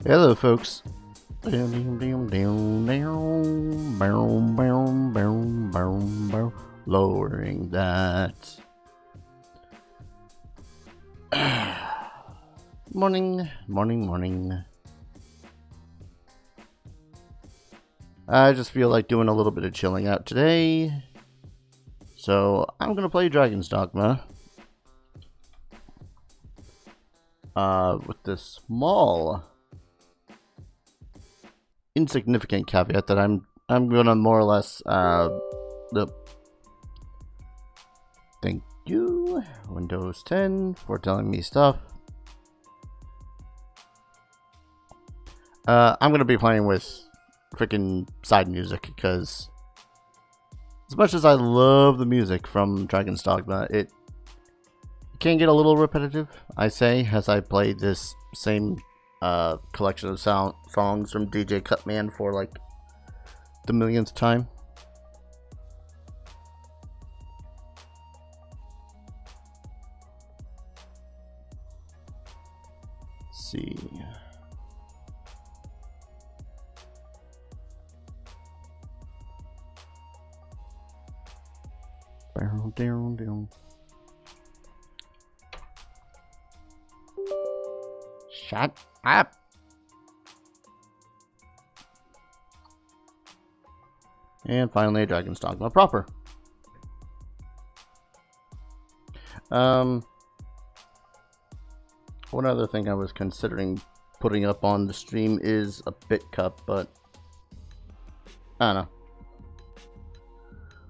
Hello, folks. Lowering that. Morning. I just feel like doing a little bit of chilling out today. So I'm gonna play Dragon's Dogma. With this small insignificant caveat that I'm gonna more or less thank you Windows 10 for telling me stuff. I'm gonna be playing with freaking side music because as much as I love the music from Dragon's Dogma, it can get a little repetitive, I say, as I play this same collection of songs from DJ Cutman for like the millionth time. Let's see. Down. Shut up. And finally, Dragon's Dogma proper. One other thing I was considering putting up on the stream is a bit cup, but I don't know.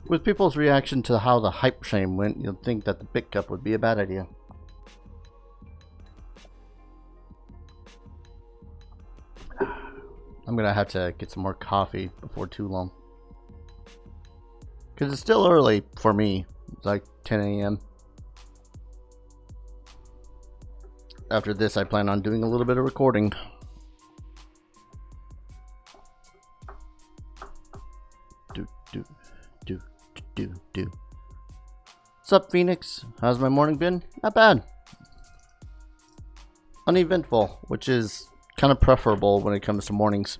With people's reaction to how the hype train went, you'd think that the bit cup would be a bad idea. I'm gonna have to get some more coffee before too long. Because it's still early for me. It's like 10 a.m. After this, I plan on doing a little bit of recording. Do. What's up, Phoenix? How's my morning been? Not bad. Uneventful, which is kind of preferable when it comes to mornings.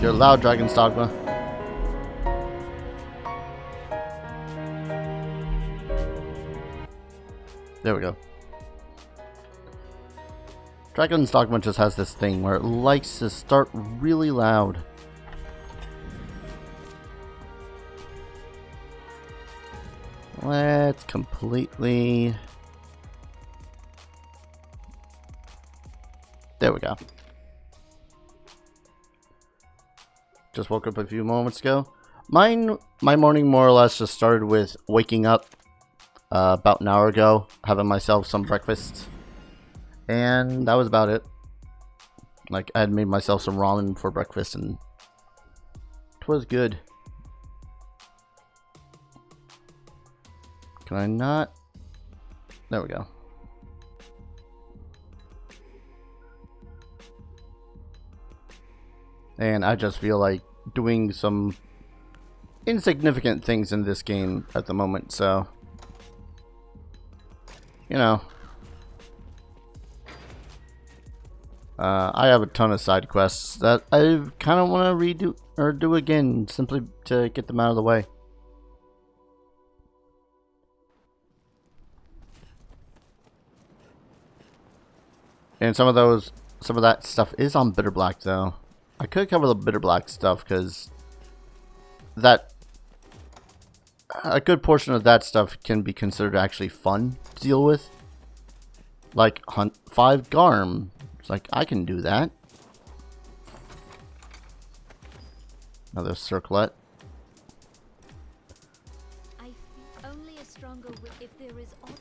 You're loud, Dragon's Dogma. There we go. Dragon's Dogma just has this thing where it likes to start really loud. Let's completely... There we go. Just woke up a few moments ago. My morning more or less just started with waking up about an hour ago, having myself some breakfast, and that was about it. Like, I had made myself some ramen for breakfast, and it was good. Can I not? There we go. And I just feel like doing some insignificant things in this game at the moment, so you know. I have a ton of side quests that I kind of want to redo or do again, simply to get them out of the way. And some of that stuff is on Bitter Black, though. I could cover the Bitter Black stuff because that a good portion of that stuff can be considered actually fun to deal with. Like hunt 5 Garm. It's like, I can do that. Another circlet. I feel only a stronger if there is autumn.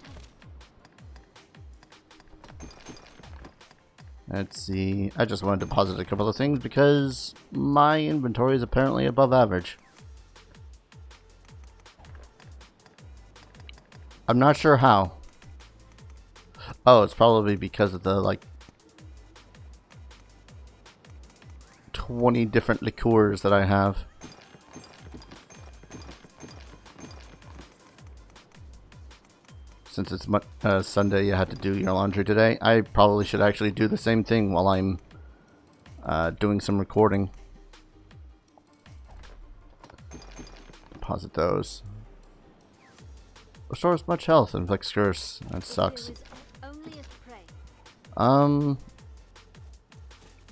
Let's see. I just want to deposit a couple of things because my inventory is apparently above average. I'm not sure how. Oh, it's probably because of the like 20 different liqueurs that I have. since it's Sunday, you had to do your laundry today. I probably should actually do the same thing while I'm doing some recording. Deposit those. Restores much health, inflicts curse. That sucks.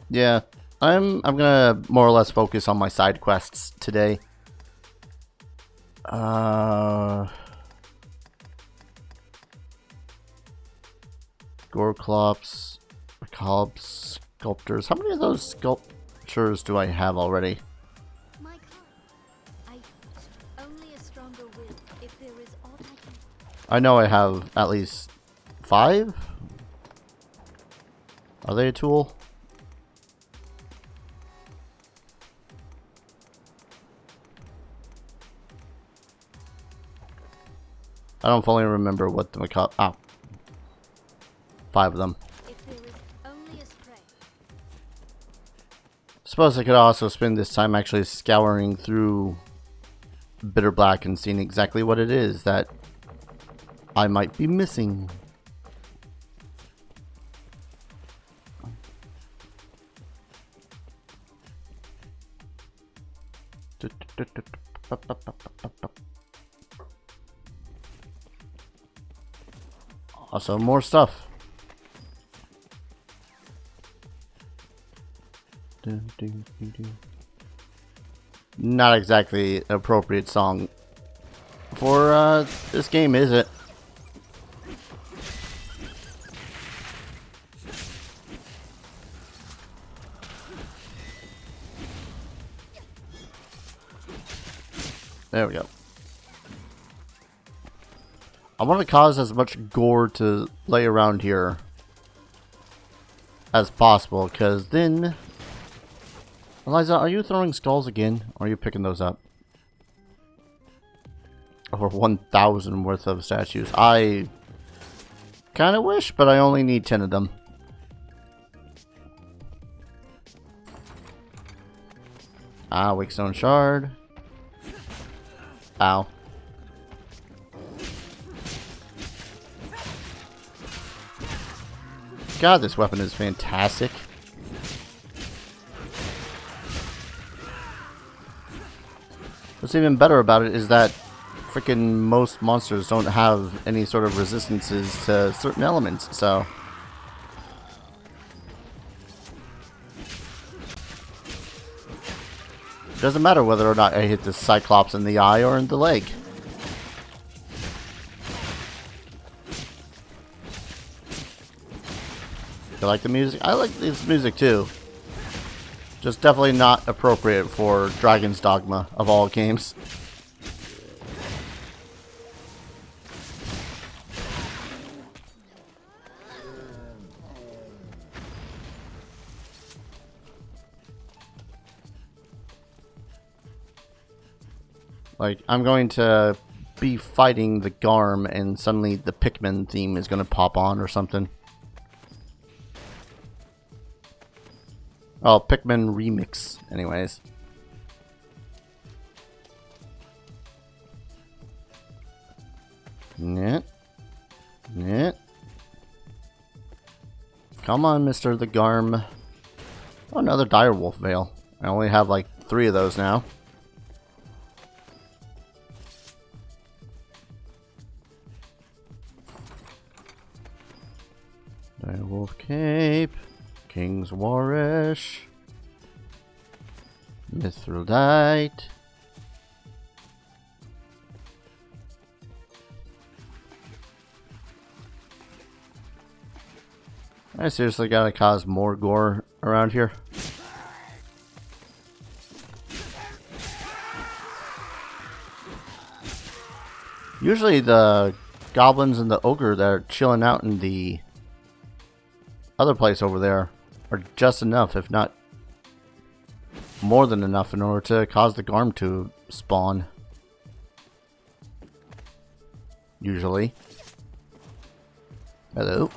Yeah. I'm gonna more or less focus on my side quests today. Goreclops, Macabs, Sculptors. How many of those sculptures do I have already? I know I have at least 5. Are they a tool? I don't fully remember what the macabre. Ah, 5 of them. Suppose I could also spend this time actually scouring through Bitter Black and seeing exactly what it is that I might be missing. Also, more stuff. Not exactly an appropriate song for this game, is it? There we go. I want to cause as much gore to lay around here as possible, because then... Eliza, are you throwing skulls again? Or are you picking those up? Over 1,000 worth of statues. I kind of wish, but I only need 10 of them. Ah, Wakestone Shard. Ow. God, this weapon is fantastic. What's even better about it is that freaking most monsters don't have any sort of resistances to certain elements, so... It doesn't matter whether or not I hit the Cyclops in the eye or in the leg. You like the music? I like this music too. Just definitely not appropriate for Dragon's Dogma of all games. Like, I'm going to be fighting the Garm and suddenly the Pikmin theme is going to pop on or something. Oh, Pikmin Remix, anyways. Net. Net. Come on, Mr. the Garm. Oh, another Direwolf Veil. I only have like 3 of those now. Direwolf Cape. King's Warish. Mithridite. I seriously gotta cause more gore around here. Usually the goblins and the ogre that are chilling out in the other place over there are just enough, if not more than enough, in order to cause the Garm to spawn. Usually. Hello.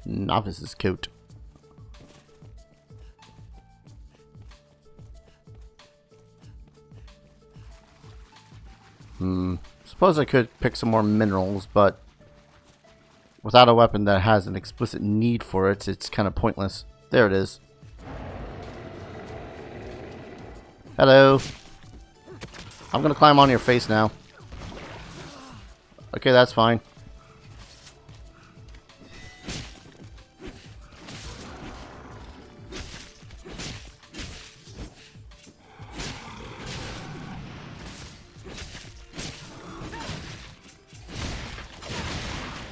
Novice's coat. Suppose I could pick some more minerals, but without a weapon that has an explicit need for it, it's kind of pointless. There it is. Hello. I'm gonna climb on your face now. Okay, that's fine.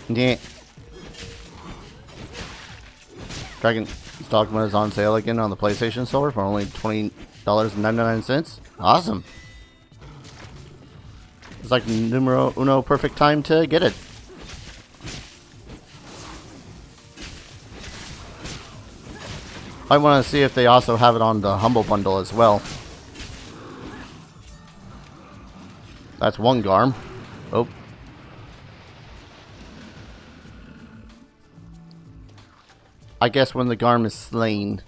Yeah. Dragon's Dogma is on sale again on the PlayStation Store for only $20.99. Awesome. It's like numero uno perfect time to get it. I want to see if they also have it on the Humble Bundle as well. That's one Garm. Oh. I guess when the Garm is slain.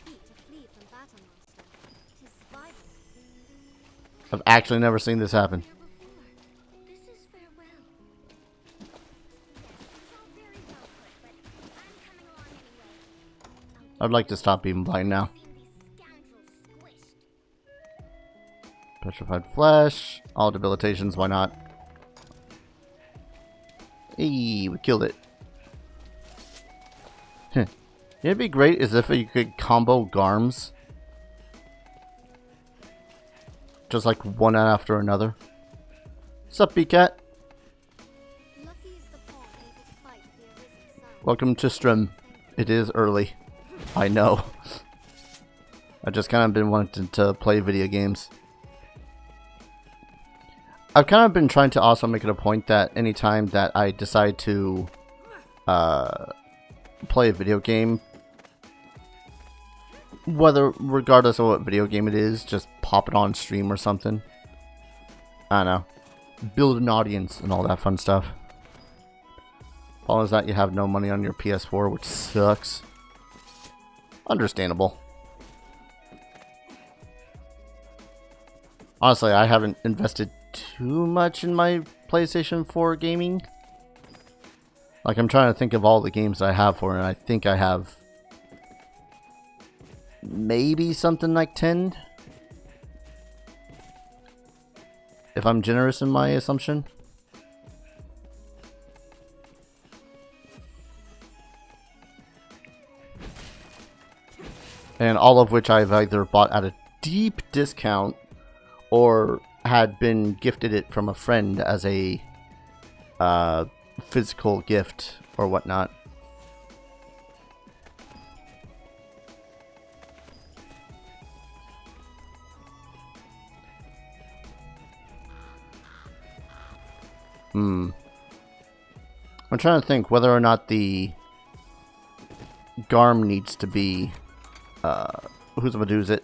I've actually never seen this happen. I'd like to stop being blind now. Petrified flesh. All debilitations, why not? Hey, we killed it. It'd be great as if you could combo Garms. Just like one after another. Sup, B-Cat? Welcome to stream. It is early. I know. I just kind of been wanting to play video games. I've kind of been trying to also make it a point that anytime that I decide to play a video game, regardless of what video game it is, just pop it on stream or something. I don't know. Build an audience and all that fun stuff. Problem is that you have no money on your PS4, which sucks. Understandable. Honestly, I haven't invested too much in my PlayStation 4 gaming. Like, I'm trying to think of all the games that I have for it, and I think I have maybe something like 10. If I'm generous in my assumption. And all of which I've either bought at a deep discount or had been gifted it from a friend as a physical gift or whatnot. I'm trying to think whether or not the Garm needs to be who's gonna do it?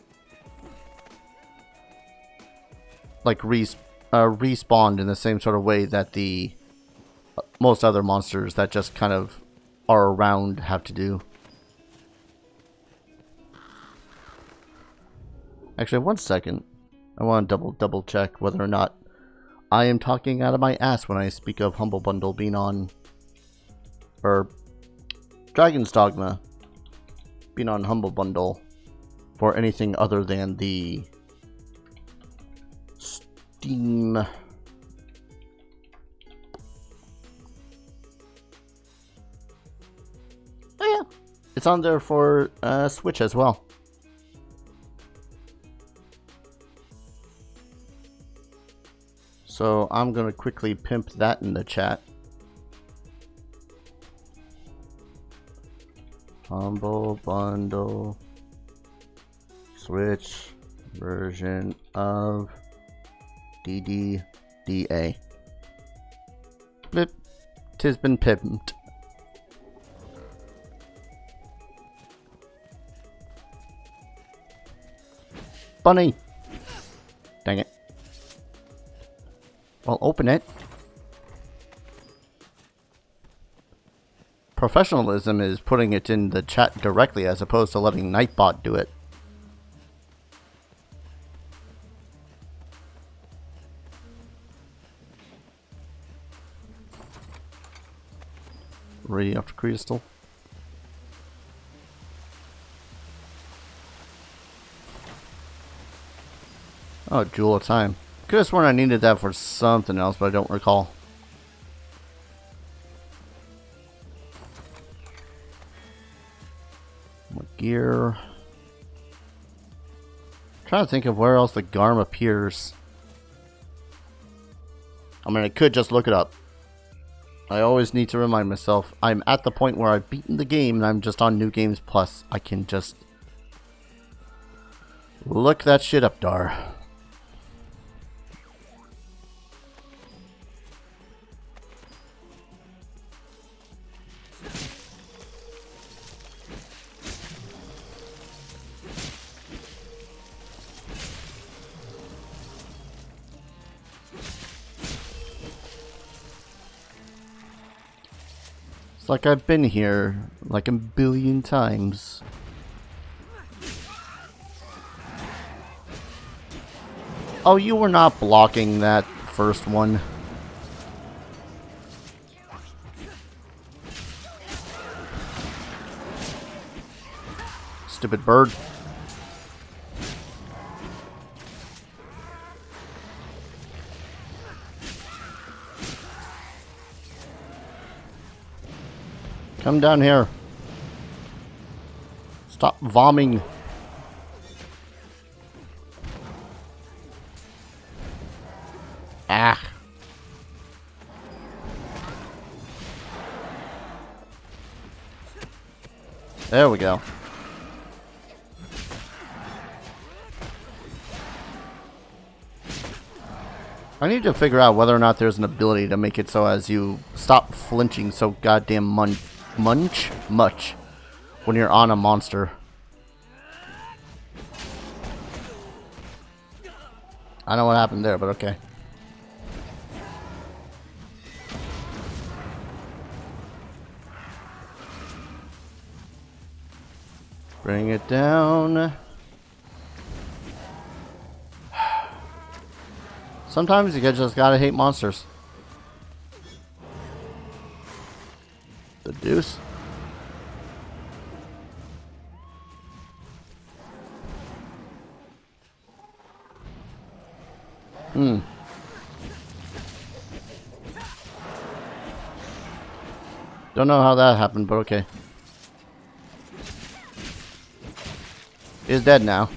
Like respawned in the same sort of way that the most other monsters that just kind of are around have to do. Actually, one second. I want to double check whether or not I am talking out of my ass when I speak of Humble Bundle being on, or Dragon's Dogma being on Humble Bundle for anything other than the Steam. Oh yeah, it's on there for Switch as well. So I'm gonna quickly pimp that in the chat. Humble Bundle Switch version of DDDA. Blip. 'Tis been pimped. Bunny! Dang it. Well, open it. Professionalism is putting it in the chat directly as opposed to letting Nightbot do it. Radioactive crystal. Oh, Jewel of Time. Could have sworn I needed that for something else, but I don't recall. More gear. Trying to think of where else the Garm appears. I mean, I could just look it up. I always need to remind myself. I'm at the point where I've beaten the game and I'm just on New Games Plus. I can just look that shit up, Dar. It's like I've been here like a billion times. Oh, you were not blocking that first one. Stupid bird. Come down here. Stop vomiting. Ah. There we go. I need to figure out whether or not there's an ability to make it so as you stop flinching so goddamn much when you're on a monster. I know what happened there, but okay. Bring it down. Sometimes you just gotta hate monsters. The deuce. Don't know how that happened, but okay. He's dead now.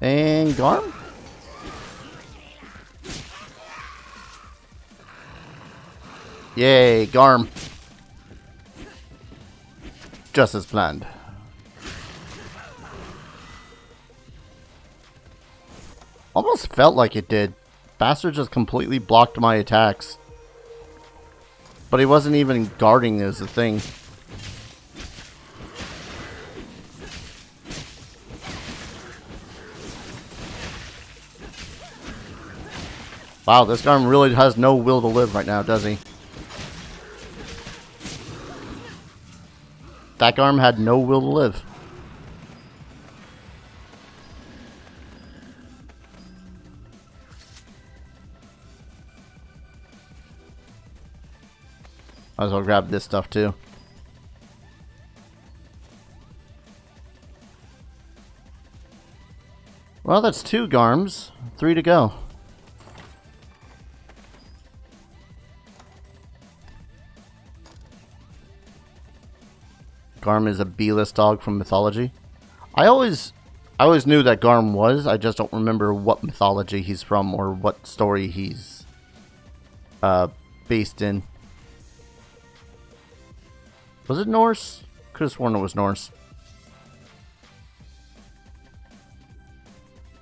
And Garm? Yay, Garm. Just as planned. Almost felt like it did. Bastard just completely blocked my attacks. But he wasn't even guarding as a thing. Wow, this Garm really has no will to live right now, does he? That Garm had no will to live. Might as well grab this stuff too. Well, that's 2 Garms. 3 to go. Garm is a B-list dog from mythology. I always knew that Garm was. I just don't remember what mythology he's from or what story he's based in. Was it Norse? Could have sworn it was Norse.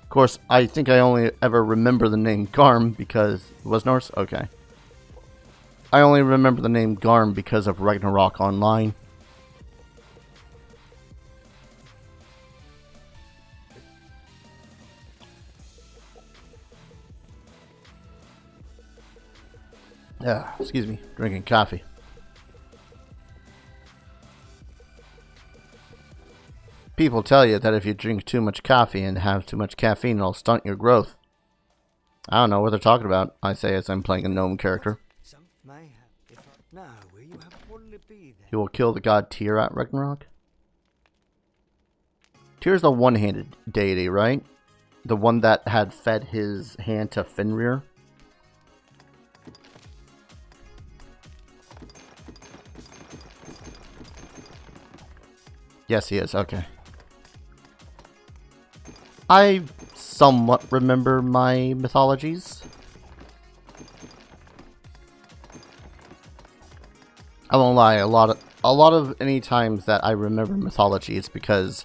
Of course, I think I only ever remember the name Garm because it was Norse? Okay. I only remember the name Garm because of Ragnarok Online. Yeah, excuse me, drinking coffee. People tell you that if you drink too much coffee and have too much caffeine, it'll stunt your growth. I don't know what they're talking about, I say as I'm playing a gnome character. Some may have. If I, now, will you have only be there? He will kill the god Tyr at Ragnarok. Tyr's the one-handed deity, right? The one that had fed his hand to Fenrir. Yes, he is. Okay. I somewhat remember my mythologies. I won't lie, a lot of any times that I remember mythology, it's because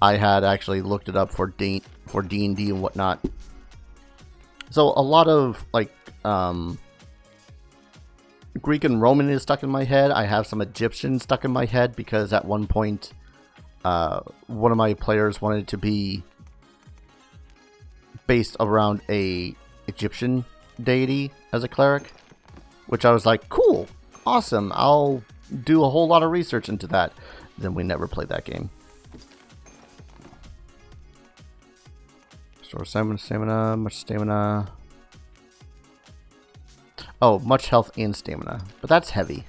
I had actually looked it up for D&D and whatnot. So a lot of like Greek and Roman is stuck in my head. I have some Egyptian stuck in my head because at one point one of my players wanted it to be based around a Egyptian deity as a cleric, which I was like, cool, awesome, I'll do a whole lot of research into that. Then we never played that game. Store stamina, much stamina. Oh, much health and stamina, but that's heavy.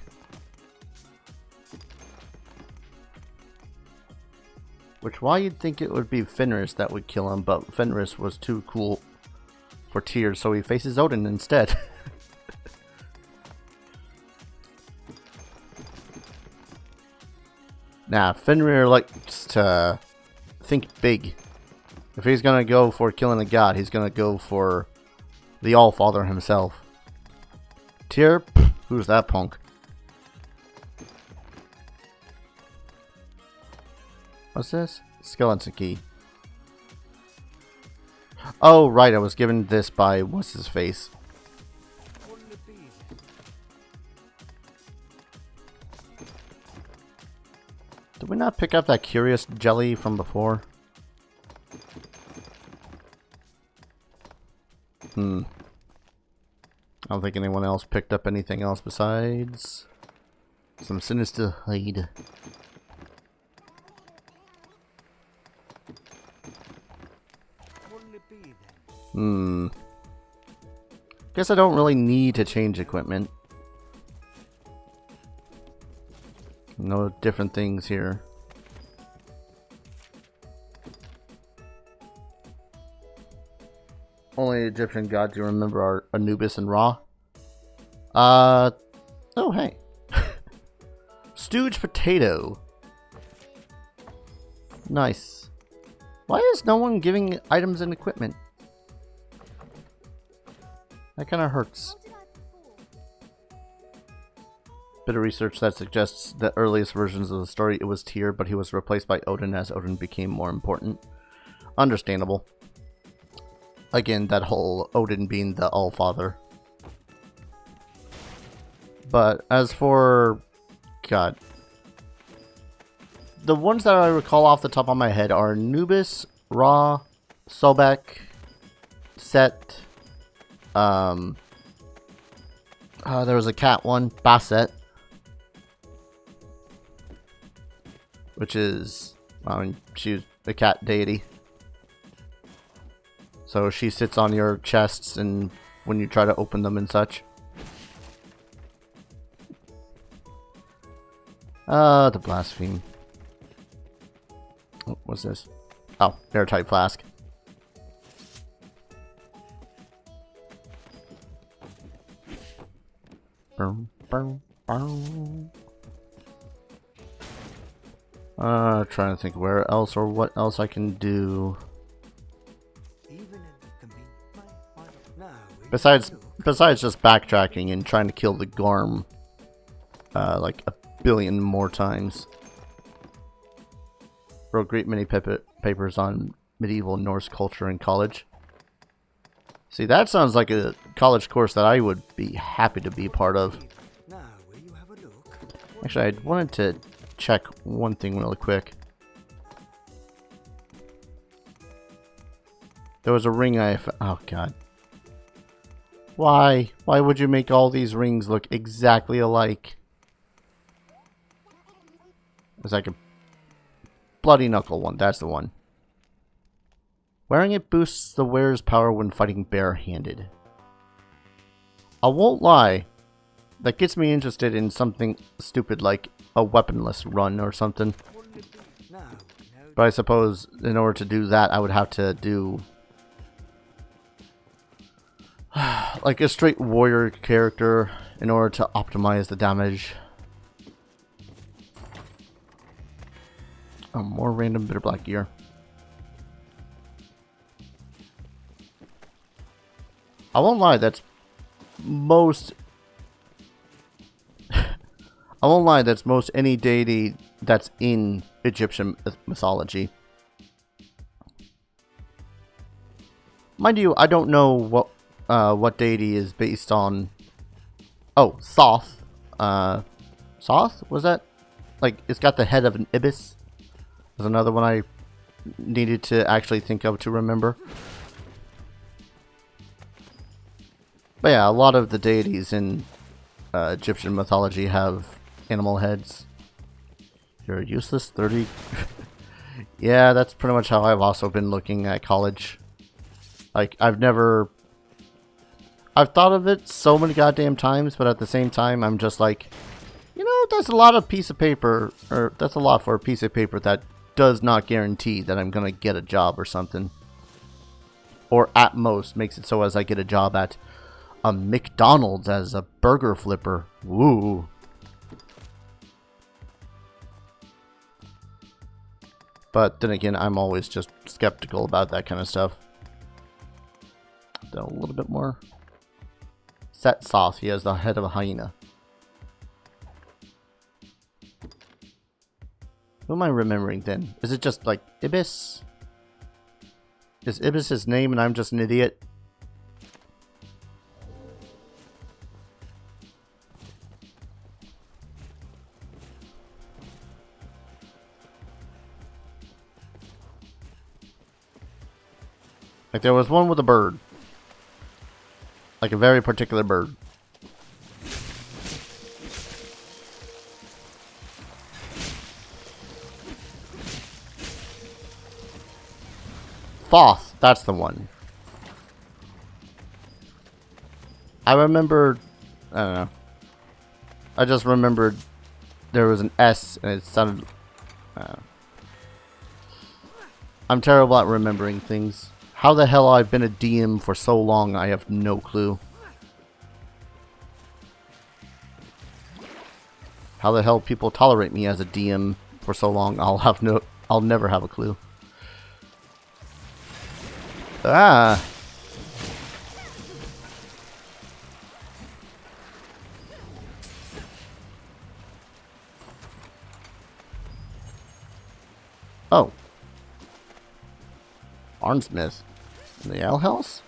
Which, why you'd think it would be Fenris that would kill him, but Fenris was too cool for Tyr, so he faces Odin instead. Nah, Fenrir likes to think big. If he's gonna go for killing a god, he's gonna go for the All-Father himself. Tyr? Who's that punk? What's this? Skeleton key. Oh, right, I was given this by what's-his-face. Only be there. Did we not pick up that curious jelly from before? I don't think anyone else picked up anything else besides some sinister hide. Only be there. Guess I don't really need to change equipment. No different things here. Only Egyptian gods you remember are Anubis and Ra. Oh hey. Stewed potato. Nice. Why is no one giving items and equipment? That kind of hurts. Bit of research that suggests the earliest versions of the story it was Tyr, but he was replaced by Odin as Odin became more important. Understandable. Again, that whole Odin being the All-Father. But as for... God. The ones that I recall off the top of my head are Anubis, Ra, Sobek, Set. There was a cat one, Basset. Which is... she's a cat deity. So she sits on your chests and when you try to open them and such. The blaspheme. Oh, what's this? Oh, airtight flask. Boom, boom, boom. Trying to think where else or what else I can do. Besides just backtracking and trying to kill the Garm, like a billion more times. Wrote great many papers on medieval Norse culture in college. See, that sounds like a college course that I would be happy to be part of. Now, will you have a look? Actually, I wanted to check one thing really quick. There was a ring oh god. Why? Why would you make all these rings look exactly alike? It's like a bloody knuckle one. That's the one. Wearing it boosts the wearer's power when fighting barehanded. I won't lie, that gets me interested in something stupid like a weaponless run or something. No, no. But I suppose in order to do that, I would have to do like a straight warrior character in order to optimize the damage. Oh, more random bitter black gear. I won't lie, that's most I won't lie, that's most any deity that's in Egyptian mythology. Mind you, I don't know what deity is based on. Oh, Thoth. Thoth? Was that? Like, it's got the head of an ibis. There's another one I needed to actually think of to remember. But yeah, a lot of the deities in Egyptian mythology have animal heads. You're useless 30. Yeah, that's pretty much how I've also been looking at college. Like, I've thought of it so many goddamn times, but at the same time, I'm just like, you know, that's a lot of piece of paper, or that's a lot for a piece of paper that does not guarantee that I'm gonna get a job or something. Or at most, makes it so as I get a job at a McDonald's as a burger flipper. Woo. But then again, I'm always just skeptical about that kind of stuff. A little bit more. Set sauce. He has the head of a hyena. Who am I remembering then? Is it just like Ibis? Is Ibis his name and I'm just an idiot? Like there was one with a bird. Like a very particular bird. Thoth, that's the one. I remembered, I don't know. I just remembered there was an S and it sounded, I'm terrible at remembering things. How the hell I've been a DM for so long, I have no clue. How the hell people tolerate me as a DM for so long, I'll never have a clue. Ah. Oh. Arnsmith. In the Ale House?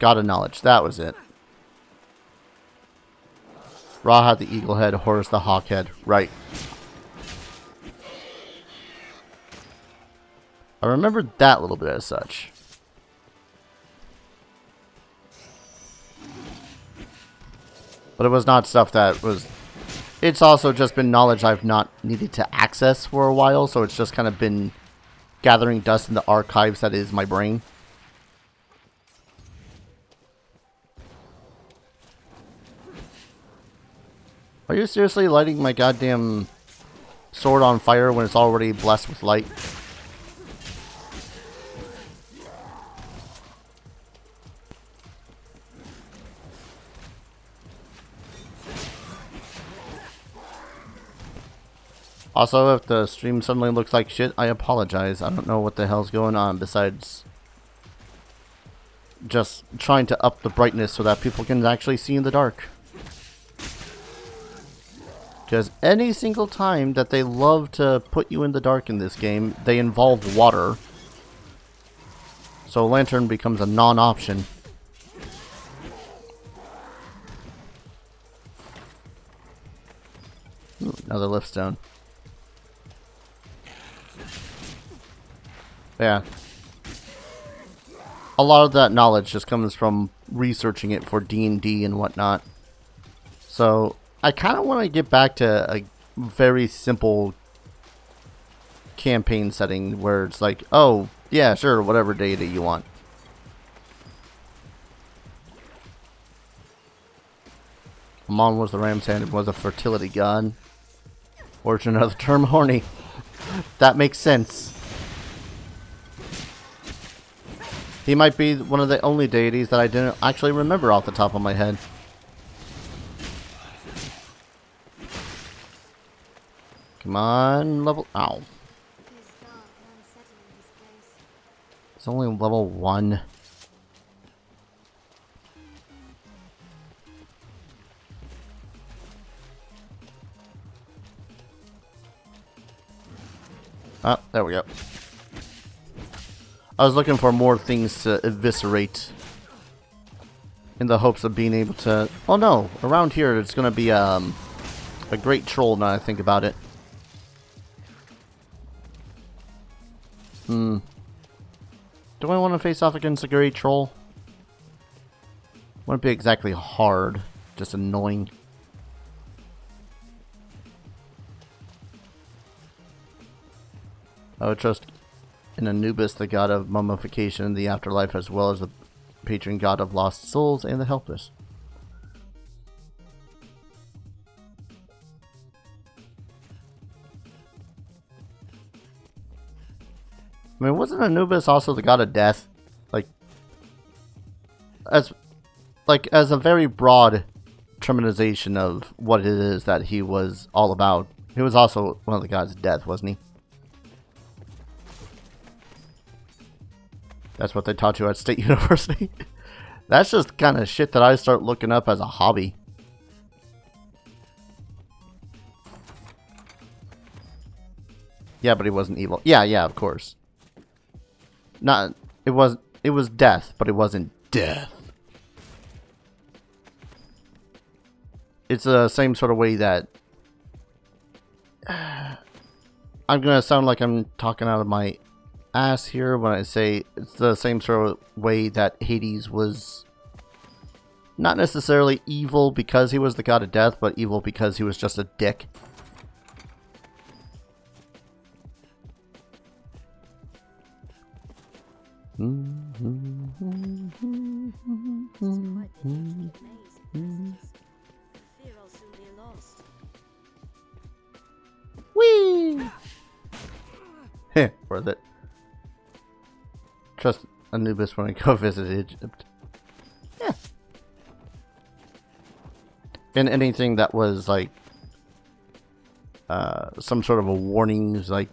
God of Knowledge. That was it. Ra had the eagle head, Horus the hawk head. Right. I remembered that little bit as such. But it was not stuff that was... It's also just been knowledge I've not needed to access for a while, so it's just kind of been gathering dust in the archives that is my brain. Are you seriously lighting my goddamn sword on fire when it's already blessed with light? Also, if the stream suddenly looks like shit, I apologize. I don't know what the hell's going on besides just trying to up the brightness so that people can actually see in the dark. Because any single time that they love to put you in the dark in this game, they involve water. So a lantern becomes a non-option. Ooh, another lift stone. Yeah. A lot of that knowledge just comes from researching it for D&D and whatnot. So, I kind of want to get back to a very simple campaign setting where it's like, oh, Yeah, sure, whatever deity you want. Amon was the ram's hand and was a fertility god. Origin of the term horny. That makes sense. He might be one of the only deities that I didn't actually remember off the top of my head. Come on, level... Ow. It is dark and unsettling this place. It's only level 1. Ah, there we go. I was looking for more things to eviscerate in the hopes of being able to... Oh no, around here it's going to be a great troll now I think about it. Do I want to face off against a great troll? Wouldn't be exactly hard, just annoying. I would trust in Anubis, the god of mummification in the afterlife, as well as the patron god of lost souls and the helpless. I mean, wasn't Anubis also the god of death? As a very broad terminization of what it is that he was all about. He was also one of the gods of death, wasn't he? That's what they taught you at State University. That's just kind of shit that I start looking up as a hobby. Yeah, but he wasn't evil. Yeah, of course. It was death, but it wasn't death. It's the same sort of way that I'm gonna sound like I'm talking out of my ass here when I say it's the same sort of way that Hades was not necessarily evil because he was the god of death, but evil because he was just a dick. It's quite the intricate maze of business. I fear I'll soon be lost. Whee! Heh, worth it. Trust Anubis when I go visit Egypt. Yeah. And anything that was like some sort of a warning, is like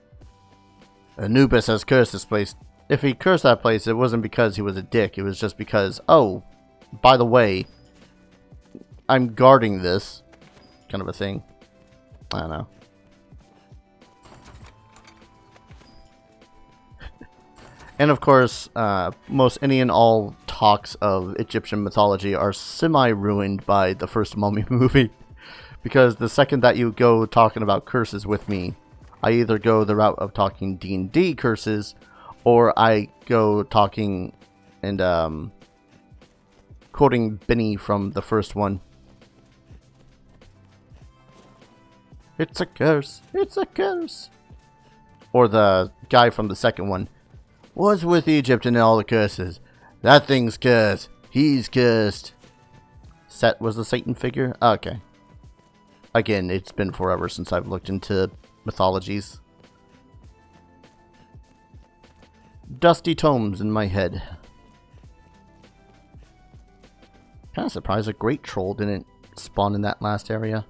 Anubis has cursed this place. If he cursed that place, it wasn't because he was a dick. It was just because, oh, by the way, I'm guarding this kind of a thing. I don't know. And of course, most any and all talks of Egyptian mythology are semi-ruined by the first Mummy movie. Because the second that you go talking about curses with me, I either go the route of talking D&D curses, or I go talking and quoting Benny from the first one. It's a curse. It's a curse. Or the guy from the second one. What's with Egypt and all the curses? That thing's cursed. He's cursed. Set was the Satan figure? Okay. Again, it's been forever since I've looked into mythologies. Dusty tomes in my head. Kind of surprised a great troll didn't spawn in that last area.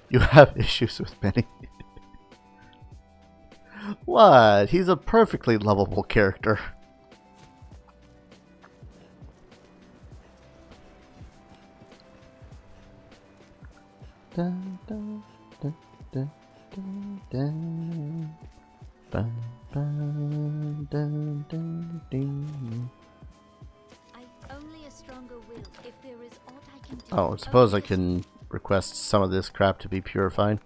You have issues with Benny. What? He's a perfectly lovable character. Dun, dun, dun, dun, dun, dun. Dun, dun, dun, dun, dun. I've only a stronger will if there is aught I can do. Oh, I suppose I can request some of this crap to be purified.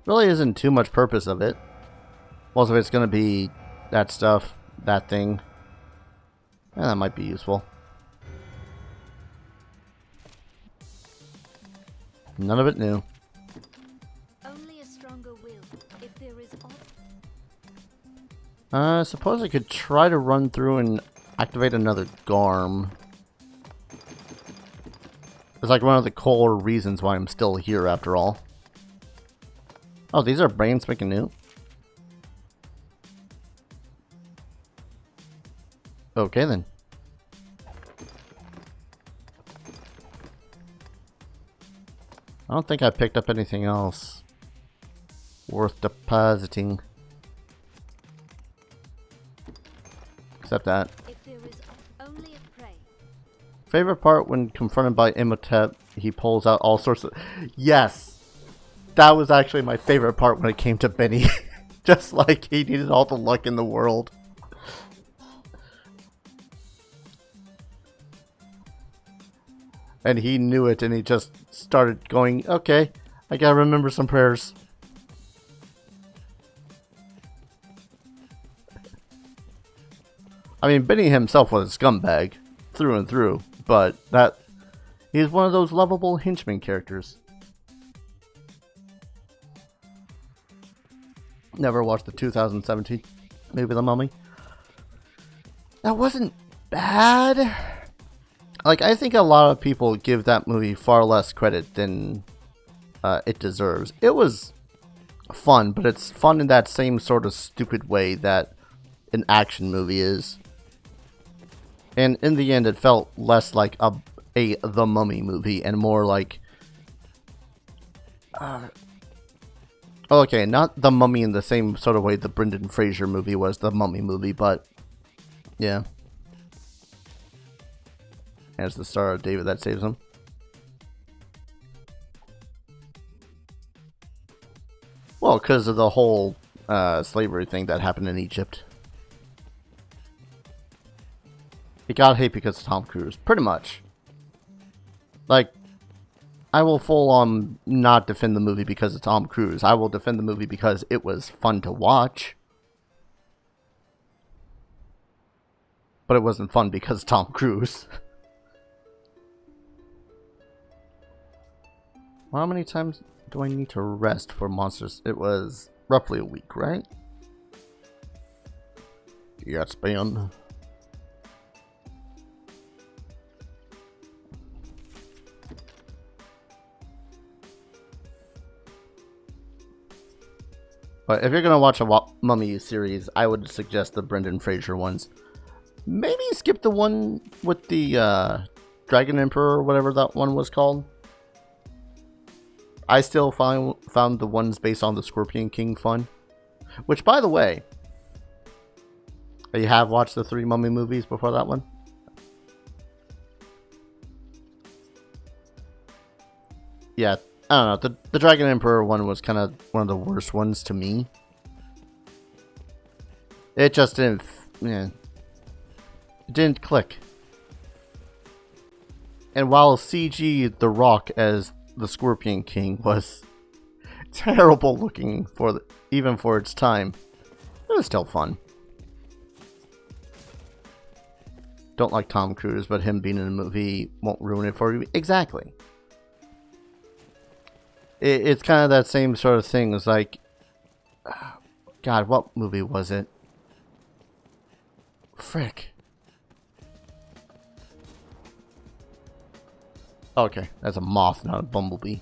Really isn't too much purpose of it. Most of it's going to be that stuff, that thing. And that might be useful. None of it new. Only a stronger will, if there is I suppose I could try to run through and activate another Garm. It's like one of the core reasons why I'm still here after all. Oh, these are brand spanking new? Okay then. I don't think I picked up anything else worth depositing. Except that. if there is only a prey. Favorite part when confronted by Imhotep, he pulls out all sorts of... Yes! That was actually my favorite part when it came to Benny. Just like he needed all the luck in the world. And he knew it and he just started going, okay, I gotta remember some prayers. I mean, Benny himself was a scumbag, through and through, but he's one of those lovable henchman characters. Never watched the 2017 movie The Mummy. That wasn't bad. Like, I think a lot of people give that movie far less credit than it deserves. It was fun, but it's fun in that same sort of stupid way that an action movie is. And in the end, it felt less like a The Mummy movie and more like... okay, not The Mummy in the same sort of way the Brendan Fraser movie was The Mummy movie, but... yeah. As the star of David That Saves Him. Well, because of the whole slavery thing that happened in Egypt. It got hate because of Tom Cruise, pretty much. Like, I will full on not defend the movie because of Tom Cruise. I will defend the movie because it was fun to watch. But it wasn't fun because of Tom Cruise. How many times do I need to rest for monsters? It was roughly a week, right? Yes, Ben. But if you're going to watch a Mummy series, I would suggest the Brendan Fraser ones. Maybe skip the one with the Dragon Emperor or whatever that one was called. I still found the ones based on the Scorpion King fun. Which, by the way, you have watched the 3 Mummy movies before that one? Yeah, I don't know. The Dragon Emperor one was kind of one of the worst ones to me. It just didn't... yeah, it didn't click. And while CG The Rock as the Scorpion King was terrible looking even for its time, it was still fun. Don't like Tom Cruise, but him being in a movie won't ruin it for you. Exactly. It's kind of that same sort of thing. It's like, God, what movie was it? Frick. Okay, that's a moth, not a bumblebee.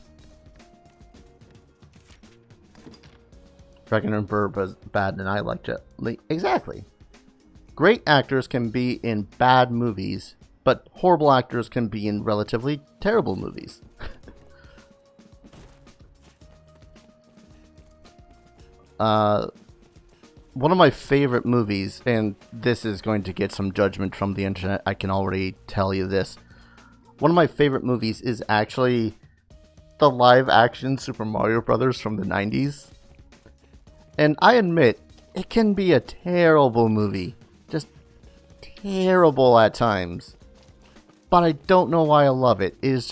Dragon Emperor was bad and I liked it. Exactly. Great actors can be in bad movies, but horrible actors can be in relatively terrible movies. One of my favorite movies, and this is going to get some judgment from the internet, I can already tell you this. One of my favorite movies is actually the live-action Super Mario Brothers from the 90s. And I admit, it can be a terrible movie. Just terrible at times. But I don't know why I love it. It's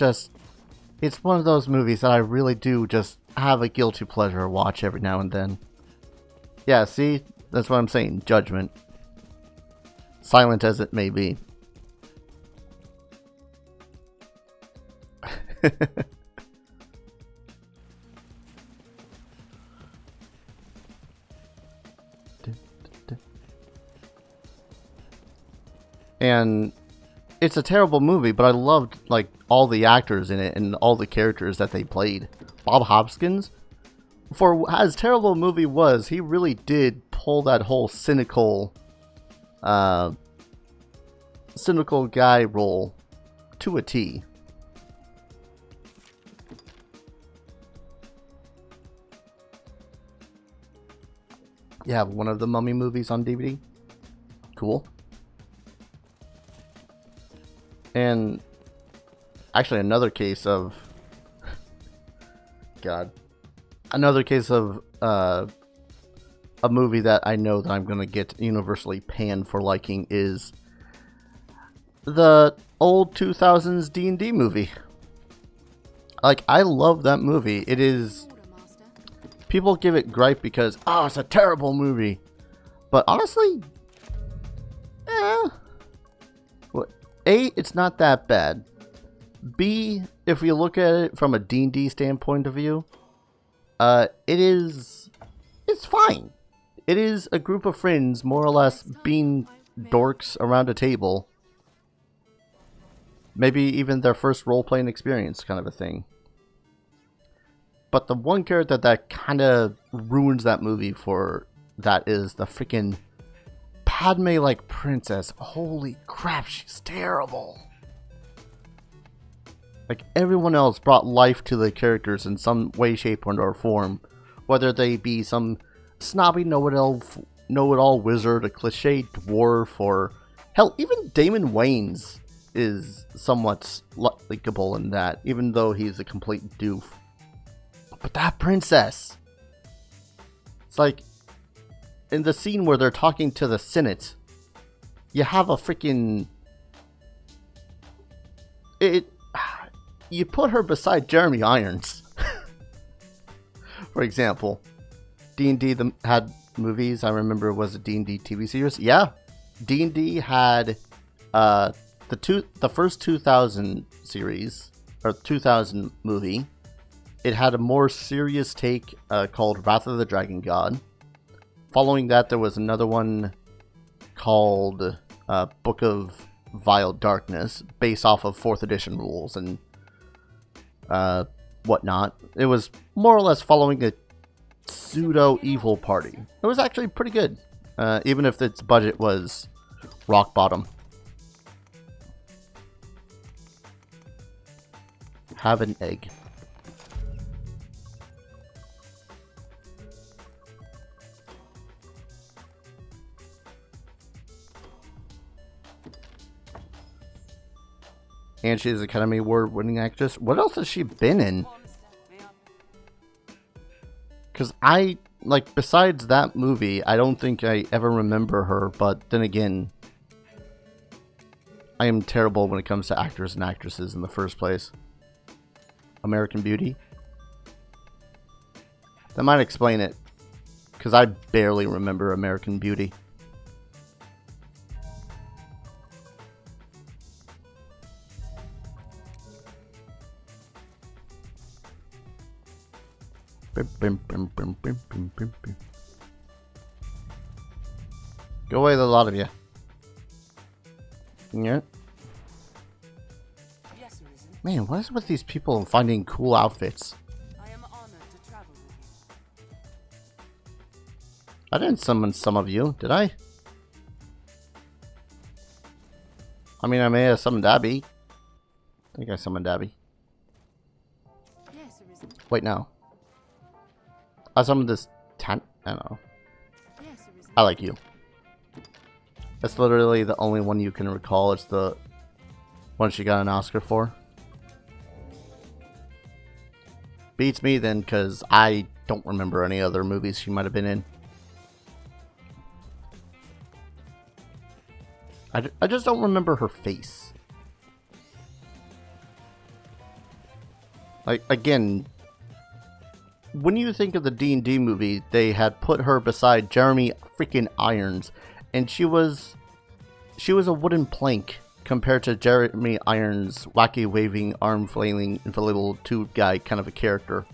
one of those movies that I really do just have a guilty pleasure watch every now and then. Yeah, see? That's what I'm saying. Judgment. Silent as it may be. And it's a terrible movie, but I loved like all the actors in it and all the characters that they played. Bob Hoskins, for as terrible a movie was, he really did pull that whole cynical guy role to a T. You have one of the Mummy movies on DVD. Cool. And actually another case of another case of a movie that I know that I'm gonna get universally panned for liking is the old 2000s D&D movie. Like, I love that movie. It is, people give it gripe because, oh, it's a terrible movie, but honestly, A, it's not that bad. B, if you look at it from a D&D standpoint of view, it's fine. It is a group of friends, more or less, being dorks around a table. Maybe even their first role-playing experience, kind of a thing. But the one character that kind of ruins that movie for that is the freaking Padme-like princess. Holy crap, she's terrible. Like, everyone else brought life to the characters in some way, shape, or form. Whether they be some snobby know-it-all wizard, a cliche dwarf, or hell, even Damon Wayans is somewhat likable in that, even though he's a complete doof. But that princess, it's like in the scene where they're talking to the Senate, you have a freaking you put her beside Jeremy Irons. For example, D&D had movies. I remember it was a D&D TV series. Yeah, D&D had the first 2000 series or 2000 movie. It had a more serious take called Wrath of the Dragon God. Following that, there was another one called Book of Vile Darkness, based off of 4th edition rules and whatnot. It was more or less following a pseudo-evil party. It was actually pretty good, even if its budget was rock bottom. Have an egg. And she's an Academy Award-winning actress. What else has she been in? Because besides that movie, I don't think I ever remember her, but then again, I am terrible when it comes to actors and actresses in the first place. American Beauty? That might explain it, because I barely remember American Beauty. Go away, the lot of you. Yeah. Yes, Arisen. Man, what is with these people finding cool outfits? I am honored to travel with you. I didn't summon some of you, did I? I mean, I may have summoned Abby. I think I summoned Abby. Yes, Arisen. Wait, no. I summoned this I don't know. Yes, Arisen. I like you. That's literally the only one you can recall. It's the one she got an Oscar for. Beats me then, because I don't remember any other movies she might have been in. I just don't remember her face. Like, again, when you think of the D&D movie, they had put her beside Jeremy freaking Irons, and she was a wooden plank compared to Jeremy Irons' wacky waving, arm flailing, inflatable tube guy kind of a character.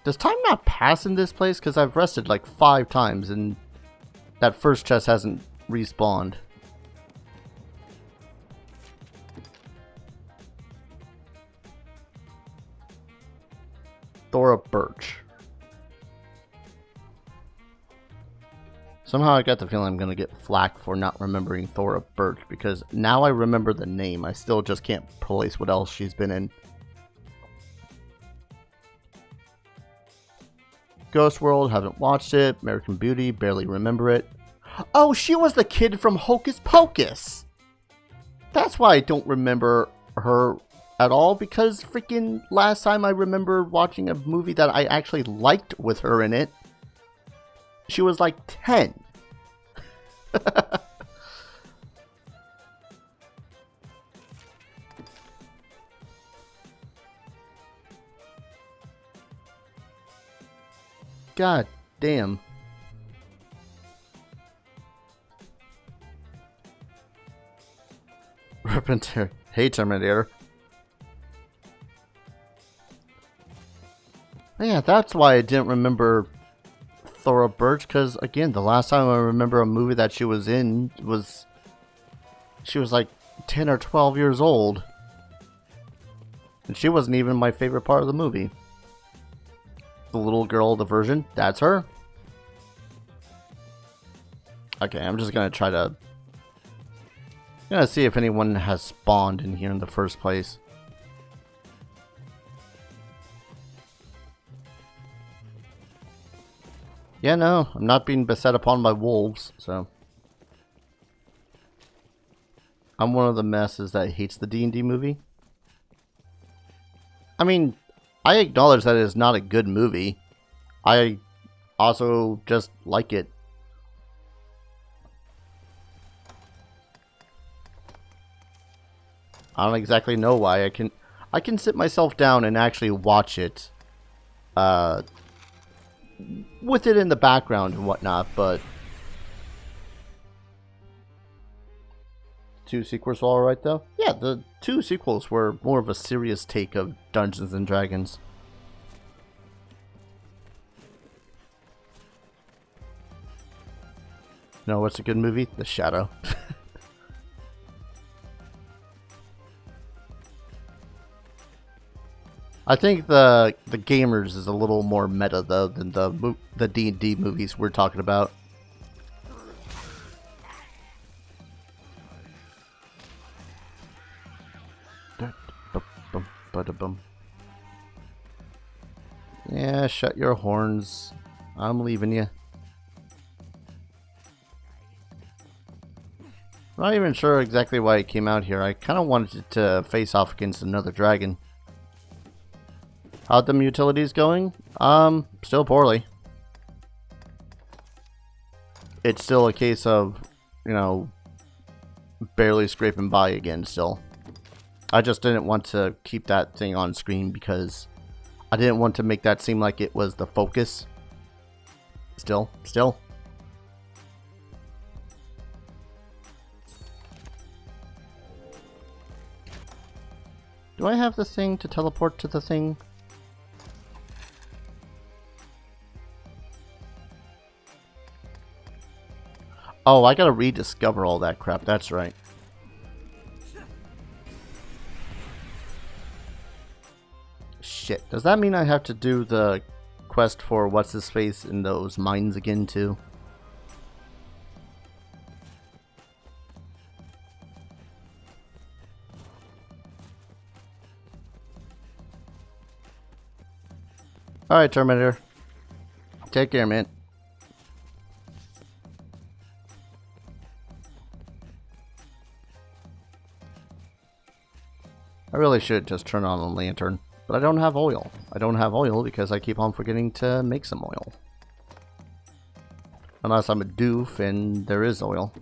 Does time not pass in this place? Because I've rested like 5 times and that first chest hasn't respawned. Thora Birch. Somehow I got the feeling I'm going to get flack for not remembering Thora Birch, because now I remember the name. I still just can't place what else she's been in. Ghost World, haven't watched it. American Beauty, barely remember it. Oh, she was the kid from Hocus Pocus! That's why I don't remember her at all, because freaking last time I remember watching a movie that I actually liked with her in it, she was like 10. God damn. Repenter. Hey, Terminator. Yeah, that's why I didn't remember Thora Birch, because again, the last time I remember a movie that she was in was she was like 10 or 12 years old, and she wasn't even my favorite part of the movie. The little girl, the version, that's her. Okay, I'm just gonna try to see if anyone has spawned in here in the first place. Yeah, no, I'm not being beset upon by wolves, so. I'm one of the messes that hates the D&D movie. I mean, I acknowledge that it is not a good movie. I also just like it. I don't exactly know why. I can sit myself down and actually watch it. With it in the background and whatnot, but 2 sequels were alright though. Yeah, the 2 sequels were more of a serious take of Dungeons and Dragons. No, what's a good movie? The Shadow. I think the Gamers is a little more meta though than the D&D movies we're talking about. Yeah, shut your horns. I'm leaving you. I'm not even sure exactly why I came out here. I kind of wanted to face off against another dragon. How'd them utilities going? Still poorly. It's still a case of, you know, barely scraping by again still. I just didn't want to keep that thing on screen because I didn't want to make that seem like it was the focus. Still. Do I have the thing to teleport to the thing? Oh, I gotta rediscover all that crap, that's right. Shit, does that mean I have to do the quest for what's-his-face in those mines again, too? Alright, Terminator. Take care, man. I really should just turn on a lantern, but I don't have oil. I don't have oil because I keep on forgetting to make some oil. Unless I'm a doof and there is oil.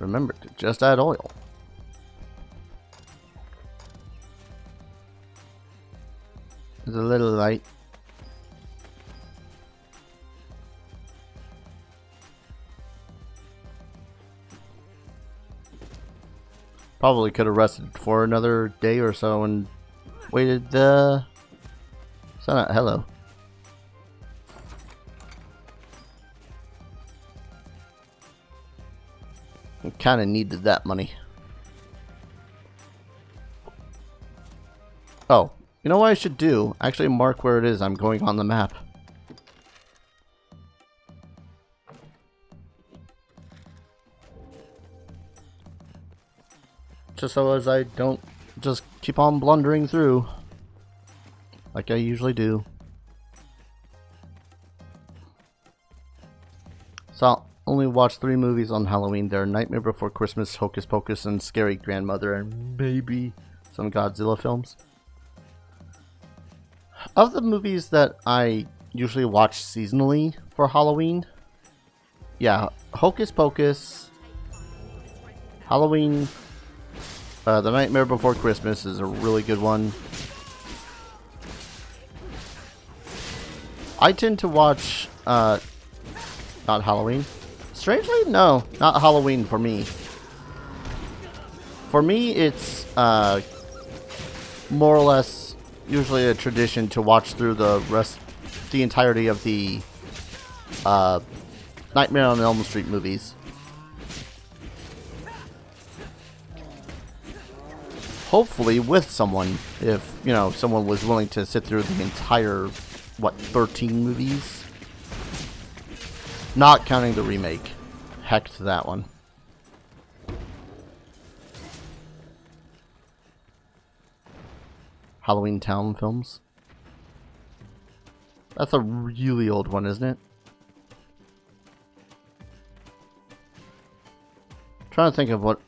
Remember to just add oil. There's a little light. Probably could have rested for another day or so and waited the sun out. Hello. I kind of needed that money. Oh, you know what I should do? Actually mark where it is I'm going on the map. Just so as I don't just keep on blundering through like I usually do. So I'll only watch 3 movies on Halloween. They're Nightmare Before Christmas, Hocus Pocus, and Scary Grandmother, and maybe some Godzilla films. Of the movies that I usually watch seasonally for Halloween, yeah, Hocus Pocus, Halloween, The Nightmare Before Christmas is a really good one. I tend to watch, not Halloween. Strangely, no, not Halloween for me. For me, it's, more or less usually a tradition to watch through the entirety of the, Nightmare on Elm Street movies. Hopefully with someone, if, you know, someone was willing to sit through the entire, what, 13 movies? Not counting the remake. Heck to that one. Halloween Town films. That's a really old one, isn't it? Trying to think of what,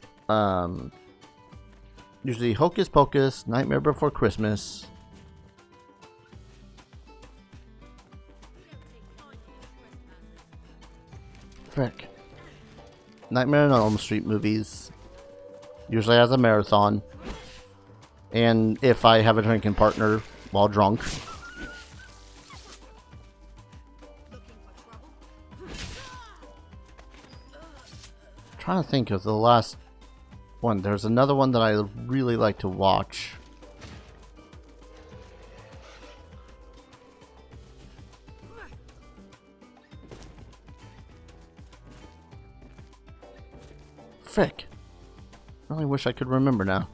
usually Hocus Pocus, Nightmare Before Christmas. Frick. Nightmare on Elm Street movies. Usually as a marathon. And if I have a drinking partner while drunk. Trying to think of the last one. There's another one that I really like to watch. Frick. Really wish I could remember now.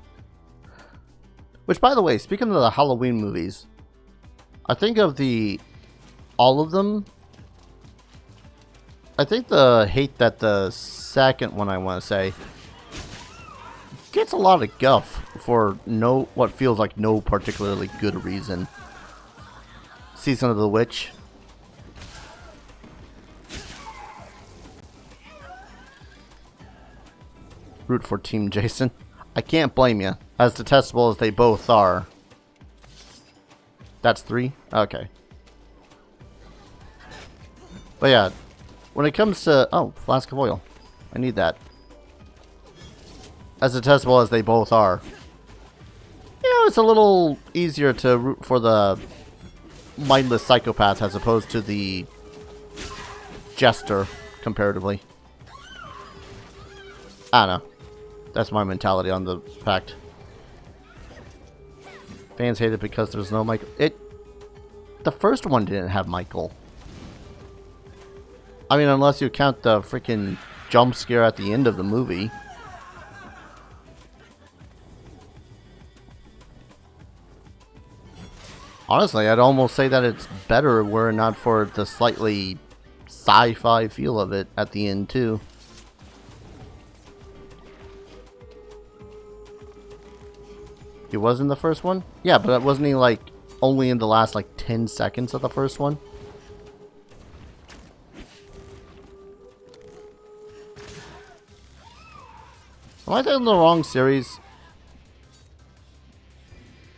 Which, by the way, speaking of the Halloween movies, I think of all of them. I think the hate that the second one, I want to say, gets a lot of guff for what feels like no particularly good reason. Season of the Witch. Root for Team Jason. I can't blame you, as detestable as they both are. That's 3? Okay. But yeah, when it comes to... Oh, flask of oil. I need that. As detestable as they both are, you know, it's a little easier to root for the mindless psychopath as opposed to the jester, comparatively. I don't know. That's my mentality on the fact. Fans hate it because there's no Michael. The first one didn't have Michael. I mean, unless you count the freaking jump scare at the end of the movie. Honestly, I'd almost say that it's better were it not for the slightly sci-fi feel of it at the end, too. He was in the first one? Yeah, but wasn't he, like, only in the last, like, 10 seconds of the first one? Am I thinking the wrong series?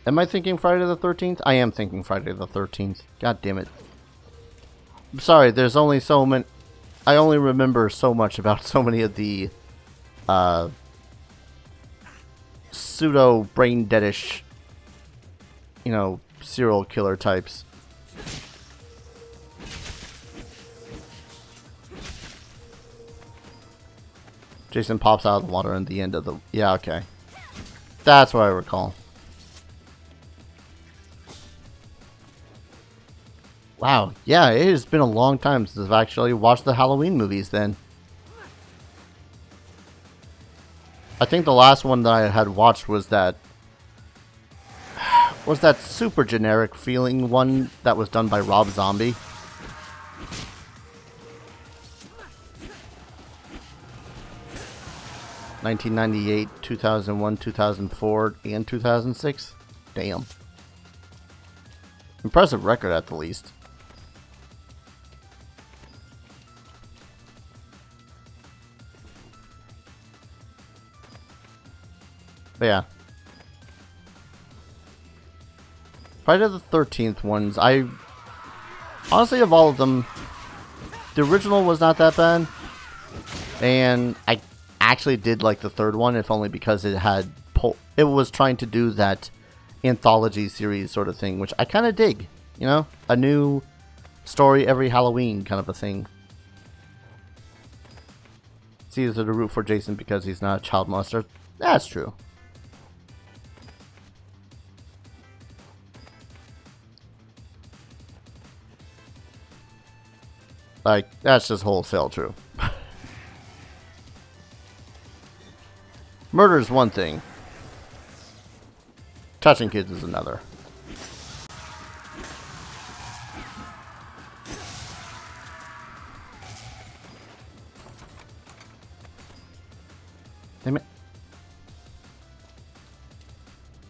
Am I thinking Friday the 13th? I am thinking Friday the 13th. God damn it. I'm sorry, there's only so many... I only remember so much about so many of the... pseudo brain deadish, you know, serial killer types. Jason pops out of the water in the end of the... Yeah, okay. That's what I recall. Wow, yeah, it has been a long time since I've actually watched the Halloween movies then. I think the last one that I had watched was that super generic feeling one that was done by Rob Zombie. (1998, 2001, 2004, and 2006. Damn. Impressive record at the least. But yeah. Friday the 13th ones, I honestly, of all of them, the original was not that bad. And I actually did like the third one, if only because it was trying to do that anthology series sort of thing, which I kind of dig. You know, a new story every Halloween kind of a thing. It's easier to root for Jason because he's not a child molester. That's true. Like, that's just wholesale true. Murder is one thing. Touching kids is another.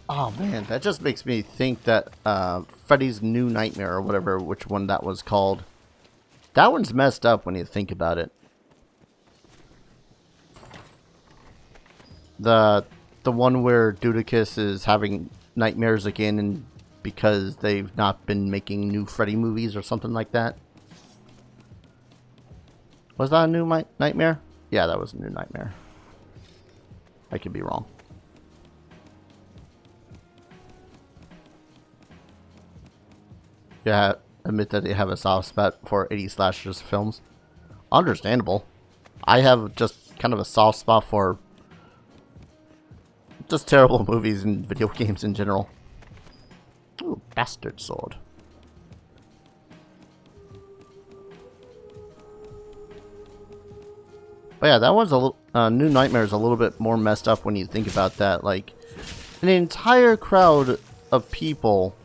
Oh man, that just makes me think that Freddy's New Nightmare or whatever, which one that was called. That one's messed up when you think about it. The one where Dudicus is having nightmares again, and because they've not been making new Freddy movies or something like that. Was that a new nightmare? Yeah, that was a new nightmare. I could be wrong. Yeah, admit that they have a soft spot for 80s slashers films. Understandable. I have just kind of a soft spot for just terrible movies and video games in general. Ooh, bastard sword. But yeah, that one's a little. New Nightmare is a little bit more messed up when you think about that. Like, an entire crowd of people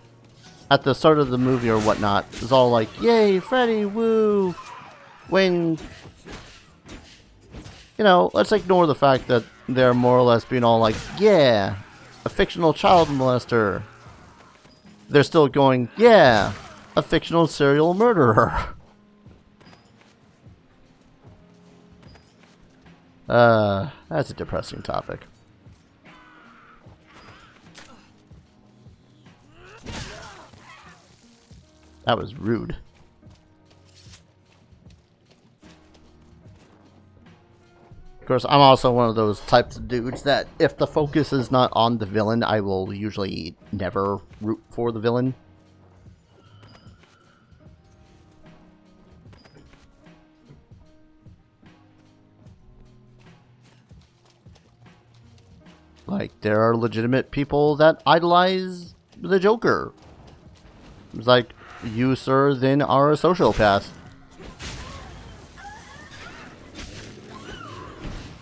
at the start of the movie or whatnot is all like, "Yay, Freddy, woo!" When, you know, let's ignore the fact that they're more or less being all like, "Yeah, a fictional child molester." They're still going, "Yeah, a fictional serial murderer." That's a depressing topic. That was rude. Of course, I'm also one of those types of dudes that if the focus is not on the villain, I will usually never root for the villain. Like, there are legitimate people that idolize the Joker. It's like, you, sir, then are a sociopath.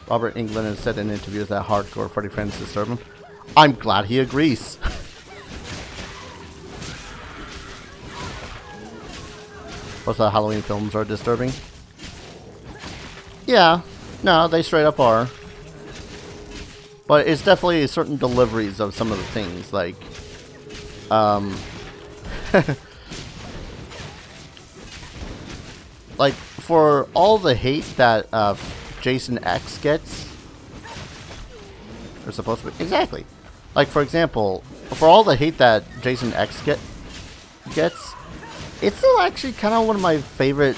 Robert Englund has said in interviews that hardcore Freddy fans disturb him. I'm glad he agrees. Most of the Halloween films are disturbing. Yeah, no, they straight up are. But it's definitely certain deliveries of some of the things, like, like, for all the hate that Jason X gets, or supposed to be, exactly. Like, for example, for all the hate that Jason X gets, it's still actually kind of one of my favorite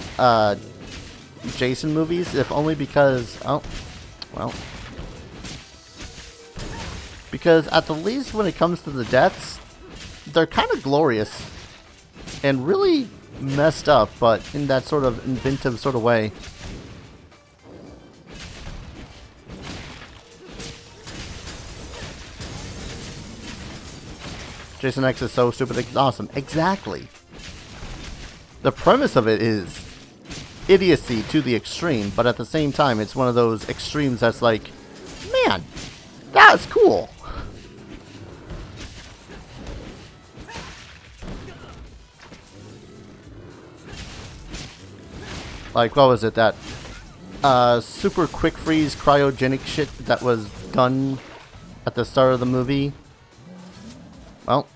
Jason movies, if only because, oh, well, because at the least when it comes to the deaths, they're kind of glorious and really messed up, but in that sort of inventive sort of way. Jason X is so stupid it's awesome. Exactly. The premise of it is idiocy to the extreme, but at the same time, it's one of those extremes that's like, man, that's cool. Like, what was it, that super quick freeze cryogenic shit that was done at the start of the movie? Well,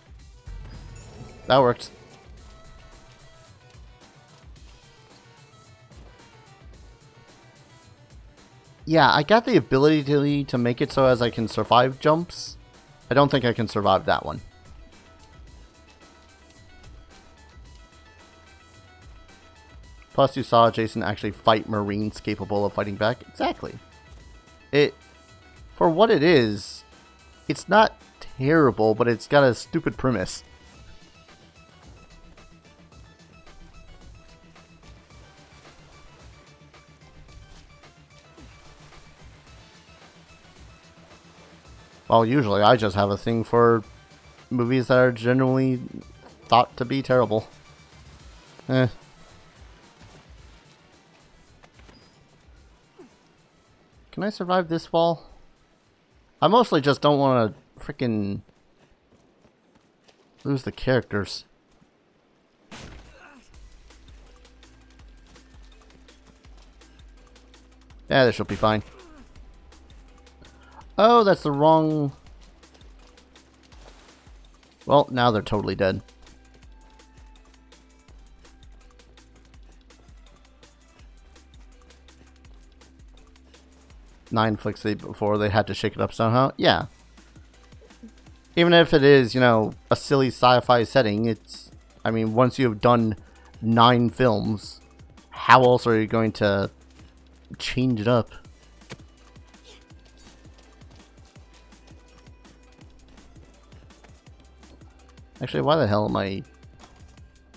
that works. Yeah, I got the ability to make it so as I can survive jumps. I don't think I can survive that one. Plus, you saw Jason actually fight Marines capable of fighting back. Exactly. For what it is, it's not terrible, but it's got a stupid premise. Well, usually I just have a thing for movies that are generally thought to be terrible. Eh. Can I survive this wall? I mostly just don't want to freaking lose the characters. Yeah, this should be fine. Oh, that's the wrong... Well, now they're totally dead. Nine flicks before they had to shake it up somehow. Yeah. Even if it is, you know, a silly sci-fi setting, it's... I mean, once you've done 9 films, how else are you going to change it up? Actually, why the hell am I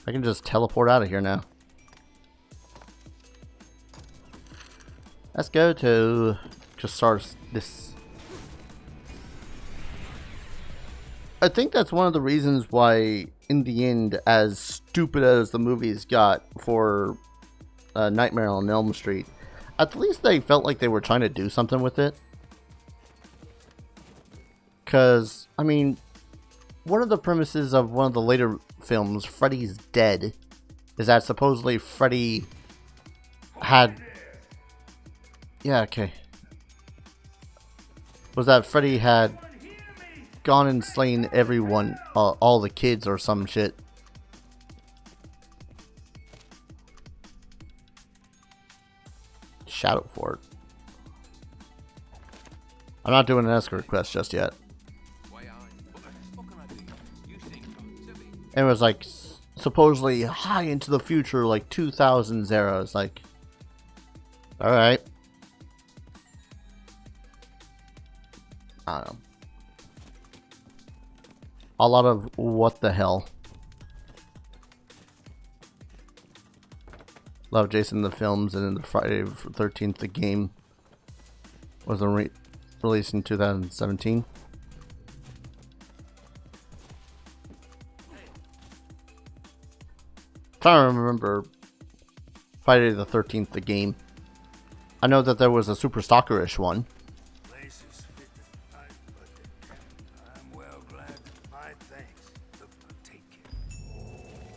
can just teleport out of here now. Let's go to just start this. I think that's one of the reasons why, in the end, as stupid as the movies got for Nightmare on Elm Street, at least they felt like they were trying to do something with it. Because, I mean, one of the premises of one of the later films, Freddy's Dead, is that supposedly Freddy had... Yeah, okay. Was that Freddy had gone and slain everyone, all the kids or some shit. Shadow Fort. I'm not doing an escort quest just yet. And it was like supposedly high into the future, like 2000s era. It's like, all right. I don't know. A lot of what the hell. Love Jason the films, and then the Friday the 13th the game was released in 2017. Trying to remember Friday the 13th the game. I know that there was a Super Stalker-ish one.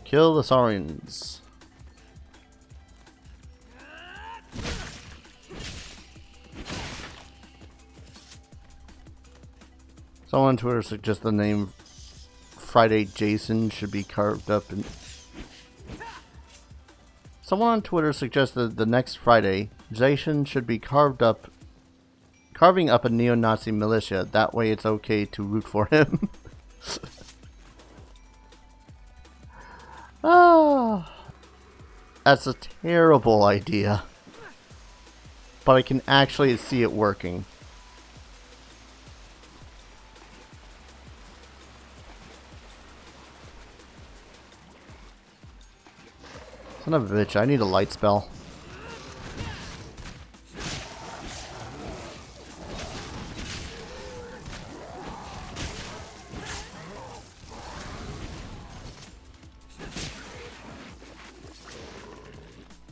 Kill the Saurians. Someone on Twitter suggests the name Friday Jason should be carved up in... Someone on Twitter suggested the next Friday, Jason should be carving up a neo-Nazi militia. That way it's okay to root for him. Ah, that's a terrible idea. But I can actually see it working. Son of a bitch, I need a light spell.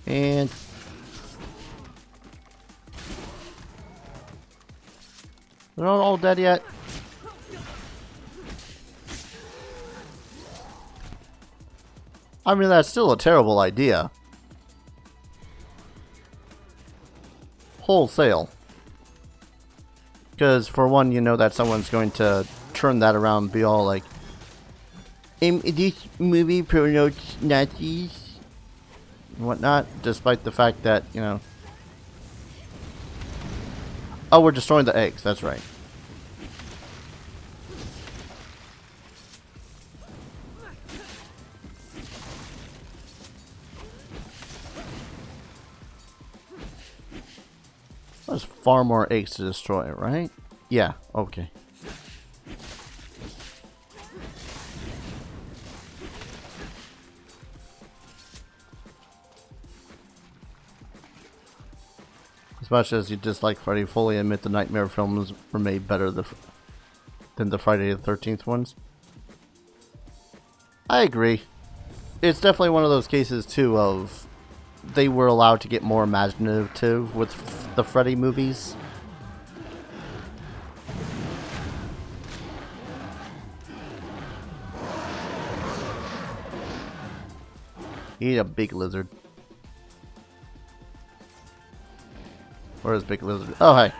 And they're not all dead yet. I mean, that's still a terrible idea. Wholesale. Because, for one, you know that someone's going to turn that around and be all like, this movie promotes Nazis and whatnot, despite the fact that, you know... Oh, we're destroying the eggs, that's right. There's far more eggs to destroy, right? Yeah, okay. As much as you dislike Freddy, fully admit the Nightmare films were made better than the Friday the 13th ones. I agree. It's definitely one of those cases, too, of they were allowed to get more imaginative with the Freddy movies. Eat a big lizard. Where is big lizard? Oh, hey.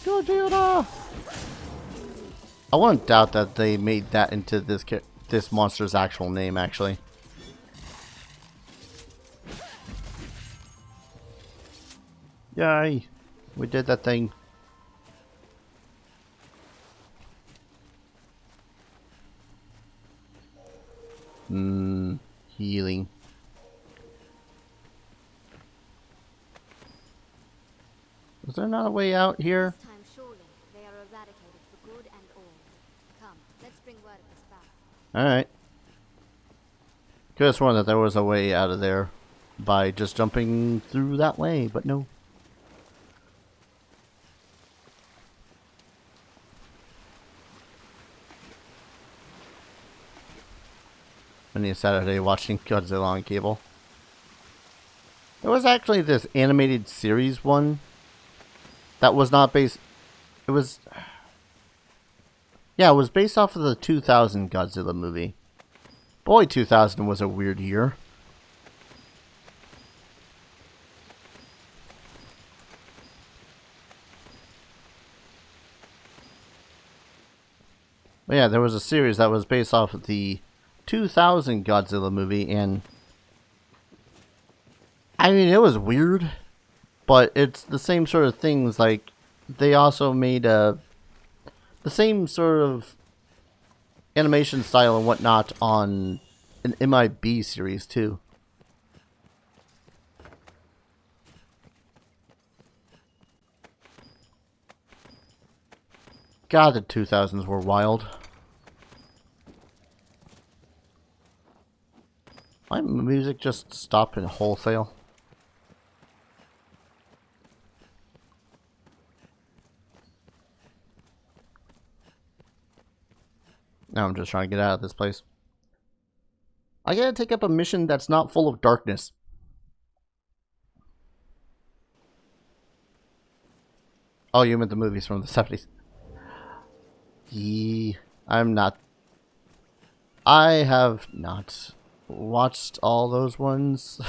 Gogeta! I wouldn't doubt that they made that into this monster's actual name, actually. Yay! We did that thing. Healing. Is there not a way out here? This time surely they are eradicated for good and all. Come, let's bring word of this back. Alright. Could have sworn that there was a way out of there by just jumping through that way, but no. Many a Saturday watching Godzilla on cable. There was actually this animated series one that was not based... It was... Yeah, it was based off of the 2000 Godzilla movie. Boy, 2000 was a weird year. But yeah, there was a series that was based off of the 2000 Godzilla movie, and I mean, it was weird, but it's the same sort of things. Like, they also made the same sort of animation style and whatnot on an MIB series too. God, the 2000s were wild. My music just stopped in wholesale. Now I'm just trying to get out of this place. I gotta take up a mission that's not full of darkness. Oh, you meant the movies from the 70s. I have not watched all those ones.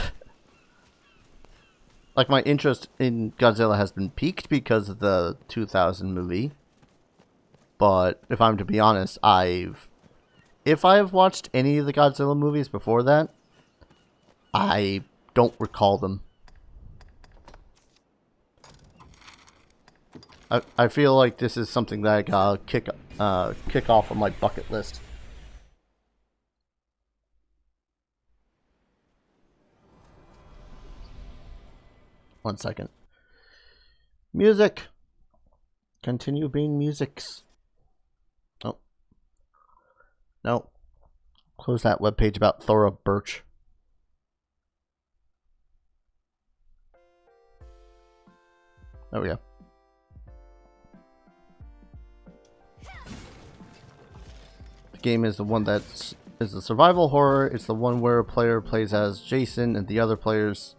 Like, my interest in Godzilla has been piqued because of the 2000 movie. But if I'm to be honest, if I've watched any of the Godzilla movies before that, I don't recall them. I feel like this is something that I gotta kick off on my bucket list. One second. Music. Continue being musics. Oh. No. Close that webpage about Thora Birch. There we go. The game is the one that is the survival horror. It's the one where a player plays as Jason and the other players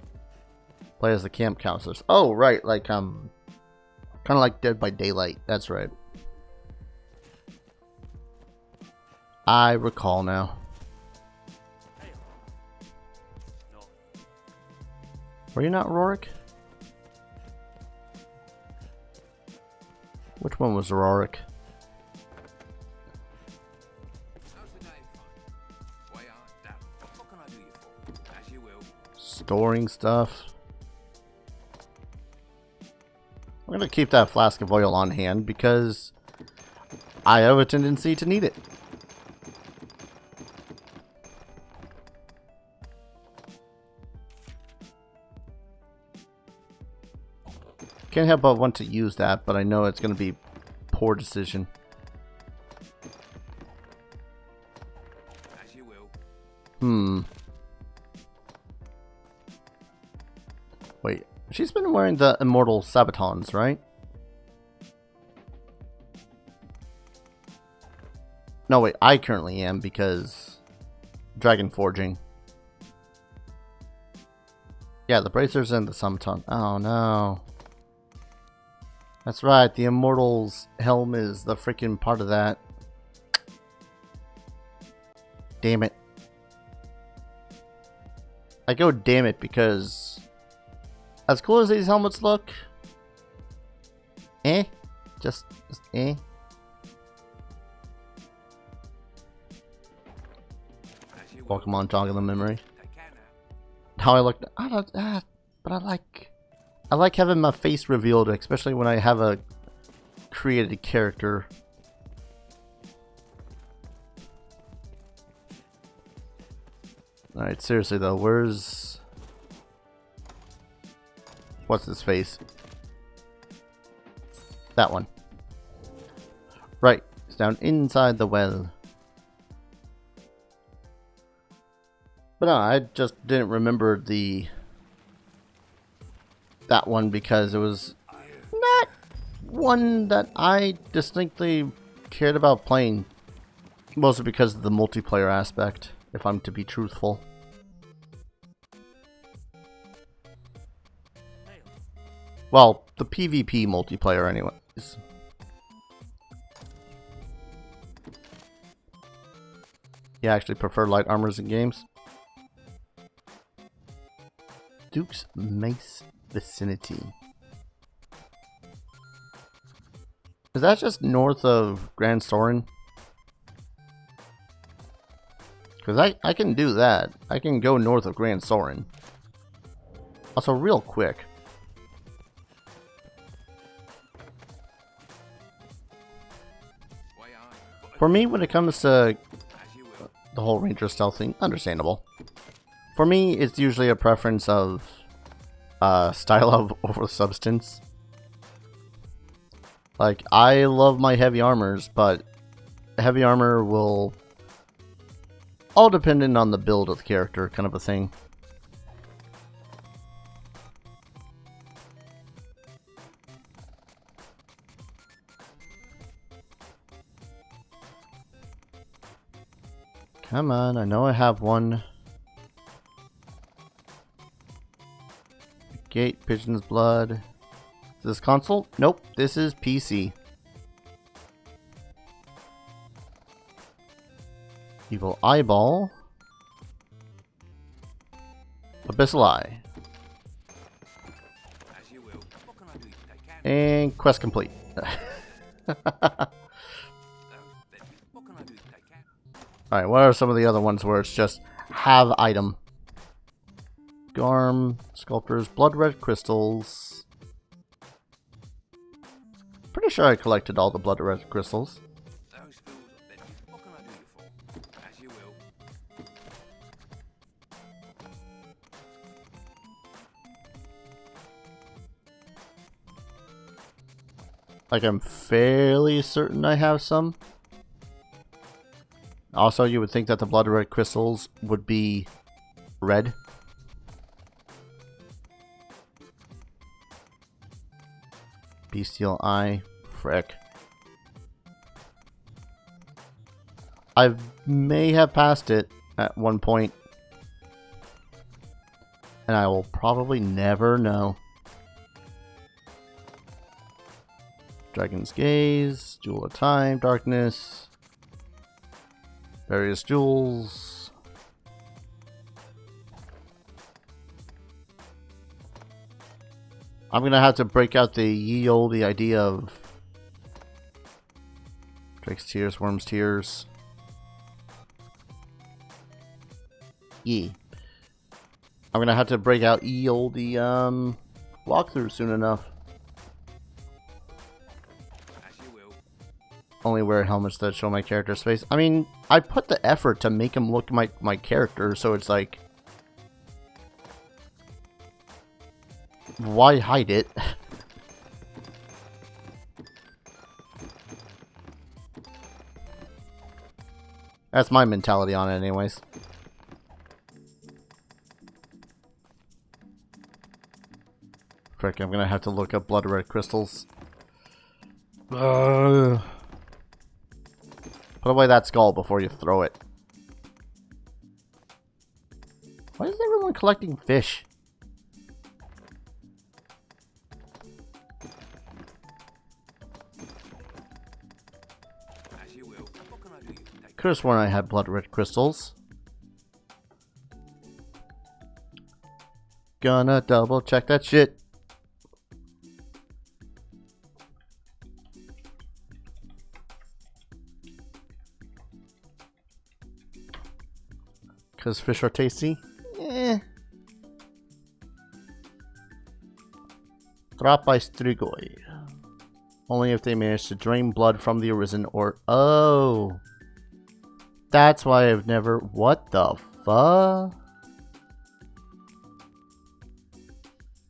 play as the camp counselors. Oh, right, like kind of like Dead by Daylight. That's right. I recall now. Were you not Rorik? Which one was Rorik? Storing stuff. I'm gonna keep that flask of oil on hand because I have a tendency to need it. Can't help but want to use that, but I know it's gonna be a poor decision. As you will. Wait, she's been wearing the immortal sabatons, right? No, wait, I currently am because dragon forging. Yeah, the bracers and the sabaton. Oh no. That's right, the immortal's helm is the freaking part of that. Damn it. I go damn it because as cool as these helmets look, just eh. Pokemon jog in the memory. How I look, but I like having my face revealed, especially when I have a created character. Alright, seriously though, what's his face? That one. Right, it's down inside the well. But no, I just didn't remember that one because it was not one that I distinctly cared about playing. Mostly because of the multiplayer aspect, if I'm to be truthful. Well, the PvP multiplayer anyways. You actually prefer light armors in games? Duke's Mace vicinity. Is that just north of Grand Soren? Because I can do that. I can go north of Grand Soren. Also, real quick. For me, when it comes to the whole Ranger stealth thing, understandable. For me, it's usually a preference of style over substance. Like, I love my heavy armors, but heavy armor will all dependent on the build of the character, kind of a thing. Come on, I know I have one. Gate, Pigeon's Blood. Is this console? Nope, this is PC. Evil Eyeball. Abyssal Eye. And quest complete. Alright, what are some of the other ones where it's just have item? Garm, Sculptors, Blood Red Crystals. Pretty sure I collected all the Blood Red Crystals. Like, I'm fairly certain I have some. Also, you would think that the Blood Red Crystals would be red. Bestial Eye. Frick. I may have passed it at one point. And I will probably never know. Dragon's Gaze, Jewel of Time, Darkness, various jewels. I'm gonna have to break out the ye olde idea of Drake's Tears, Worm's Tears. Ye. I'm gonna have to break out ye olde walkthrough soon enough. Only wear helmets that show my character's face. I mean, I put the effort to make him look like my character, so it's like, why hide it? That's my mentality on it anyways. Frick, I'm gonna have to look up blood red crystals. Put away that skull before you throw it. Why is everyone collecting fish? Could have sworn I had blood red crystals. Gonna double check that shit. Because fish are tasty? Eh. Drop by Strigoi. Only if they manage to drain blood from the arisen or... Oh! That's why I've never... What the fuck?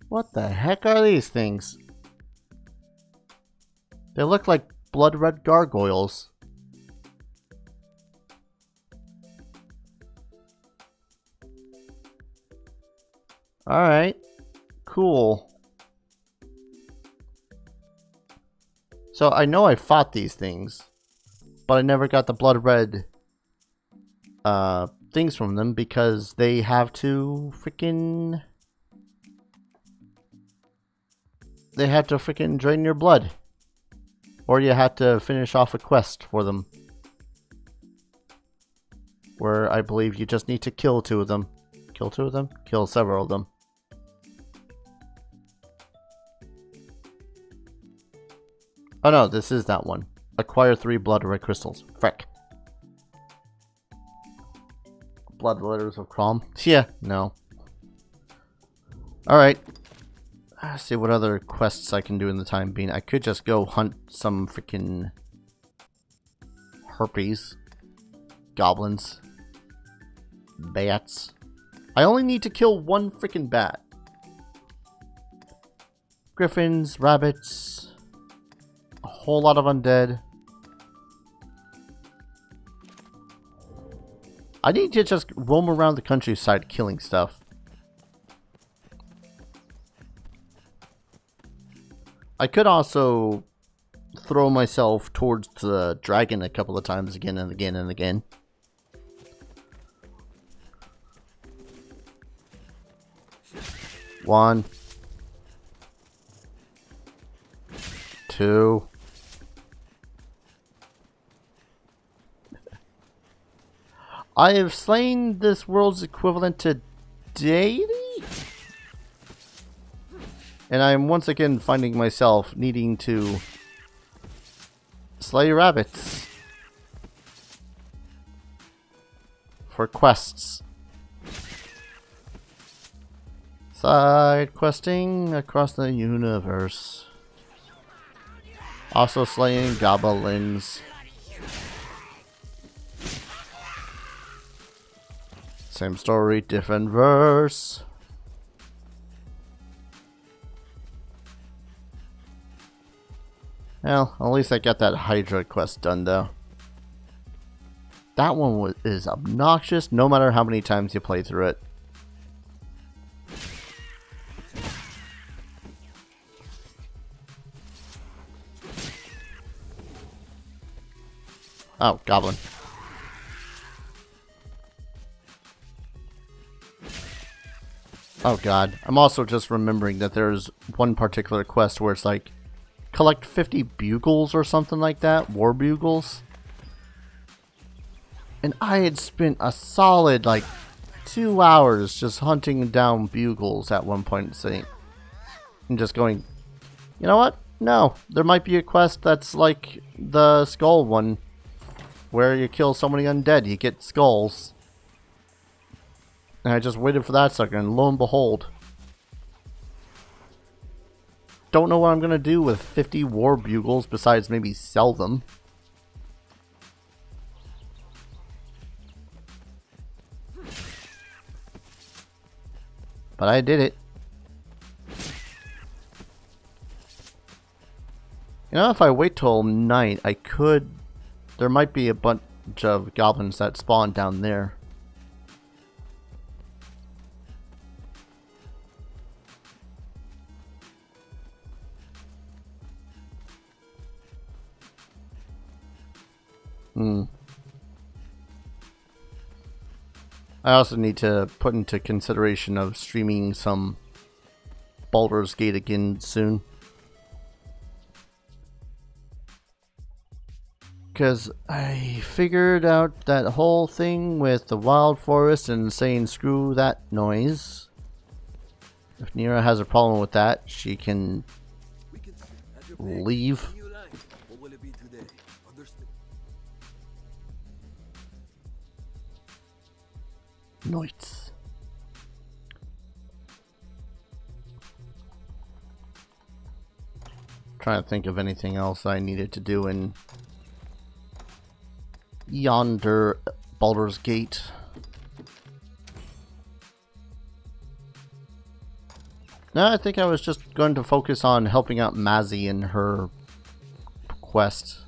What the heck are these things? They look like blood red gargoyles. Alright. Cool. So I know I fought these things, but I never got the blood red things from them because they have to freaking... They have to freaking drain your blood. Or you have to finish off a quest for them. Where I believe you just need to kill 2 of them. Kill 2 of them? Kill several of them. Oh no, this is that one. Acquire 3 blood red crystals. Frick. Blood letters of Crom. Yeah, no. Alright. Let's see what other quests I can do in the time being. I could just go hunt some freaking harpies. Goblins. Bats. I only need to kill 1 freaking bat. Griffins, rabbits. A whole lot of undead. I need to just roam around the countryside killing stuff. I could also throw myself towards the dragon a couple of times again and again and again. One. 2. I have slain this world's equivalent to deity? And I am once again finding myself needing to slay rabbits for quests. Side questing across the universe. Also slaying goblins. Same story, different verse. Well, at least I got that Hydra quest done though. That one is obnoxious no matter how many times you play through it. Oh, goblin. Oh god. I'm also just remembering that there's one particular quest where it's like collect 50 bugles or something like that. War bugles. And I had spent a solid like 2 hours just hunting down bugles at one point, saying, and just going, you know what? No, there might be a quest that's like the skull one, where you kill so many undead, you get skulls. And I just waited for that sucker, and lo and behold, don't know what I'm gonna do with 50 war bugles besides maybe sell them. But I did it. You know, if I wait till night, I could... There might be a bunch of goblins that spawn down there. I also need to put into consideration of streaming some Baldur's Gate again soon. Because I figured out that whole thing with the wild forest and saying screw that noise. If Nira has a problem with that, she can leave. What will it be today? Understood. Nights. Trying to think of anything else I needed to do in yonder Baldur's Gate. No, I think I was just going to focus on helping out Mazzy in her quest.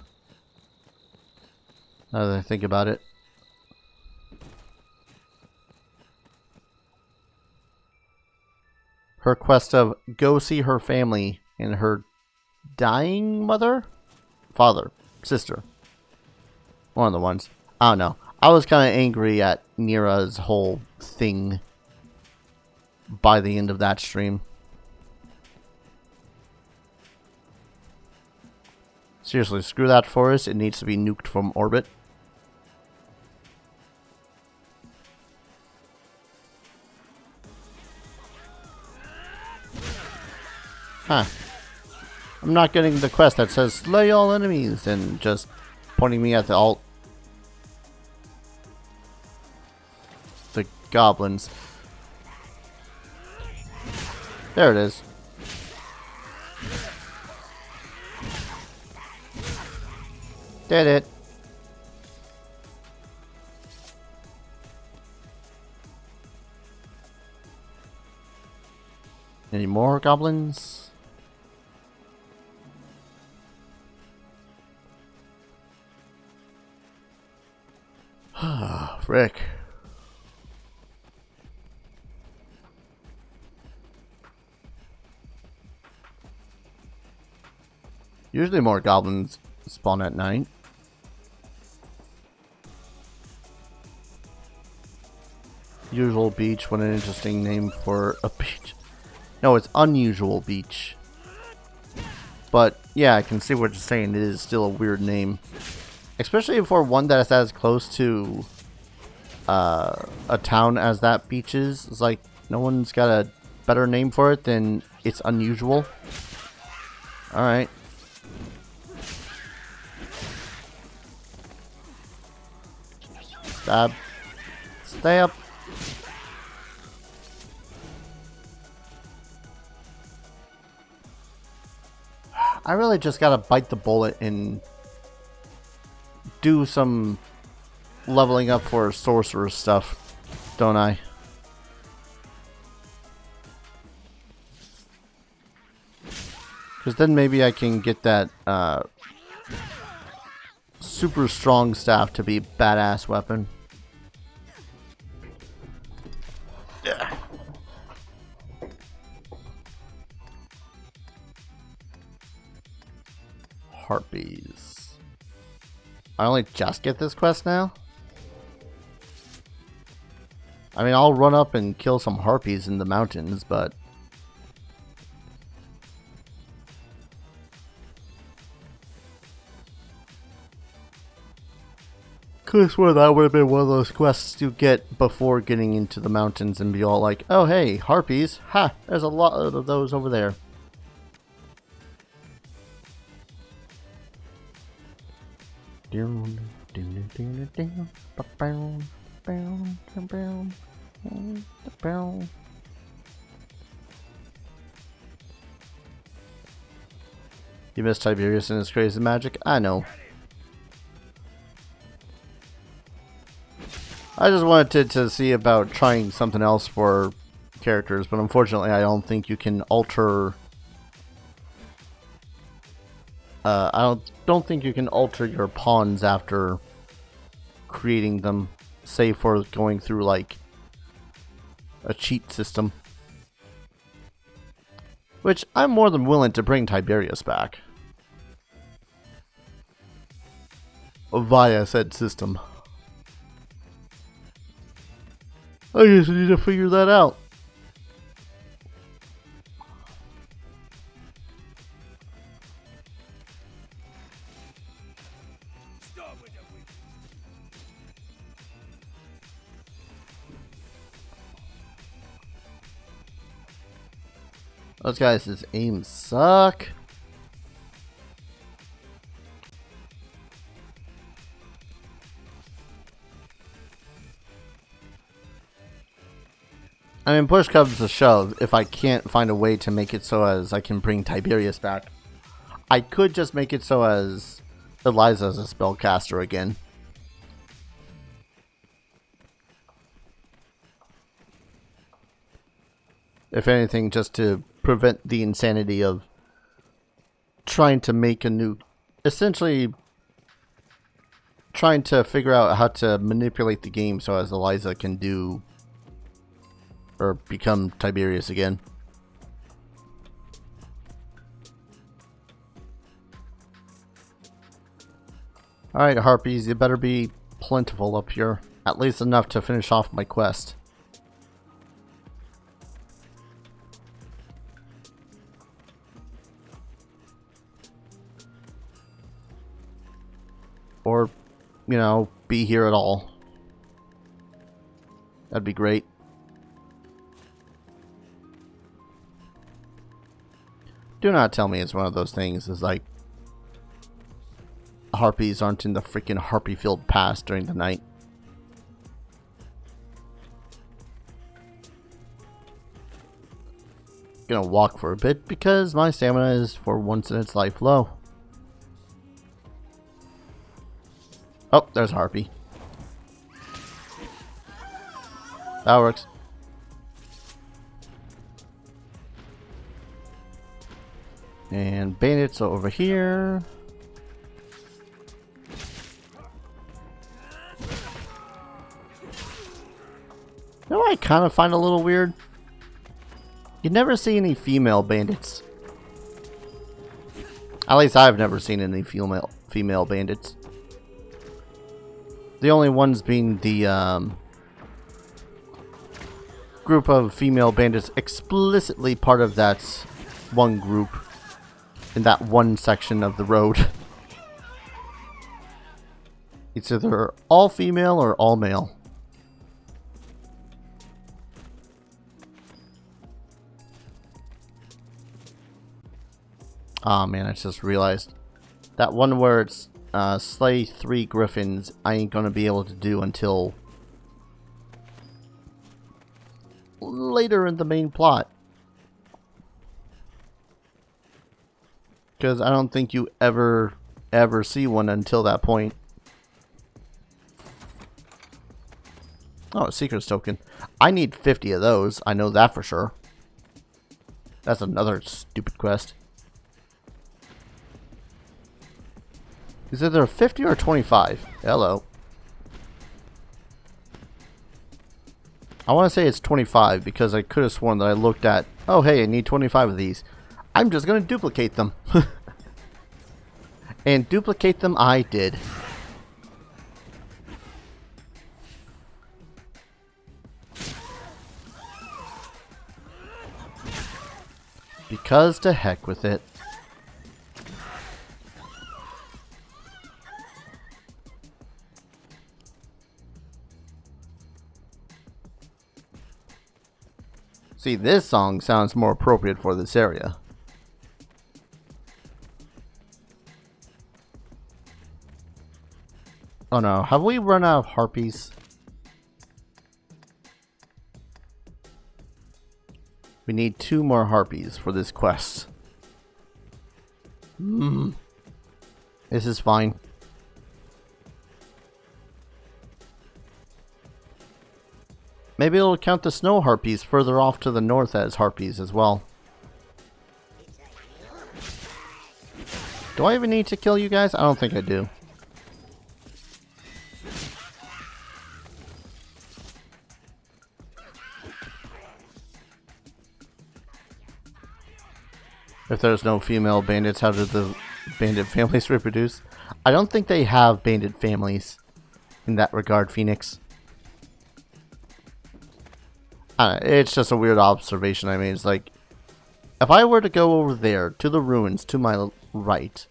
Now that I think about it. Her quest of go see her family and her dying mother? Father. Sister. One of the ones. I don't know. I was kind of angry at Nira's whole thing by the end of that stream. Seriously, screw that forest. It needs to be nuked from orbit. Huh. I'm not getting the quest that says slay all enemies and just pointing me at the alt. The goblins. There it is. Did it. Any more goblins? Frick. Usually more goblins spawn at night. Usual beach, what an interesting name for a beach. No, it's unusual beach. But yeah, I can see what you're saying. It is still a weird name. Especially for one that is as close to a town as that beach is. It's like no one's got a better name for it than it's unusual. Alright. Stab. Stay up. I really just gotta bite the bullet and do some leveling up for sorcerer stuff, don't I? Because then maybe I can get that super strong staff to be a badass weapon. Yeah. Harpies. I only just get this quest now? I mean, I'll run up and kill some harpies in the mountains, but... could have sworn that would have been one of those quests you get before getting into the mountains and be all like, oh hey, harpies, ha, there's a lot of those over there. You missed Tiberius and his crazy magic? I know. I just wanted to see about trying something else for characters, but unfortunately I don't think you can alter... I don't think you can alter your pawns after creating them, save for going through like a cheat system. Which I'm more than willing to bring Tiberius back via said system. I just need to figure that out. Those guys' aim suck. I mean, push comes to shove, if I can't find a way to make it so as I can bring Tiberius back, I could just make it so as Eliza's a spellcaster again. If anything, just to prevent the insanity of trying to make a new... essentially trying to figure out how to manipulate the game so as Eliza can do... or become Tiberius again. Alright, harpies, you better be plentiful up here. At least enough to finish off my quest. Or, you know, be here at all. That'd be great. Do not tell me it's one of those things is like harpies aren't in the freaking harpy-filled pass during the night. Gonna walk for a bit because my stamina is for once in its life low. Oh, there's a harpy. That works. And bandits over here. You know what I kind of find a little weird? You never see any female bandits. At least I've never seen any female bandits. The only ones being the group of female bandits explicitly part of that one group in that one section of the road. It's either all female or all male. Oh man, I just realized that one where it's slay 3 griffins I ain't gonna be able to do until later in the main plot. Because I don't think you ever see one until that point. Oh, a Seeker's token. I need 50 of those. I know that for sure. That's another stupid quest. Is it either 50 or 25? Hello. I want to say it's 25 because I could have sworn that I looked at, oh hey, I need 25 of these. I'm just going to duplicate them. And duplicate them I did. Because to heck with it. See, this song sounds more appropriate for this area. Oh no, have we run out of harpies? We need 2 more harpies for this quest. This is fine. Maybe it'll count the snow harpies further off to the north as harpies as well. Do I even need to kill you guys? I don't think I do. If there's no female bandits, how did the bandit families reproduce? I don't think they have bandit families in that regard, Phoenix. It's just a weird observation I made. It's like, if I were to go over there to the ruins to my right,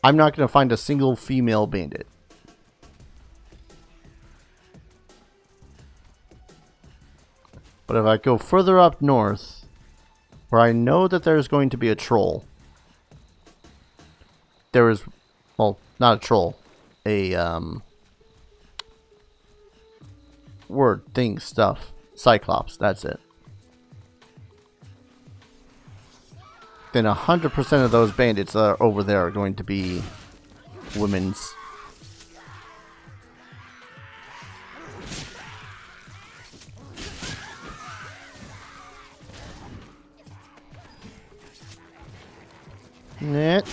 I'm not going to find a single female bandit. But if I go further up north, where I know that there's going to be a troll, there is, well, not a troll, a stuff. Cyclops, that's it. Then 100% of those bandits over there are going to be women's. Net.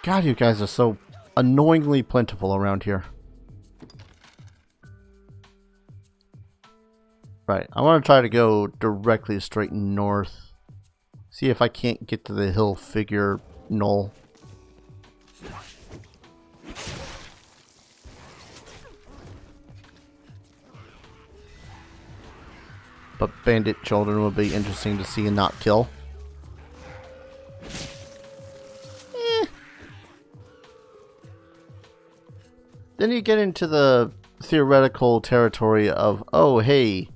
God, you guys are so annoyingly plentiful around here. Right, I want to try to go directly straight north. See if I can't get to the hill figure knoll. But bandit children would be interesting to see and not kill. Then you get into the theoretical territory of, oh hey,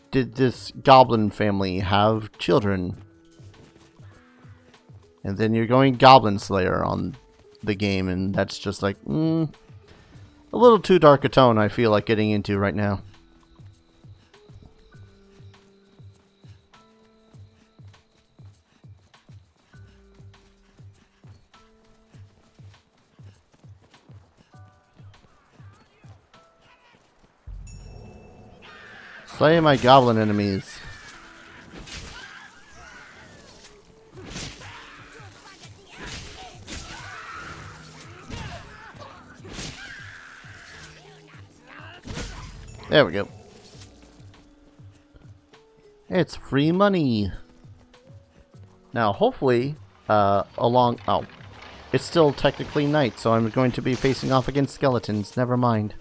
did this goblin family have children? And then you're going Goblin Slayer on the game, and that's just like, a little too dark a tone I feel like getting into right now. Slay my goblin enemies. There we go. It's free money. Now, hopefully, oh, it's still technically night, so I'm going to be facing off against skeletons. Never mind.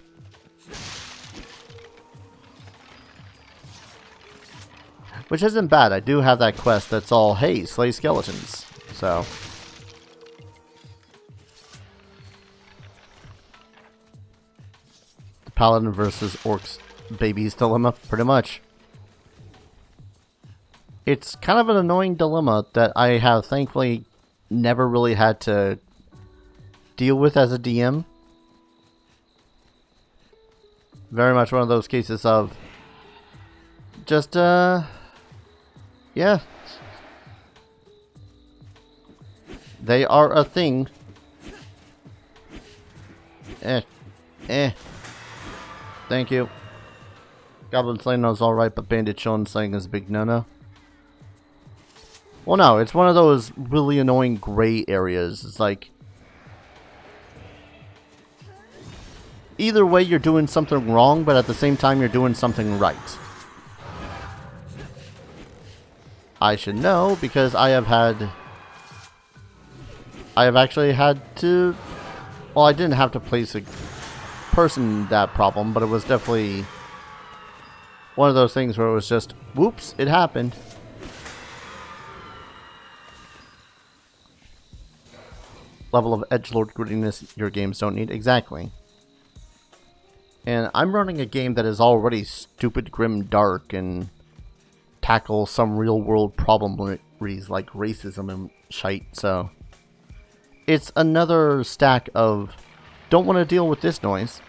Which isn't bad. I do have that quest that's all, hey, slay skeletons. So. The Paladin versus Orcs Babies dilemma, pretty much. It's kind of an annoying dilemma that I have thankfully never really had to deal with as a DM. Very much one of those cases of just, yeah. They are a thing. Thank you. Goblin slaying is alright, but bandit children slaying is a big no-no. Well, no, it's one of those really annoying gray areas. It's like, either way you're doing something wrong, but at the same time you're doing something right. I should know because I have actually had to Well, I didn't have to place a person that problem, but it was definitely one of those things where it was just, whoops, it happened. Level of edgelord grittiness your games don't need. Exactly. And I'm running a game that is already stupid, grim, dark, and tackle some real-world problems like racism and shite, so it's another stack of don't want to deal with this noise.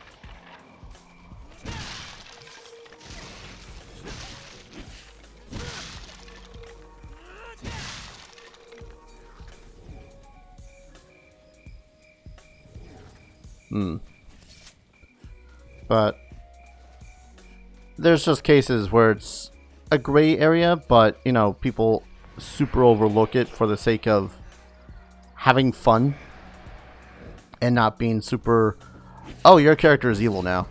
But there's just cases where it's a gray area, but, you know, people super overlook it for the sake of having fun and not being super, oh, your character is evil now.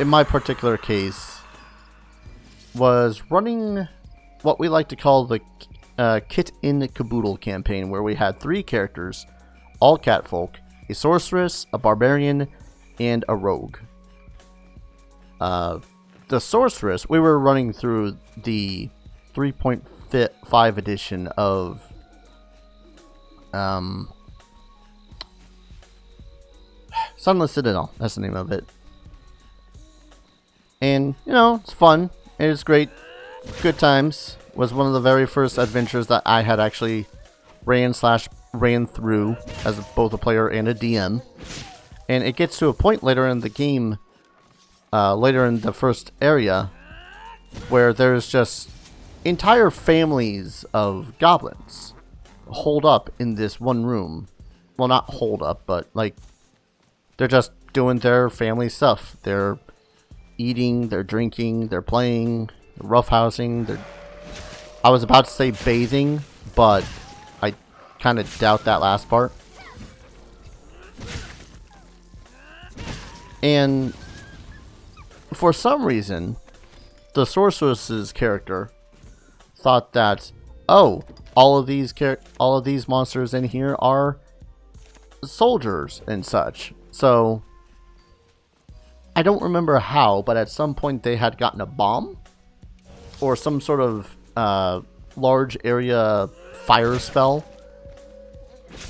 In my particular case, was running what we like to call the Kit in Caboodle campaign, where we had 3 characters, all catfolk, a sorceress, a barbarian, and a rogue. The sorceress, we were running through the 3.5 edition of Sunless Citadel. That's the name of it. And, you know, it's fun. It's great. Good times. Was one of the very first adventures that I had actually ran through as both a player and a DM. And it gets to a point later in the game, later in the first area, where there's just entire families of goblins holed up in this one room. Well, not holed up, but like they're just doing their family stuff. They're eating, they're drinking, they're playing, they're roughhousing. I was about to say bathing, but I kind of doubt that last part. And for some reason, the sorceress's character thought that, oh, all of these monsters in here are soldiers and such. So I don't remember how, but at some point they had gotten a bomb or some sort of large area fire spell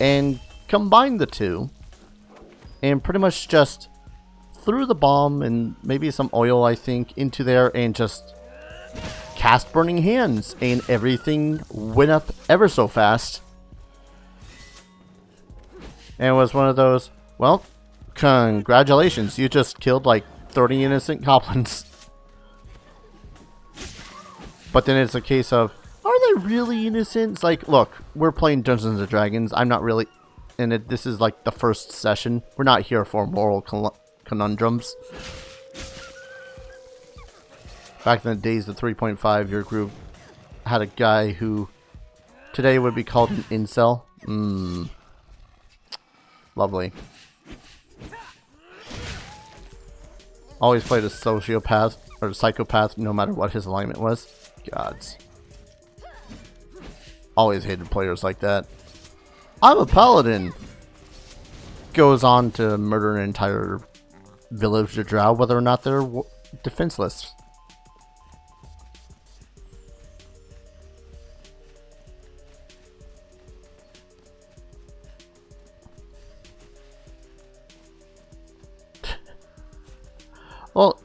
and combined the two and pretty much just threw the bomb and maybe some oil, I think, into there and just cast Burning Hands, and everything went up ever so fast. And it was one of those, well, congratulations, you just killed like 30 innocent goblins. But then it's a case of, are they really innocent? It's like, look, we're playing Dungeons & Dragons. I'm not really, and this is like the first session. We're not here for moral conundrums. Back in the days of 3.5, your group had a guy who today would be called an incel. Lovely. Always played a sociopath or psychopath no matter what his alignment was. Gods. Always hated players like that. I'm a paladin. Goes on to murder an entire village to drow, whether or not they're defenseless. Well,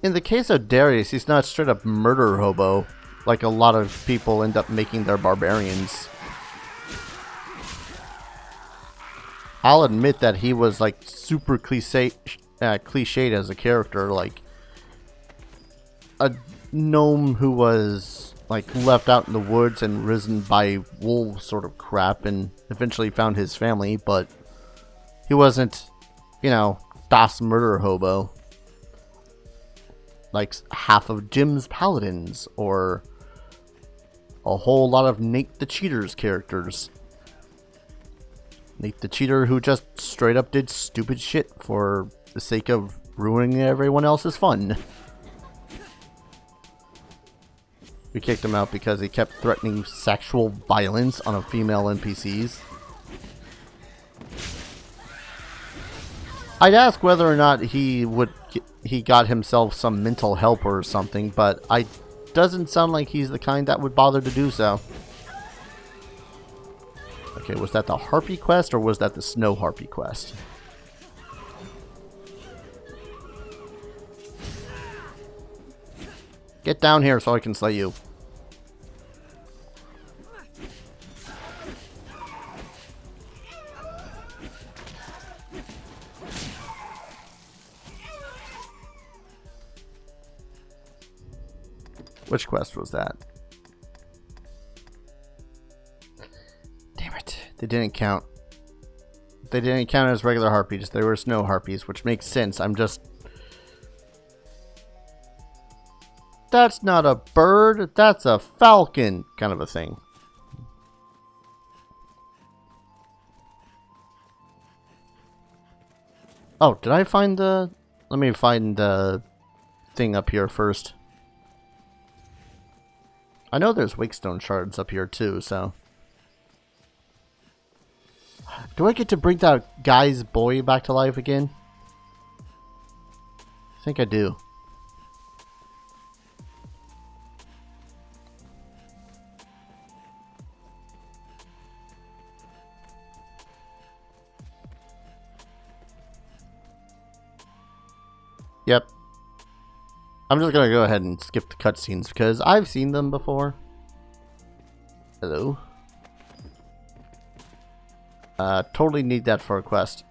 in the case of Darius, he's not straight up murder hobo like a lot of people end up making their barbarians. I'll admit that he was like super cliched as a character, like a gnome who was like left out in the woods and risen by wolves sort of crap and eventually found his family, but he wasn't, you know, Das murder hobo like half of Jim's paladins or a whole lot of Nate the Cheater's characters. Nate the Cheater who just straight up did stupid shit for the sake of ruining everyone else's fun. We kicked him out because he kept threatening sexual violence on a female NPCs. I'd ask whether or not he got himself some mental help or something, but I doesn't sound like he's the kind that would bother to do so. Okay, was that the Harpy quest or was that the Snow Harpy quest? Get down here so I can slay you. Which quest was that? Damn it. They didn't count. They didn't count as regular harpies. They were snow harpies, which makes sense. I'm just... That's not a bird. That's a falcon. Kind of a thing. Oh, did I find the... Let me find the thing up here first. I know there's Wakestone shards up here too, so... Do I get to bring that guy's boy back to life again? I think I do. Yep. I'm just gonna go ahead and skip the cutscenes because I've seen them before. Hello. Totally need that for a quest.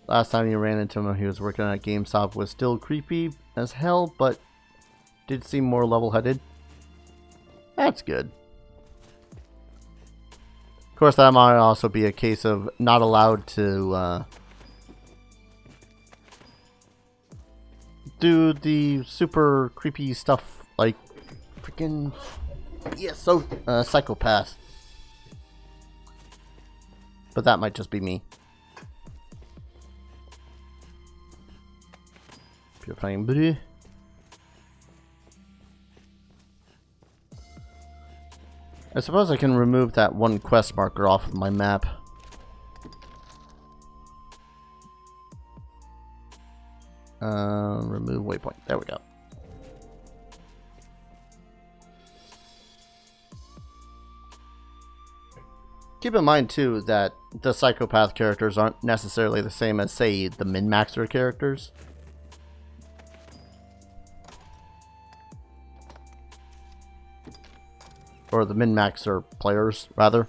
Last time you ran into him, he was working at GameStop, was still creepy as hell, but did seem more level-headed. That's good. Of course, that might also be a case of not allowed to do the super creepy stuff like freaking psychopath. But that might just be me. Purifying brew. I suppose I can remove that one quest marker off of my map. Remove waypoint. There we go. Keep in mind, too, that the psychopath characters aren't necessarily the same as, say, the min-maxer characters. Or the min-maxer players, rather.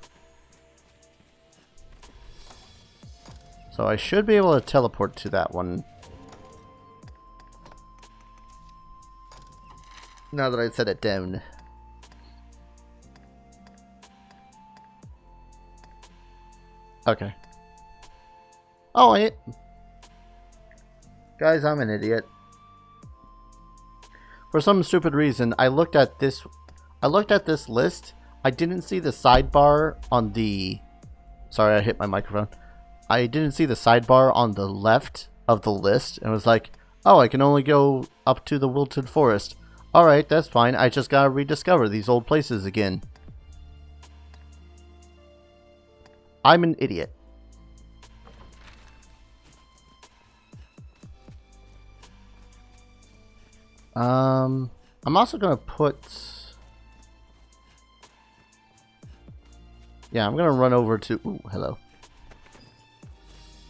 So I should be able to teleport to that one. Now that I set it down. Okay. Oh, wait. Guys, I'm an idiot. For some stupid reason, I looked at this list. I didn't see the sidebar on the... Sorry, I hit my microphone. I didn't see the sidebar on the left of the list. And was like, oh, I can only go up to the Wilted Forest. Alright, that's fine. I just gotta rediscover these old places again. I'm an idiot. I'm also gonna put... Yeah, I'm gonna run over to... Ooh, hello.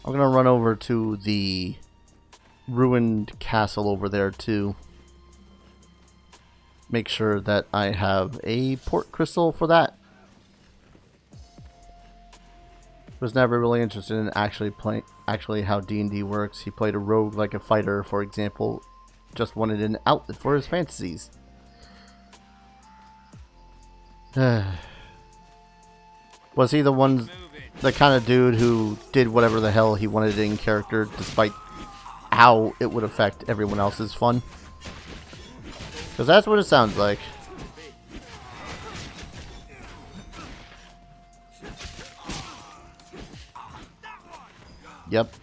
I'm gonna run over to the ruined castle over there too. Make sure that I have a port crystal for that. Was never really interested in actually how D&D works. He played a rogue like a fighter, for example. Just wanted an outlet for his fantasies. Was he the kind of dude who did whatever the hell he wanted in character, despite how it would affect everyone else's fun? Because that's what it sounds like. Yep.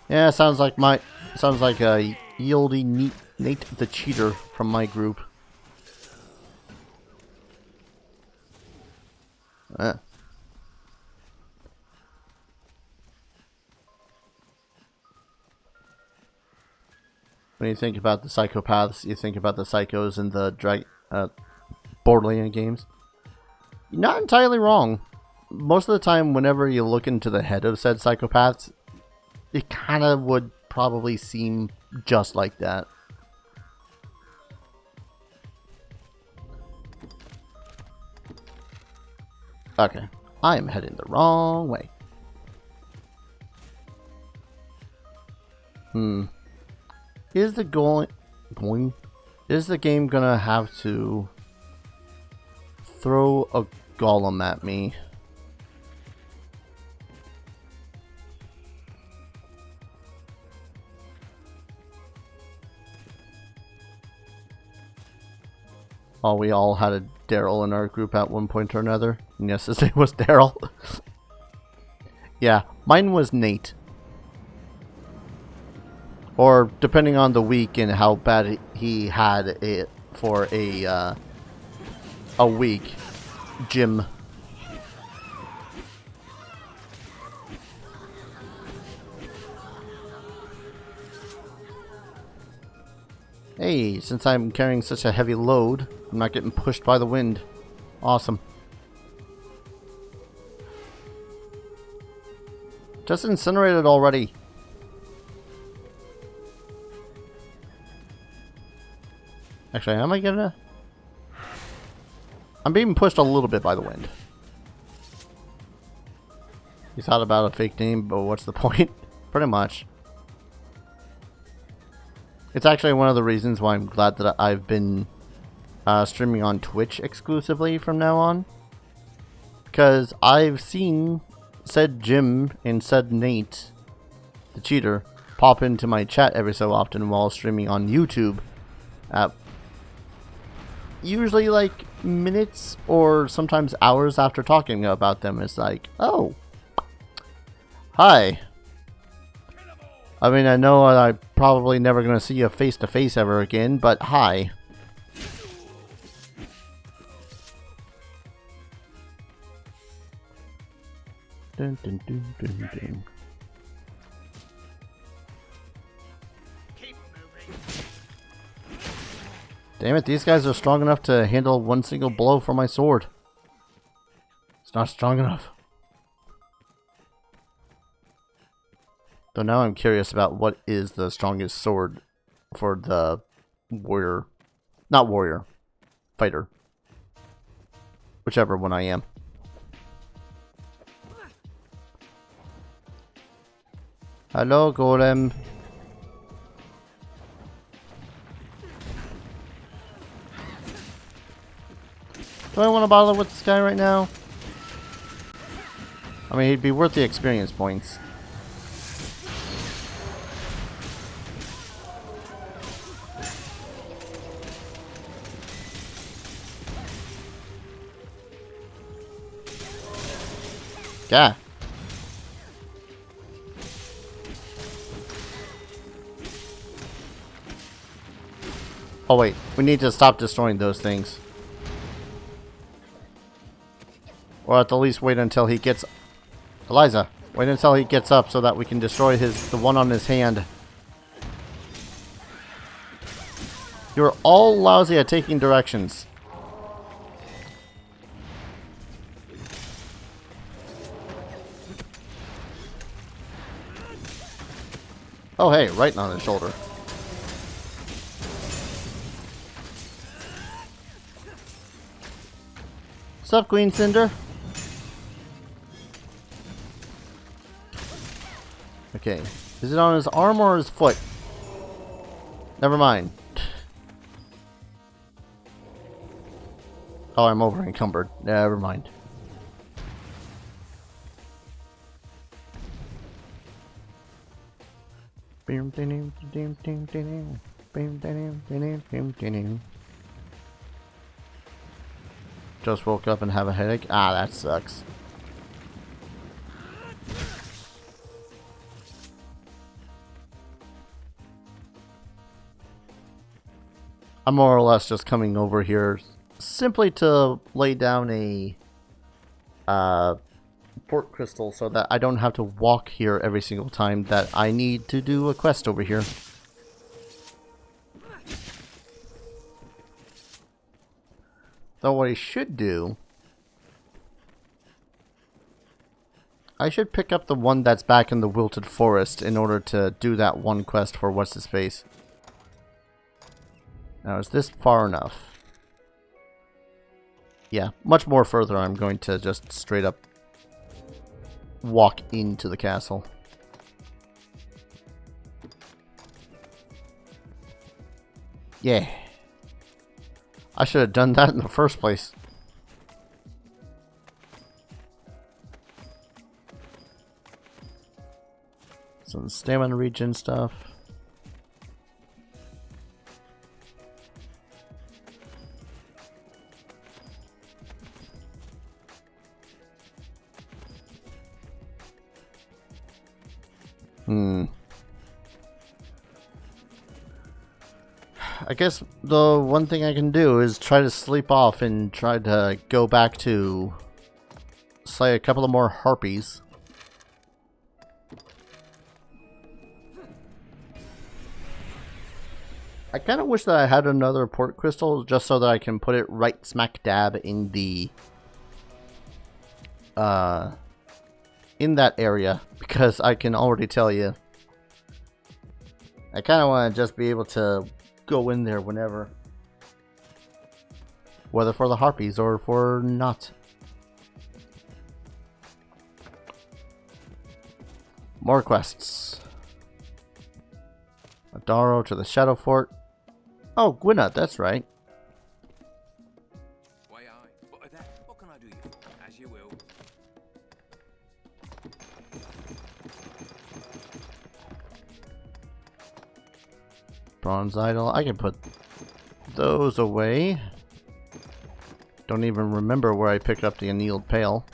Yeah, sounds like a yieldy Nate the Cheater from my group. When you think about the psychopaths, you think about the psychos in the Borderlands games. You're not entirely wrong. Most of the time, whenever you look into the head of said psychopaths, it kind of would probably seem just like that. Okay, I am heading the wrong way. Is the game gonna have to throw a golem at me? Oh, we all had a Daryl in our group at one point or another. And yes, his name was Daryl. Yeah, mine was Nate. Or depending on the week and how bad he had it for a week, Jim. Hey, since I'm carrying such a heavy load, I'm not getting pushed by the wind. Awesome. Just incinerated already. Actually, am I gonna... I'm being pushed a little bit by the wind. You thought about a fake name, but what's the point? Pretty much. It's actually one of the reasons why I'm glad that I've been streaming on Twitch exclusively from now on. Because I've seen said Jim and said Nate, the cheater, pop into my chat every so often while streaming on YouTube. Usually like minutes or sometimes hours after talking about them. It's like, oh, hi. I mean, I know I'm probably never going to see you face to face ever again, but hi. Dun, dun, dun, dun, dun. Damn it, these guys are strong enough to handle one single blow from my sword. It's not strong enough. So now I'm curious about what is the strongest sword for the warrior. Not warrior. Fighter. Whichever one I am. Hello, Golem. Do I want to bother with this guy right now? I mean, he'd be worth the experience points. Yeah. Oh wait, we need to stop destroying those things. Or at the least wait until he gets... Eliza, wait until he gets up so that we can destroy the one on his hand. You're all lousy at taking directions. Oh hey, right on his shoulder. What's up, Queen Cinder? Okay. Is it on his arm or his foot? Never mind. Oh, I'm over encumbered. Never mind. Just woke up and have a headache. Ah, that sucks. I'm more or less just coming over here simply to lay down a port crystal so that I don't have to walk here every single time that I need to do a quest over here. So what I should do... I should pick up the one that's back in the Wilted Forest in order to do that one quest for What's-His-Face. Now, is this far enough? Yeah, much more further. I'm going to just straight up walk into the castle. Yeah. I should have done that in the first place. Some stamina regen stuff. I guess the one thing I can do is try to sleep off and try to go back to slay a couple of more harpies. I kind of wish that I had another port crystal just so that I can put it right smack dab in the in that area, because I can already tell you I kind of want to just be able to go in there whenever, whether for the harpies or for not. More quests. Adaro to the Shadow Fort. Oh, Gwyneth, that's right. What can I do? As you will. Bronze idol. I can put those away. Don't even remember where I picked up the annealed pail.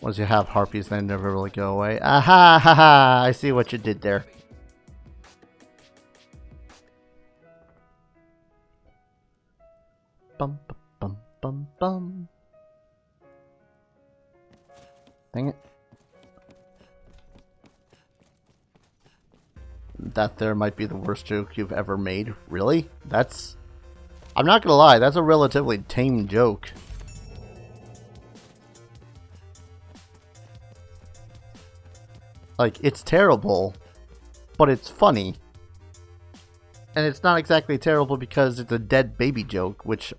Once you have harpies, they never really go away. Aha! Ha ha! I see what you did there. Bum bum bum bum bum. Dang it. That there might be the worst joke you've ever made. Really? That's... I'm not gonna lie, that's a relatively tame joke. Like, it's terrible, but it's funny. And it's not exactly terrible because it's a dead baby joke, which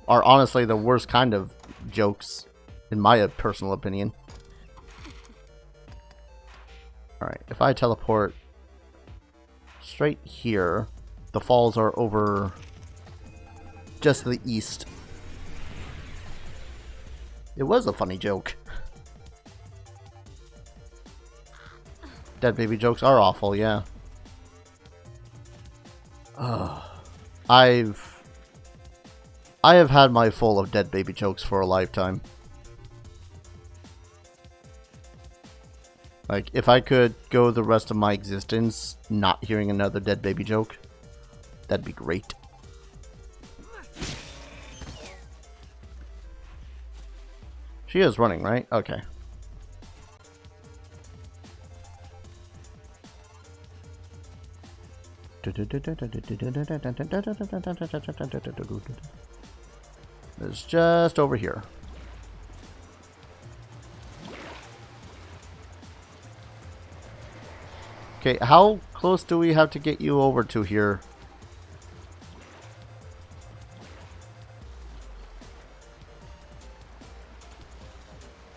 are honestly the worst kind of jokes, in my personal opinion. Alright, if I teleport straight here, the falls are over just to the east. It was a funny joke. Dead baby jokes are awful, yeah. I have had my full of dead baby jokes for a lifetime. Like, if I could go the rest of my existence not hearing another dead baby joke, that'd be great. She is running, right? Okay. It's just over here. Okay, how close do we have to get you over to here?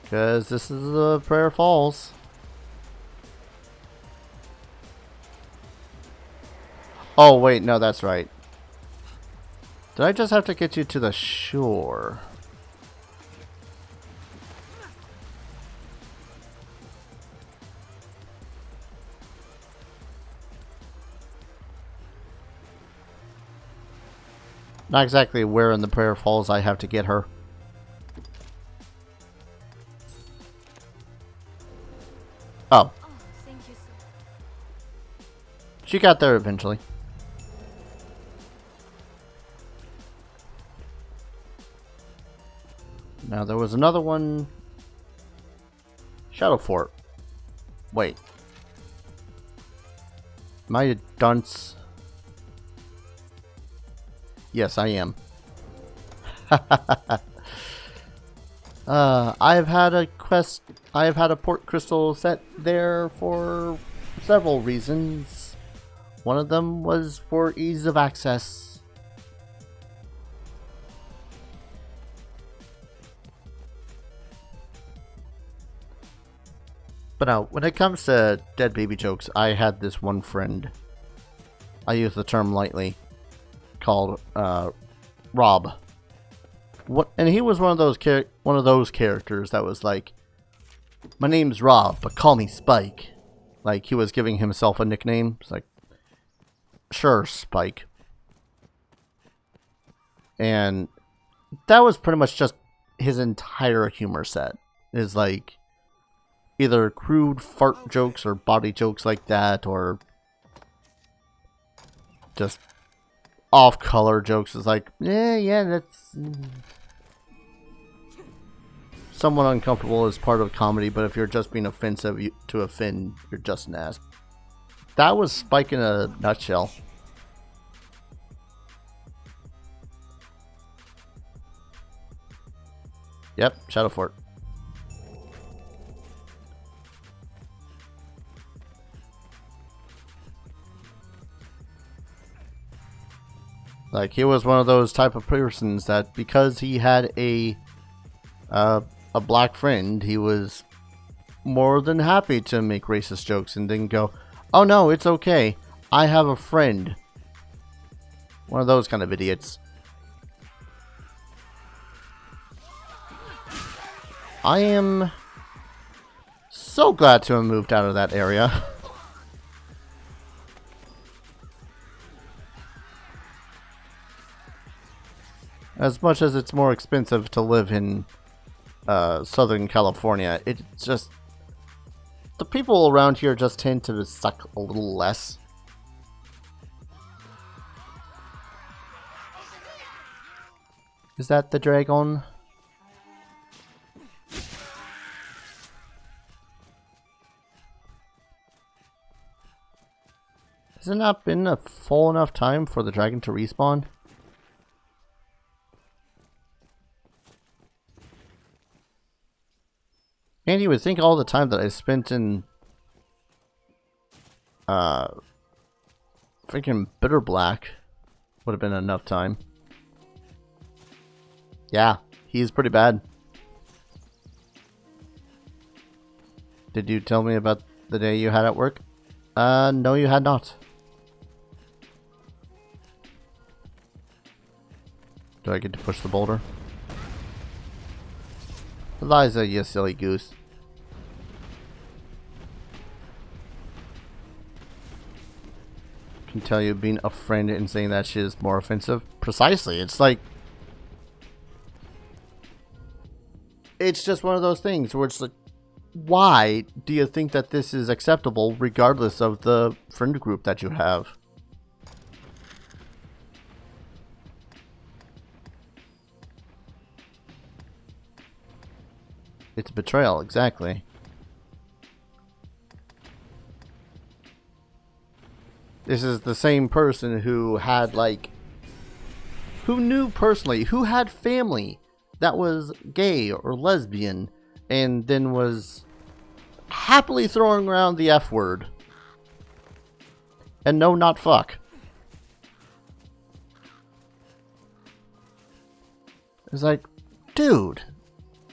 Because this is the Prayer Falls. Oh, wait, no, that's right. Did I just have to get you to the shore? Not exactly where in the Prayer Falls I have to get her. Oh. Oh, thank you so. She got there eventually. Now there was another one. Shadow Fort. Wait. Am I a dunce? Yes, I am. I've had a quest. I've had a port crystal set there for several reasons. One of them was for ease of access. But now, when it comes to dead baby jokes, I had this one friend. I use the term lightly, called Rob. What? And he was one of those characters that was like, "My name's Rob, but call me Spike." Like he was giving himself a nickname. It's like, "Sure, Spike." And that was pretty much just his entire humor set. Is like either crude fart jokes or body jokes like that, or just off-color jokes. Is like, yeah, that's somewhat uncomfortable as part of comedy, but if you're just being offensive to offend, you're just an ass. That was Spike in a nutshell. Yep, Shadow Fort. Like, he was one of those type of persons that because he had a black friend, he was more than happy to make racist jokes and then go, "Oh no, it's okay. I have a friend." One of those kind of idiots. I am so glad to have moved out of that area. As much as it's more expensive to live in Southern California, it's just the people around here just tend to suck a little less. Is that the dragon? Has it not been a full enough time for the dragon to respawn? And you would think all the time that I spent in freaking Bitter Black would have been enough time. Yeah, he's pretty bad. Did you tell me about the day you had at work? No, you had not. Do I get to push the boulder? Eliza, you silly goose. Can tell you being a friend and saying that shit is more offensive. Precisely. It's like, it's just one of those things where it's like, why do you think that this is acceptable regardless of the friend group that you have? It's betrayal, exactly. This is the same person who had, like, who knew personally, who had family that was gay or lesbian, and then was happily throwing around the F word. And no, not fuck. It's like, dude,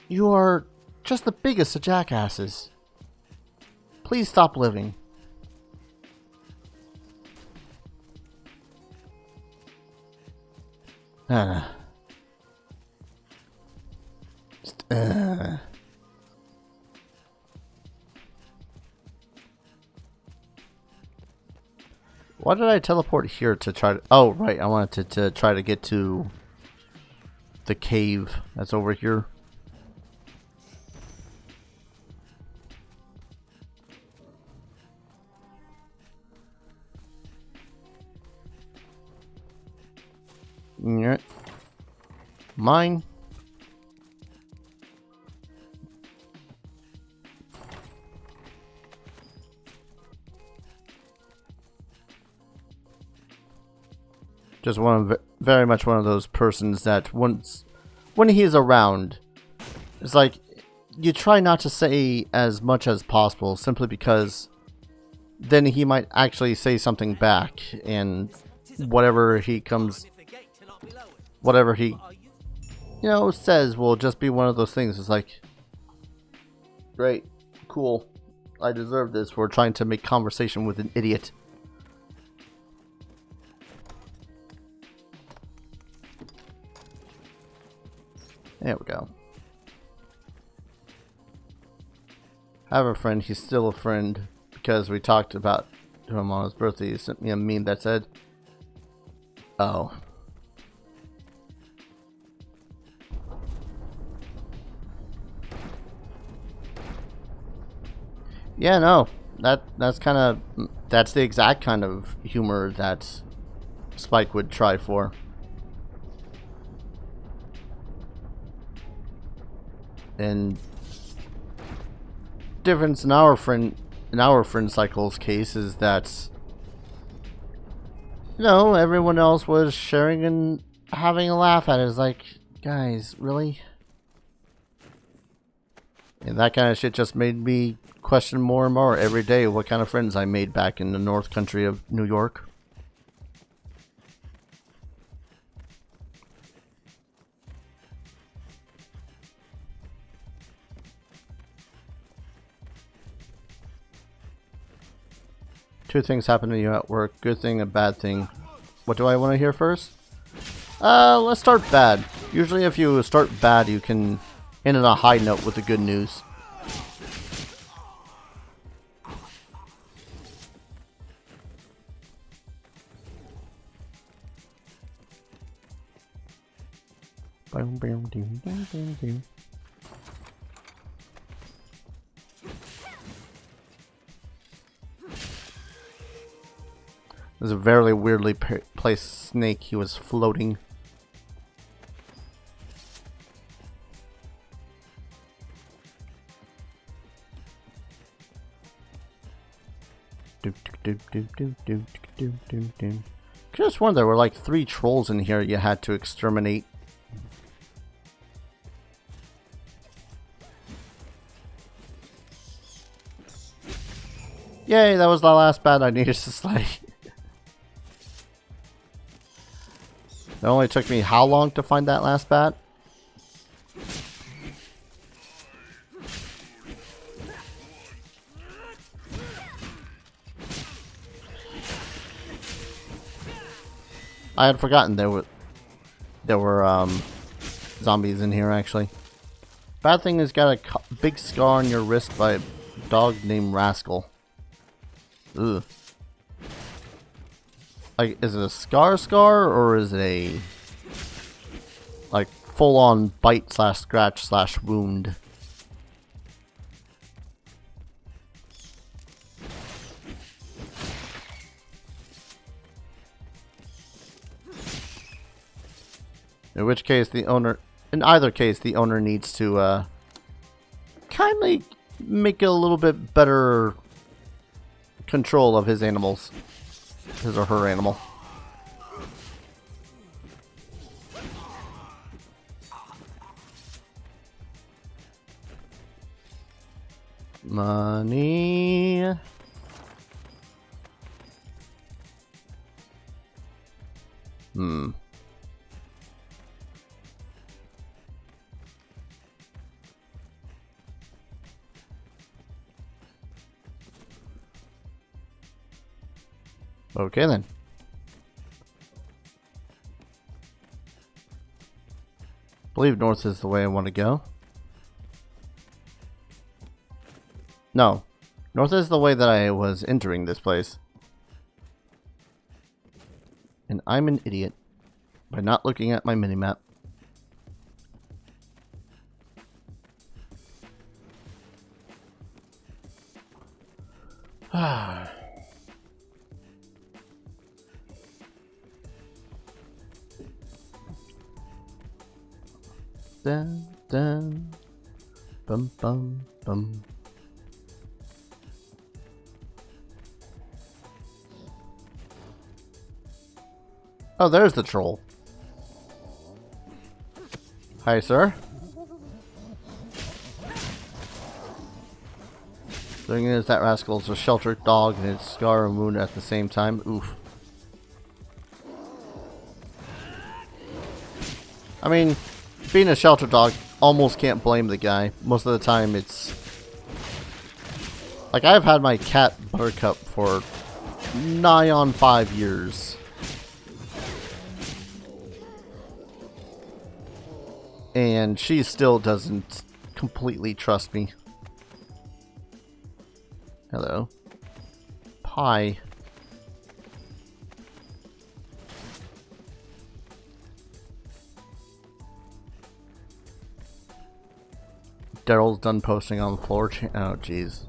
you are just the biggest of jackasses. Please stop living. Why did I teleport here to try to... Oh, right, I wanted to try to get to the cave that's over here. Yeah. Mine. Just very much one of those persons that once, when he's around, it's like you try not to say as much as possible, simply because then he might actually say something back, and whatever he says will just be one of those things. It's like, great, cool, I deserve this for trying to make conversation with an idiot. There we go. I have a friend, he's still a friend, because we talked about him on his birthday. He sent me a meme that said, oh. Yeah, no. That's the exact kind of humor that Spike would try for. And difference in our friend Cycle's case is that, you know, everyone else was sharing and having a laugh at it. It's like, guys, really? And that kind of shit just made me question more and more every day what kind of friends I made back in the North Country of New York. Two things happen to you at work. Good thing and bad thing. What do I want to hear first? Let's start bad. Usually if you start bad, you can end on a high note with the good news. There's a very weirdly placed snake. He was floating. Just wonder, there were like 3 trolls in here you had to exterminate. Yay, that was the last bat I needed to slay. It only took me how long to find that last bat? I had forgotten there were zombies in here actually. Bad thing is got a big scar on your wrist by a dog named Rascal. Ugh. Like, is it a scar or is it a like full on bite / scratch / wound? In which case in either case the owner needs to kindly make a little bit better control of his animals. His or her animal. Money. Okay then. I believe north is the way I want to go. No. North is the way that I was entering this place. And I'm an idiot by not looking at my minimap. Dun, dun. Bum, bum, bum. Oh, there's the troll. Hi, sir. The thing is, that rascal's a sheltered dog and it's scar and wound at the same time. Oof. I mean, being a shelter dog, almost can't blame the guy. Most of the time it's... Like, I've had my cat Buttercup for nigh on 5 years. And she still doesn't completely trust me. Hello. Pie. Daryl's done posting on the floor. Oh, jeez.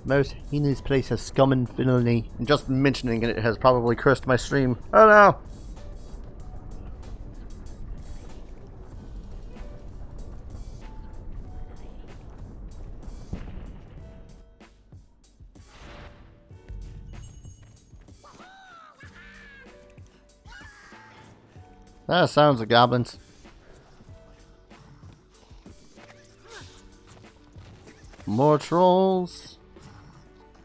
Most heinous place of scum and villainy. And just mentioning it has probably cursed my stream. Oh no! That sounds of goblins. More trolls.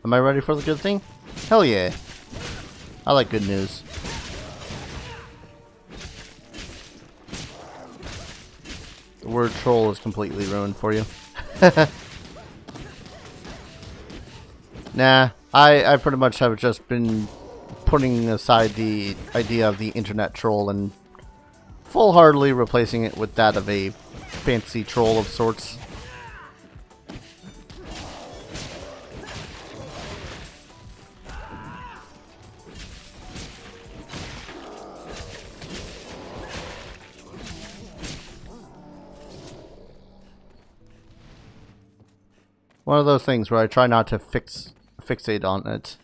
Am I ready for the good thing? Hell yeah. I like good news. The word troll is completely ruined for you. Nah, I pretty much have just been putting aside the idea of the internet troll and full-heartedly replacing it with that of a fantasy troll of sorts. One of those things where I try not to fixate on it.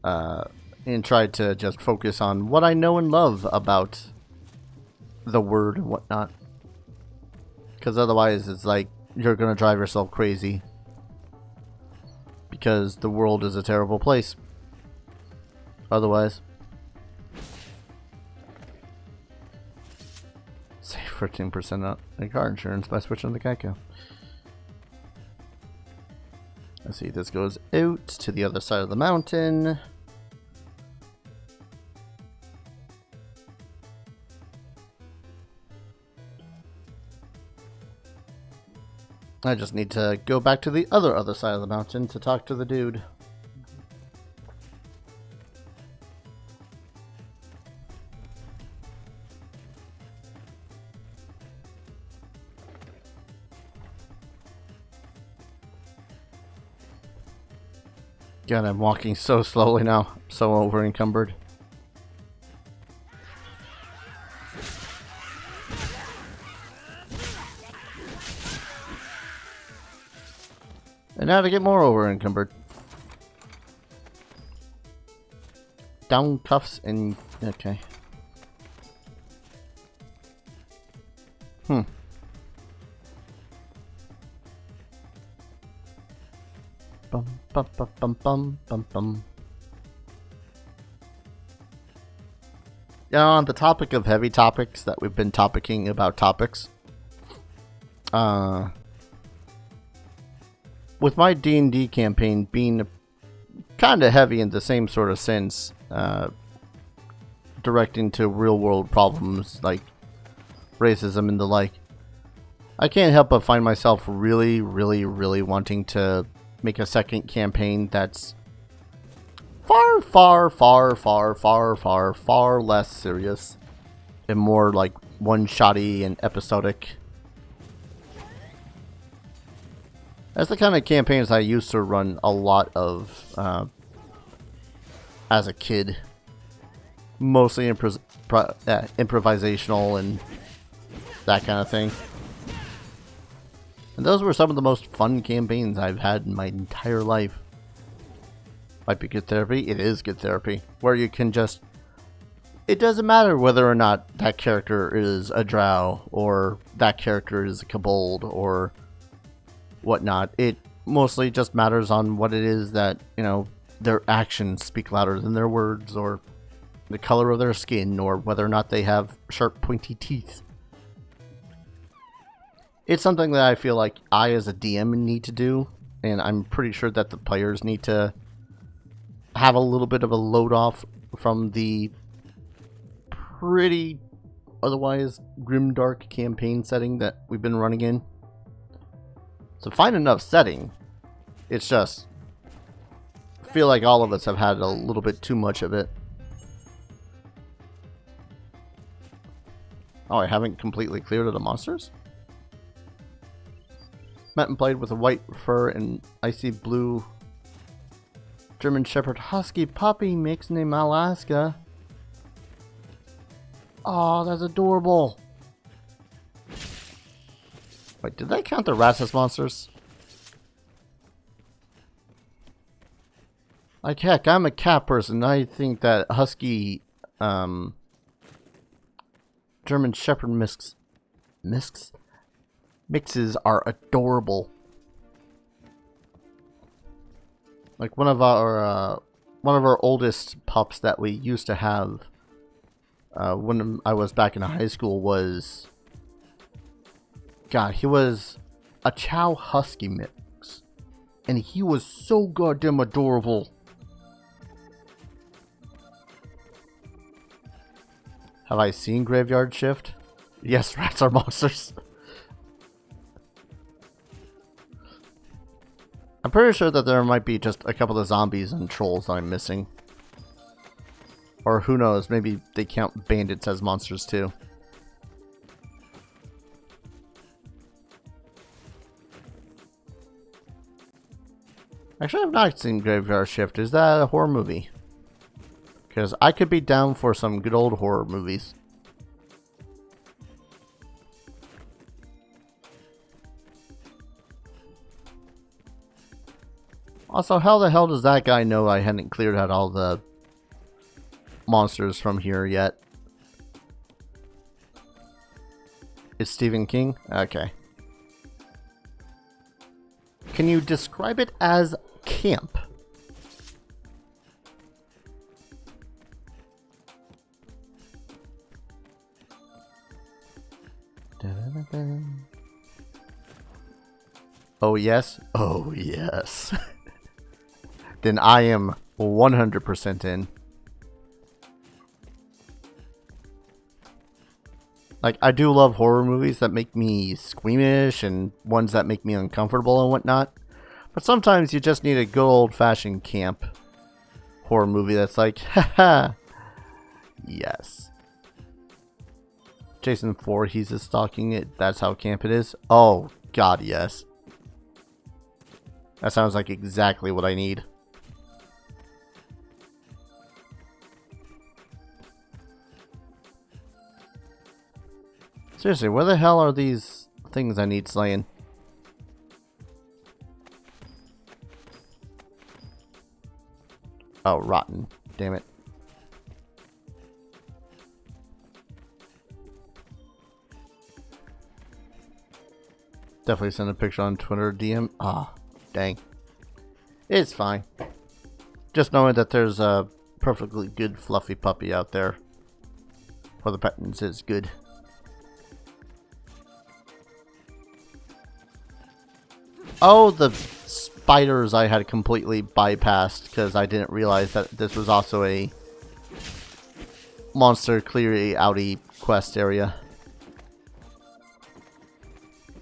And try to just focus on what I know and love about the word and whatnot. Because otherwise it's like you're gonna drive yourself crazy. Because the world is a terrible place. Otherwise. Save 15% on car insurance by switching to Geico. Let's see, this goes out to the other side of the mountain. I just need to go back to the other side of the mountain to talk to the dude. God, I'm walking so slowly now. I'm so over encumbered. And now to get more over encumbered. Down cuffs and okay. Bum, bum, bum, bum, bum, bum, bum. Yeah, on the topic of heavy topics that we've been topicing about topics. With my D&D campaign being kind of heavy in the same sort of sense, directing to real world problems like racism and the like, I can't help but find myself really wanting to make a second campaign that's far less serious and more like one-shotty and episodic. That's the kind of campaigns I used to run a lot of as a kid. Mostly improvisational and that kind of thing. And those were some of the most fun campaigns I've had in my entire life. Might be good therapy. It is good therapy. Where you can just... It doesn't matter whether or not that character is a drow or that character is a kobold or whatnot. It mostly just matters on what it is that, you know, their actions speak louder than their words, or the color of their skin, or whether or not they have sharp, pointy teeth. It's something that I feel like I, as a DM, need to do, and I'm pretty sure that the players need to have a little bit of a load off from the pretty otherwise grimdark campaign setting that we've been running in. It's a fine enough setting. It's just, I feel like all of us have had a little bit too much of it. Oh, I haven't completely cleared of the monsters? Met and played with a white fur and icy blue German Shepherd Husky puppy mix named Alaska. Oh, that's adorable. Wait, did they count the rats as monsters? Like, heck, I'm a cat person. I think that Husky, German Shepherd mixes are adorable. Like one of our oldest pups that we used to have when I was back in high school was, God, he was a Chow Husky mix, and he was so goddamn adorable. Have I seen Graveyard Shift? Yes, rats are monsters. I'm pretty sure that there might be just a couple of zombies and trolls that I'm missing. Or who knows, maybe they count bandits as monsters too. Actually, I've not seen Graveyard Shift. Is that a horror movie? Because I could be down for some good old horror movies. Also, how the hell does that guy know I hadn't cleared out all the monsters from here yet? It's Stephen King? Okay. Can you describe it as camp? Oh yes? Oh yes. Then I am 100% in. Like, I do love horror movies that make me squeamish and ones that make me uncomfortable and whatnot. But sometimes you just need a good old-fashioned camp horror movie that's like, haha, yes. Jason Voorhees is stalking it. That's how camp it is. Oh, God, yes. That sounds like exactly what I need. Seriously, where the hell are these things I need slaying? Oh, rotten. Damn it. Definitely send a picture on Twitter DM. Ah, dang. It's fine. Just knowing that there's a perfectly good fluffy puppy out there for the pettings is good. Oh, the spiders I had completely bypassed because I didn't realize that this was also a monster clear outy quest area.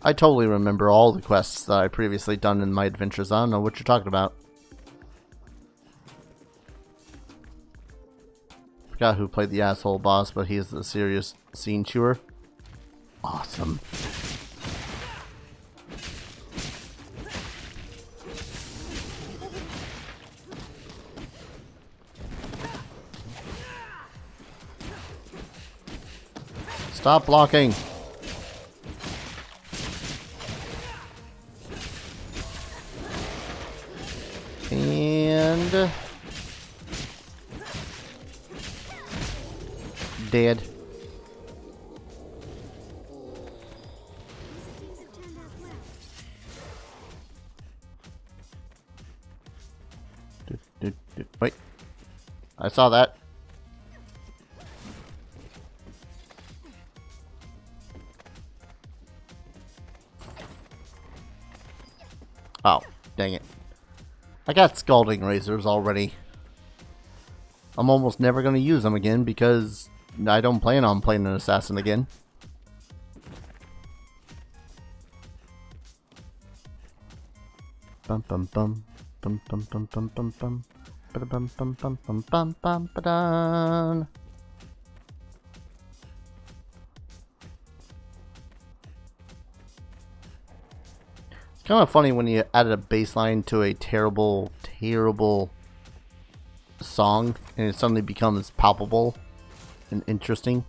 I totally remember all the quests that I previously done in my adventures. I don't know what you're talking about. Forgot who played the asshole boss, but he's the serious scene chewer. Awesome. Stop blocking. And dead. I saw that. Oh, dang it. I got scalding razors already. I'm almost never going to use them again because I don't plan on playing an assassin again. Bum bum bum bum bum bum bum bum bum bum bum bum bum bum bum bum ba. It's kind of funny when you added a bass line to a terrible, terrible song and it suddenly becomes palpable and interesting.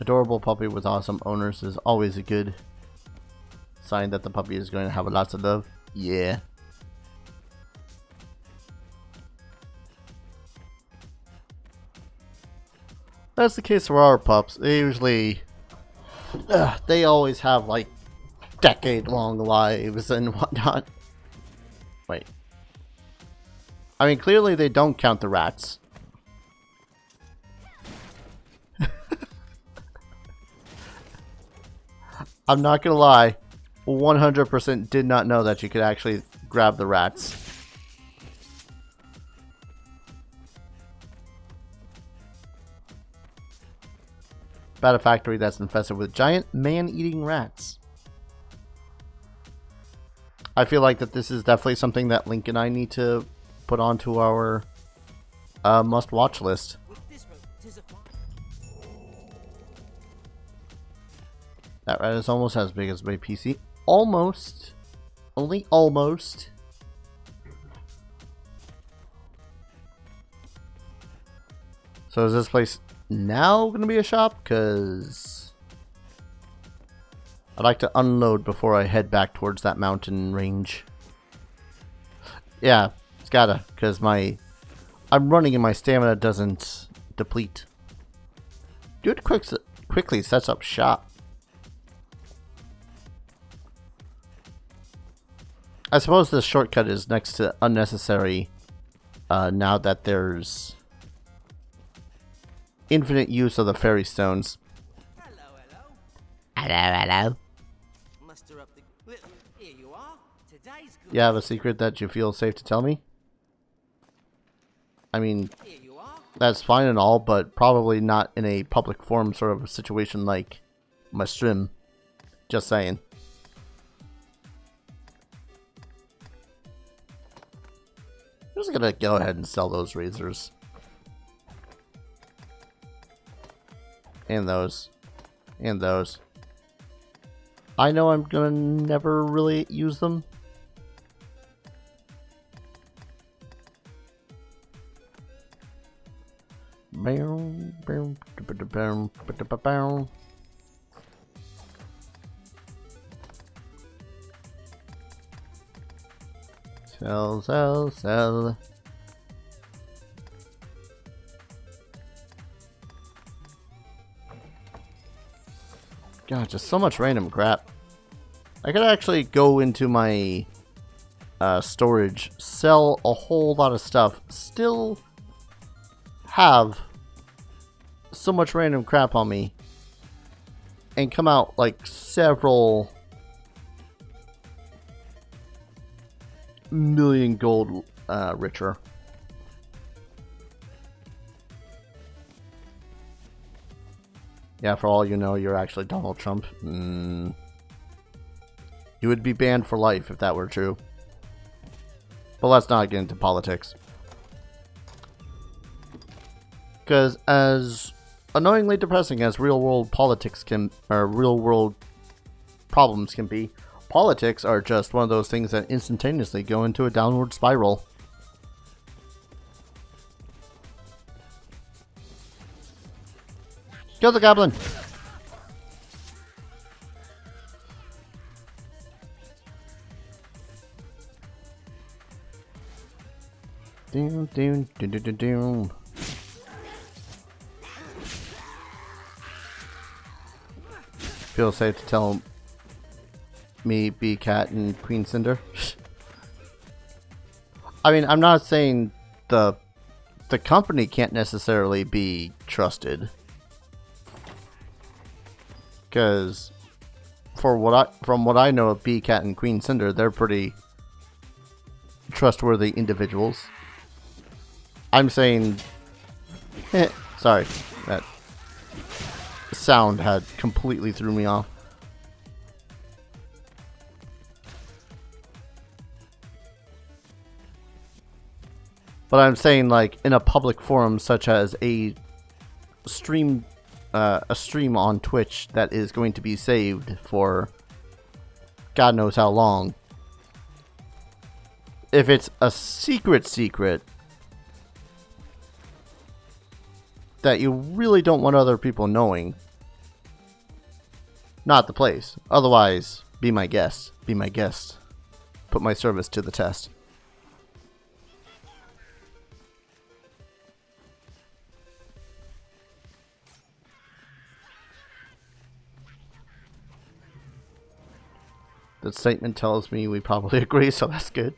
Adorable puppy with awesome owners is always a good sign that the puppy is going to have lots of love. Yeah. That's the case for our pups. They always have like decade-long lives and whatnot. Wait. I mean, clearly they don't count the rats. I'm not gonna lie. 100% did not know that you could actually grab the rats. About a factory that's infested with giant man-eating rats. I feel like that this is definitely something that Link and I need to put onto our must-watch list. That rat is almost as big as my PC. Almost. Only almost. So is this place now going to be a shop? Because I'd like to unload before I head back towards that mountain range. Yeah, it's gotta. Because I'm running and my stamina doesn't deplete. Dude quickly sets up shop. I suppose this shortcut is next to unnecessary now that there's infinite use of the fairy stones. Hello, hello. Hello, hello. Muster up the... Here you are. Today's good. You have a secret that you feel safe to tell me? I mean, Here you are. that's fine and all, but probably not in a public forum sort of a situation like my stream. Just saying. I'm just gonna go ahead and sell those razors. And those. And those. I know I'm gonna never really use them. Sell, sell, sell. God, just so much random crap. I could actually go into my storage, sell a whole lot of stuff, still have so much random crap on me, and come out like several million gold richer. Yeah, for all you know, you're actually Donald Trump. You would be banned for life if that were true. But let's not get into politics. Because as annoyingly depressing as real-world politics can, or real-world problems can be, politics are just one of those things that instantaneously go into a downward spiral. Kill the goblin! Doom, doom, doom, doom, doom, doom. Feel safe to tell me, B Cat, and Queen Cinder. I mean, I'm not saying the company can't necessarily be trusted, because from what I know of B Cat and Queen Cinder, they're pretty trustworthy individuals. I'm saying, sorry, that sound had completely threw me off. But I'm saying, like, in a public forum such as a stream on Twitch that is going to be saved for God knows how long. If it's a secret that you really don't want other people knowing, not the place. Otherwise, be my guest. Be my guest. Put my service to the test. The statement tells me we probably agree, so that's good.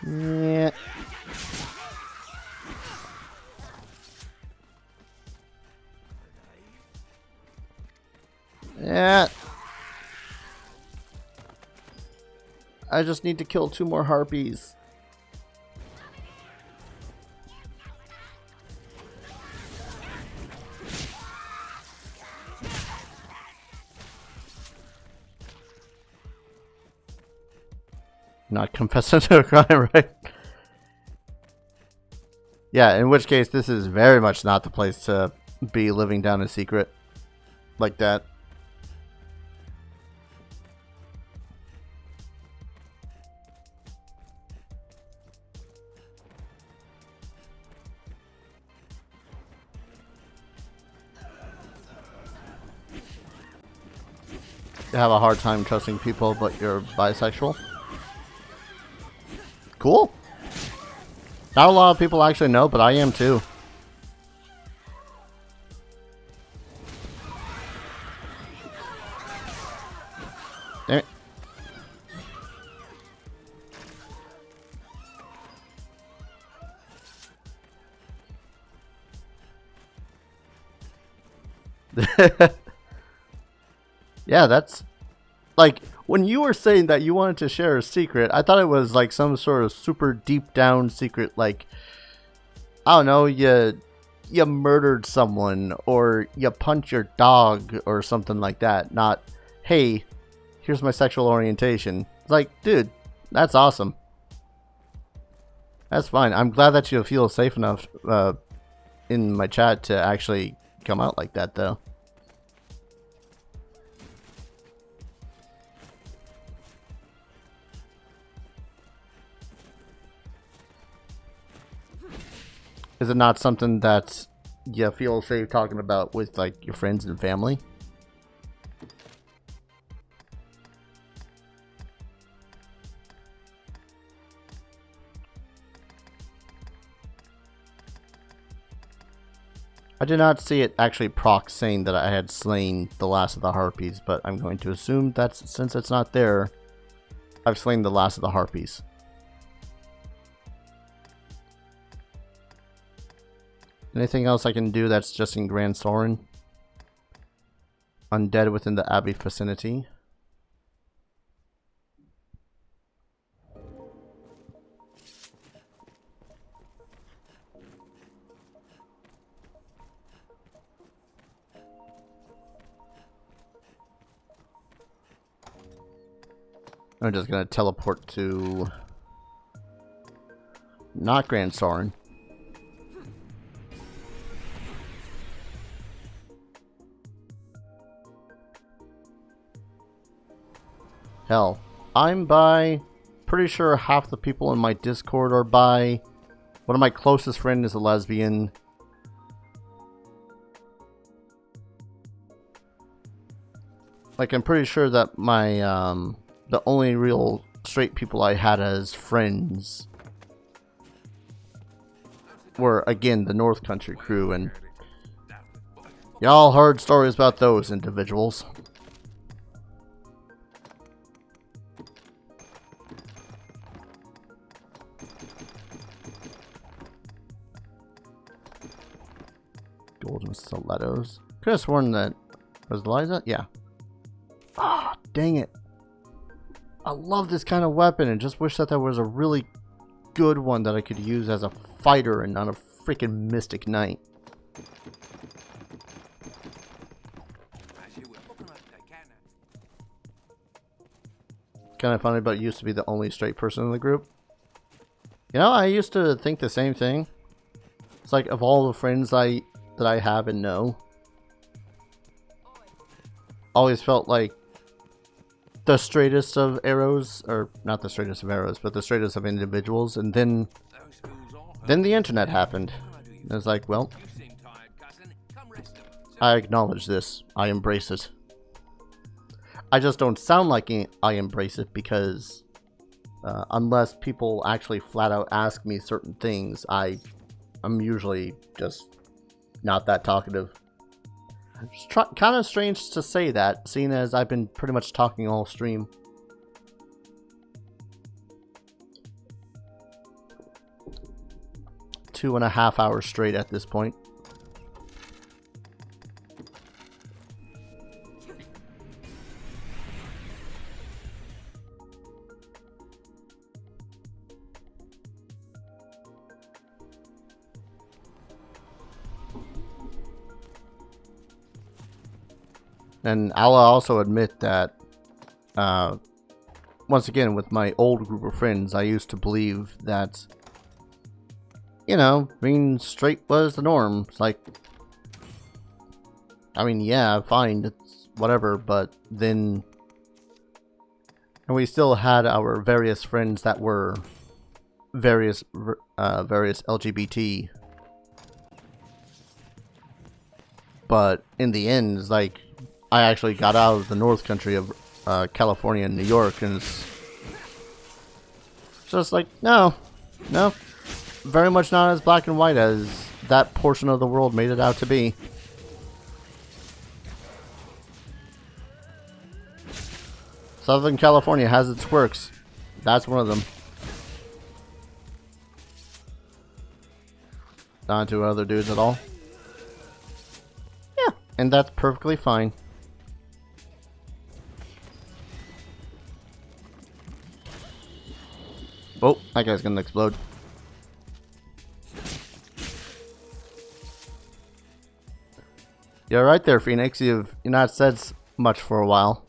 Yeah. Yeah. I just need to kill 2 more harpies. Not confessing to a crime, right? Yeah, in which case this is very much not the place to be living down a secret like that. You have a hard time trusting people, but you're bisexual? Cool. Not a lot of people actually know, but I am too. Damn it. Yeah, that's like when you were saying that you wanted to share a secret, I thought it was like some sort of super deep down secret, like, I don't know, you murdered someone or you punched your dog or something like that. Not, hey, here's my sexual orientation. It's like, dude, that's awesome. That's fine. I'm glad that you feel safe enough in my chat to actually come out like that, though. Is it not something that you feel safe talking about with, like, your friends and family? I did not see it actually proc saying that I had slain the last of the harpies, but I'm going to assume that since it's not there, I've slain the last of the harpies. Anything else I can do that's just in Grand Soren? Undead within the Abbey vicinity. I'm just gonna teleport to not Grand Soren. Hell, I'm by, pretty sure half the people in my Discord are by. One of my closest friends is a lesbian. Like, I'm pretty sure that my, the only real straight people I had as friends were, again, the North Country crew, and y'all heard stories about those individuals. golden stilettos. Could have sworn that was Liza. Yeah. Ah, dang it! I love this kind of weapon, and just wish that there was a really good one that I could use as a fighter and not a freaking Mystic Knight. Kind of funny, but it used to be the only straight person in the group. You know, I used to think the same thing. It's like, of all the friends that I have and know, always felt like the straightest of arrows, or not the straightest of arrows, but the straightest of individuals. And then the internet happened. And it's like, well, I acknowledge this. I embrace it. I just don't sound like I embrace it because unless people actually flat out ask me certain things, I'm usually just not that talkative. It's kind of strange to say that, seeing as I've been pretty much talking all stream. Two and a half hours straight at this point. And I'll also admit that, once again, with my old group of friends, I used to believe that, you know, being straight was the norm. It's like, I mean, yeah, fine, it's whatever, but then, and we still had our various friends that were various LGBT, but in the end, it's like, I actually got out of the North Country of California and New York, and it's just like, no, very much not as black and white as that portion of the world made it out to be. Southern California has its quirks. That's one of them. Not to other dudes at all. Yeah, and that's perfectly fine. Oh, that guy's gonna explode. You're right there, Phoenix. You've not said much for a while.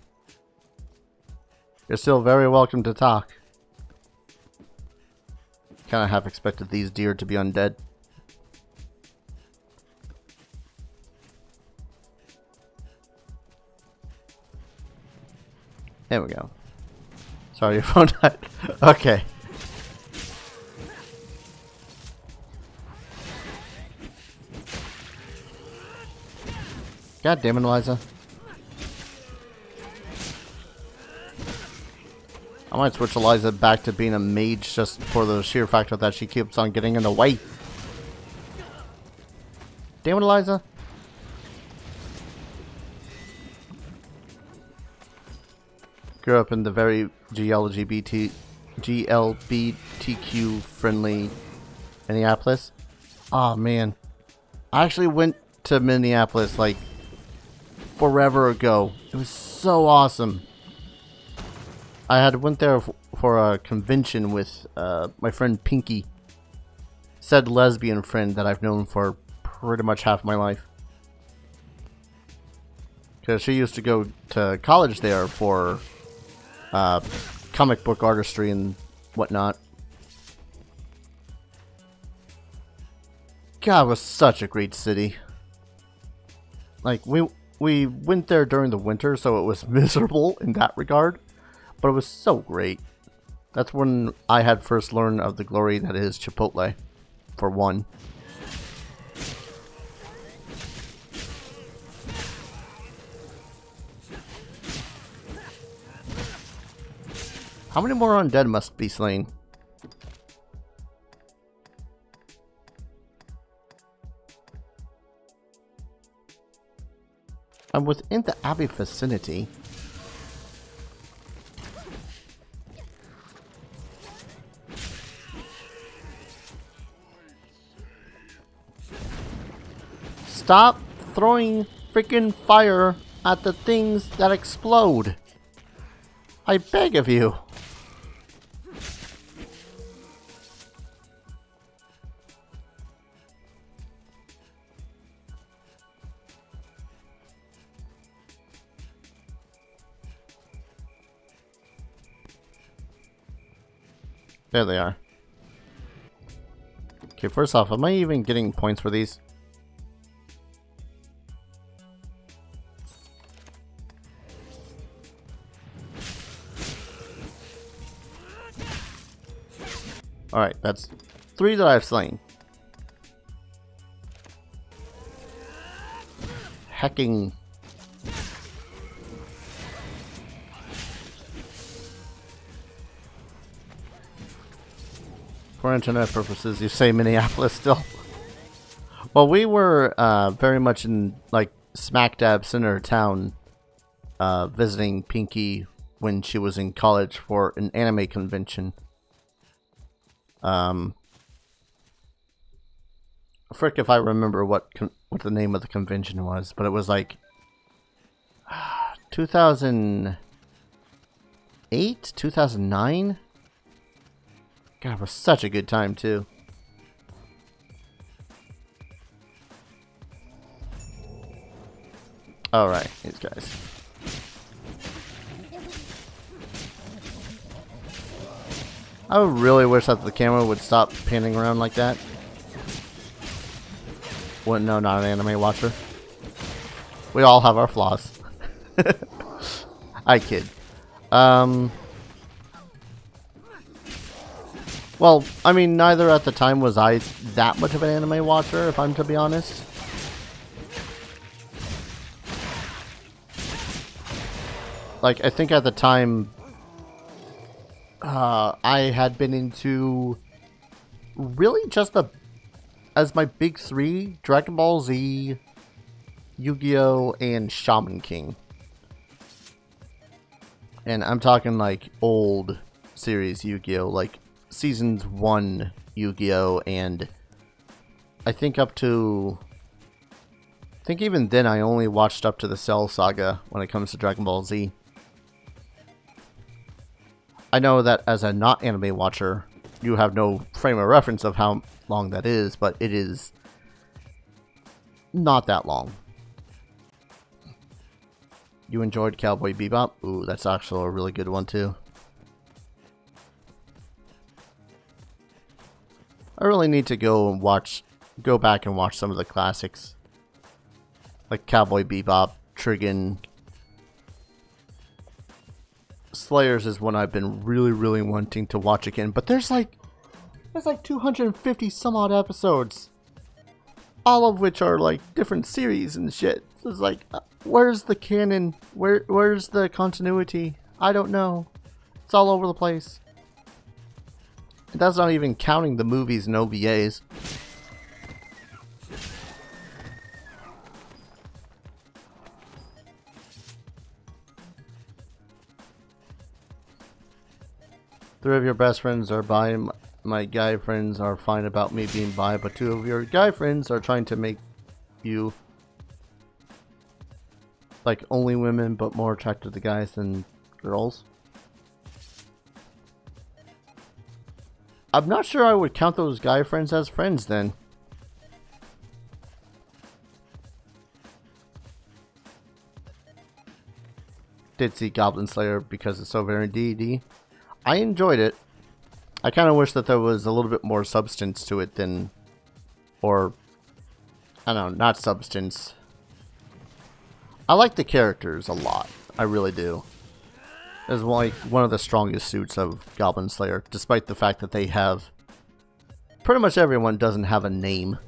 You're still very welcome to talk. Kinda half expected these deer to be undead. There we go. Sorry, your phone died. Okay. God damn it, Eliza. I might switch Eliza back to being a mage just for the sheer factor that she keeps on getting in the way. Damn it, Eliza. Grew up in the very GLBTQ friendly Minneapolis. Oh man. I actually went to Minneapolis like forever ago. It was so awesome. I had went there for a convention with my friend Pinky, said lesbian friend that I've known for pretty much half my life. Because she used to go to college there for comic book artistry and whatnot. God, it was such a great city. Like, we went there during the winter, so it was miserable in that regard. But it was so great. That's when I had first learned of the glory that is Chipotle, for one. How many more undead must be slain? I'm within the Abbey vicinity. stop throwing freaking fire at the things that explode. I beg of you. There they are. Okay, first off, am I even getting points for these? Alright, that's 3 that I've slain. Hecking. For internet purposes, you say Minneapolis still. Well, we were very much in, like, smack dab center of town, visiting Pinky when she was in college for an anime convention. Frick if I remember what the name of the convention was, but it was like 2008, 2009. God, it was such a good time too. All right, these guys. I would really wish that the camera would stop panning around like that. Well, no, not an anime watcher. We all have our flaws. I kid. Well, I mean, neither at the time was I that much of an anime watcher, if I'm to be honest. Like, I think at the time, I had been into really just as my big 3, Dragon Ball Z, Yu-Gi-Oh, and Shaman King. And I'm talking like old series Yu-Gi-Oh, like seasons 1 Yu-Gi-Oh, and I think up to, I think even then I only watched up to the Cell Saga when it comes to Dragon Ball Z. I know that as a not anime watcher, you have no frame of reference of how long that is, but it is not that long. You enjoyed Cowboy Bebop? Ooh, that's actually a really good one too. I really need to go back and watch some of the classics. Like Cowboy Bebop, Trigun. Slayers is one I've been really wanting to watch again, but there's like 250 some odd episodes, all of which are like different series and shit. So it's like, where's the canon? Where's the continuity? I don't know. It's all over the place. And that's not even counting the movies and OVAs. Three of your best friends are bi. My guy friends are fine about me being bi, but 2 of your guy friends are trying to make you like only women, but more attracted to guys than girls. I'm not sure I would count those guy friends as friends then. Did see Goblin Slayer because it's so very D&D. I enjoyed it. I kind of wish that there was a little bit more substance to it than, or, I don't know, not substance. I like the characters a lot. I really do. It's like one of the strongest suits of Goblin Slayer, despite the fact that they have, pretty much everyone doesn't have a name.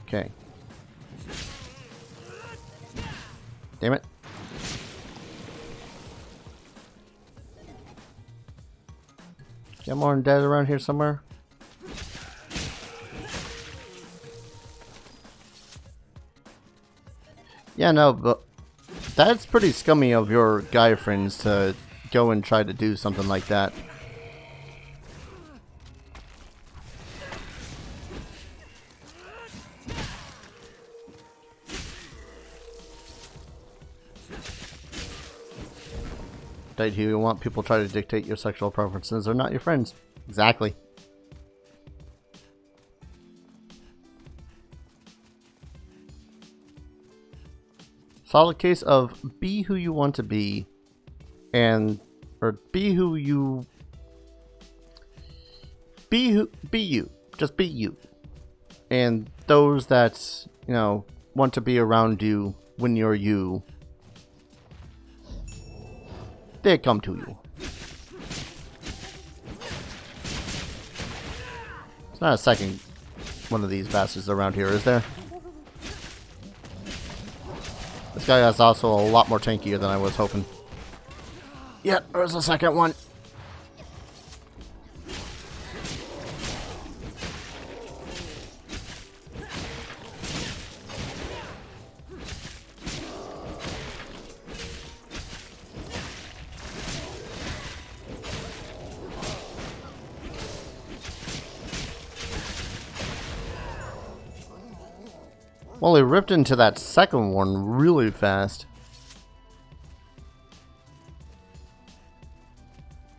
Okay. Damn it. Got more undead around here somewhere? Yeah, no, but that's pretty scummy of your guy friends to go and try to do something like that. Right here, you want people try to dictate your sexual preferences. They're not your friends. Exactly. Solid case of be who you want to be, or be you. Just be you. And those that, you know, want to be around you when you're you, they come to you. It's not a second one of these bastards around here, is there? This guy is also a lot more tankier than I was hoping. Yeah, there's a second one. Well, he ripped into that second one really fast.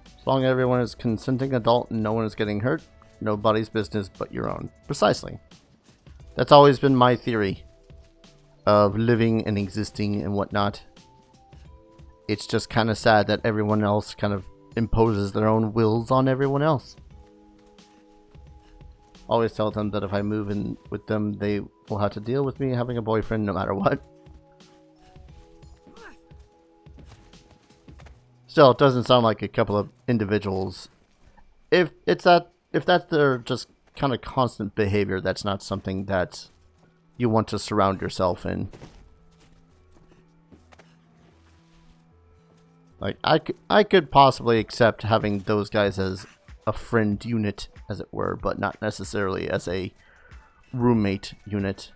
As long as everyone is consenting adult and no one is getting hurt, nobody's business but your own. Precisely. That's always been my theory of living and existing and whatnot. It's just kind of sad that everyone else kind of imposes their own wills on everyone else. Always tell them that if I move in with them, they will have to deal with me having a boyfriend no matter what. Still, it doesn't sound like a couple of individuals. If that's their just kind of constant behavior, that's not something that you want to surround yourself in. Like, I could possibly accept having those guys as a friend unit, as it were, but not necessarily as a roommate unit.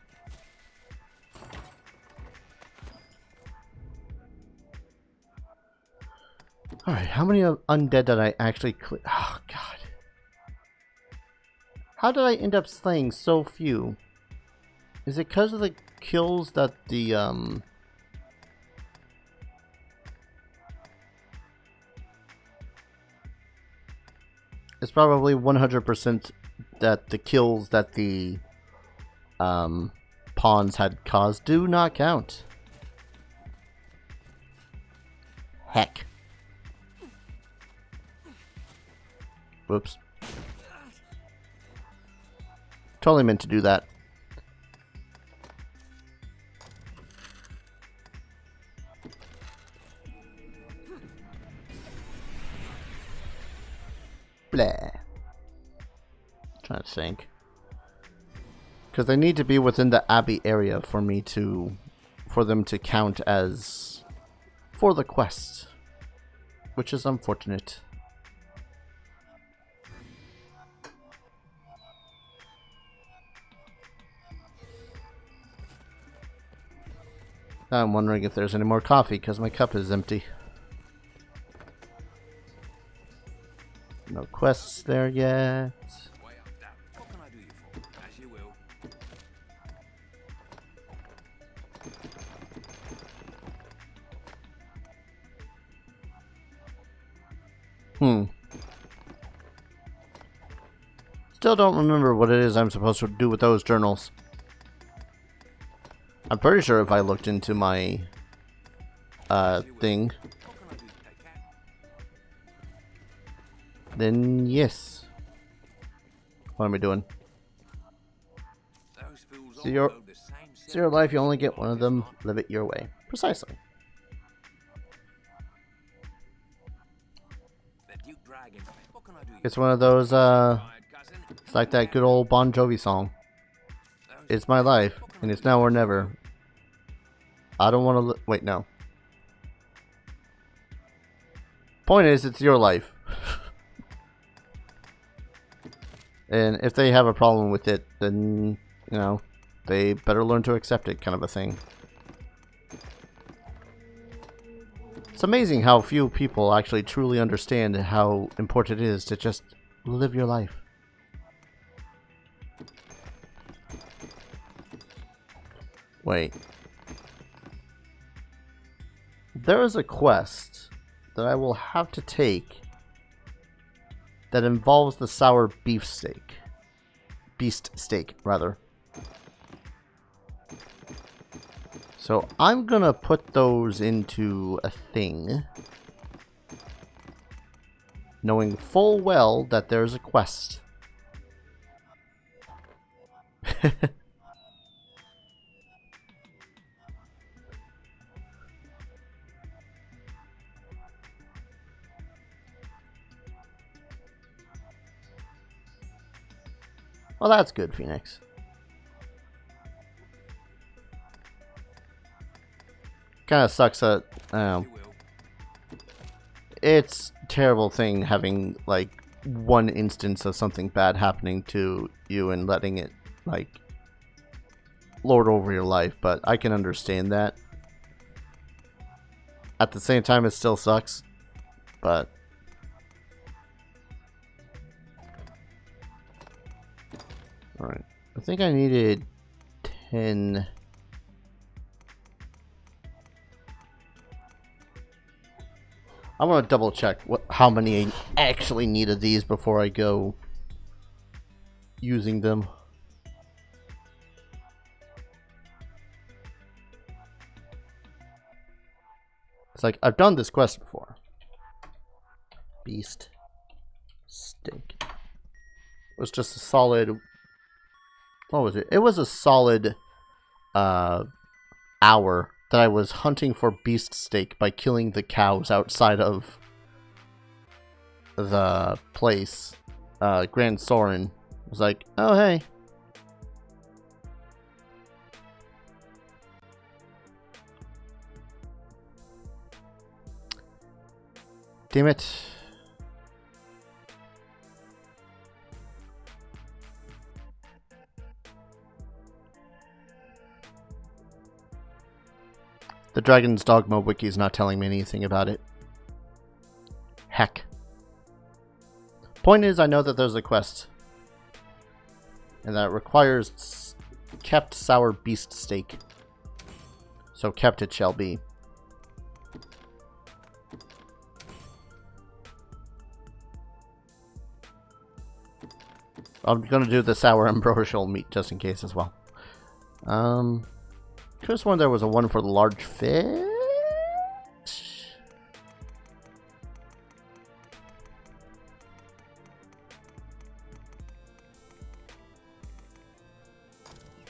Alright, how many undead did I actually clear? Oh, God. How did I end up slaying so few? Is it because of the kills that the, It's probably 100% that the kills that the pawns had caused do not count. Heck. Whoops. Totally meant to do that. Blah. Trying to think. Because they need to be within the Abbey area for them to count as for the quest. Which is unfortunate. I'm wondering if there's any more coffee because my cup is empty. No quests there yet. What can I do you for? As you will. Still don't remember what it is I'm supposed to do with those journals. I'm pretty sure if I looked into my thing, then yes. What am I doing? So your life, you only get one of them. Live it your way. Precisely. It's one of those, it's like that good old Bon Jovi song. It's my life, and it's now or never. I don't want to wait, no. Point is, it's your life. And if they have a problem with it, then, you know, they better learn to accept it, kind of a thing. It's amazing how few people actually truly understand how important it is to just live your life. Wait. There is a quest that I will have to take that involves the sour beef steak. Beast steak, rather. So I'm gonna put those into a thing, knowing full well that there's a quest. Well, that's good, Phoenix. Kind of sucks that it's a terrible thing having like one instance of something bad happening to you and letting it like lord over your life, but I can understand that. At the same time, it still sucks, but alright. I think I needed 10. I want to double check how many I actually need of these before I go using them. It's like, I've done this quest before. Beast steak. It was just a solid... What was it? It was a solid hour that I was hunting for beast steak by killing the cows outside of the place. Grand Soren was like, oh hey. Damn it. The Dragon's Dogma wiki is not telling me anything about it. Heck. Point is, I know that there's a quest. And that requires kept sour beast steak. So kept it shall be. I'm gonna do the sour ambrosial meat just in case as well. Could have sworn there was a one for the large fish.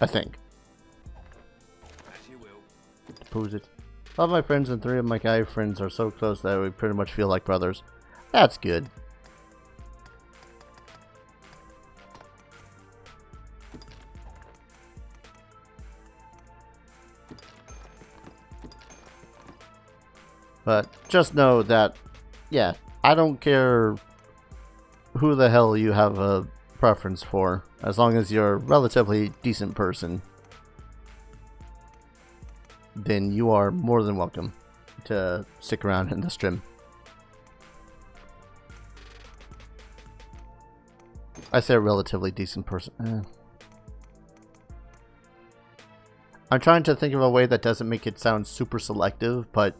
I think. As you will. Suppose it. All of my friends and 3 of my guy friends are so close that we pretty much feel like brothers. That's good. But just know that, yeah, I don't care who the hell you have a preference for, as long as you're a relatively decent person, then you are more than welcome to stick around in the stream. I say a relatively decent person. I'm trying to think of a way that doesn't make it sound super selective, but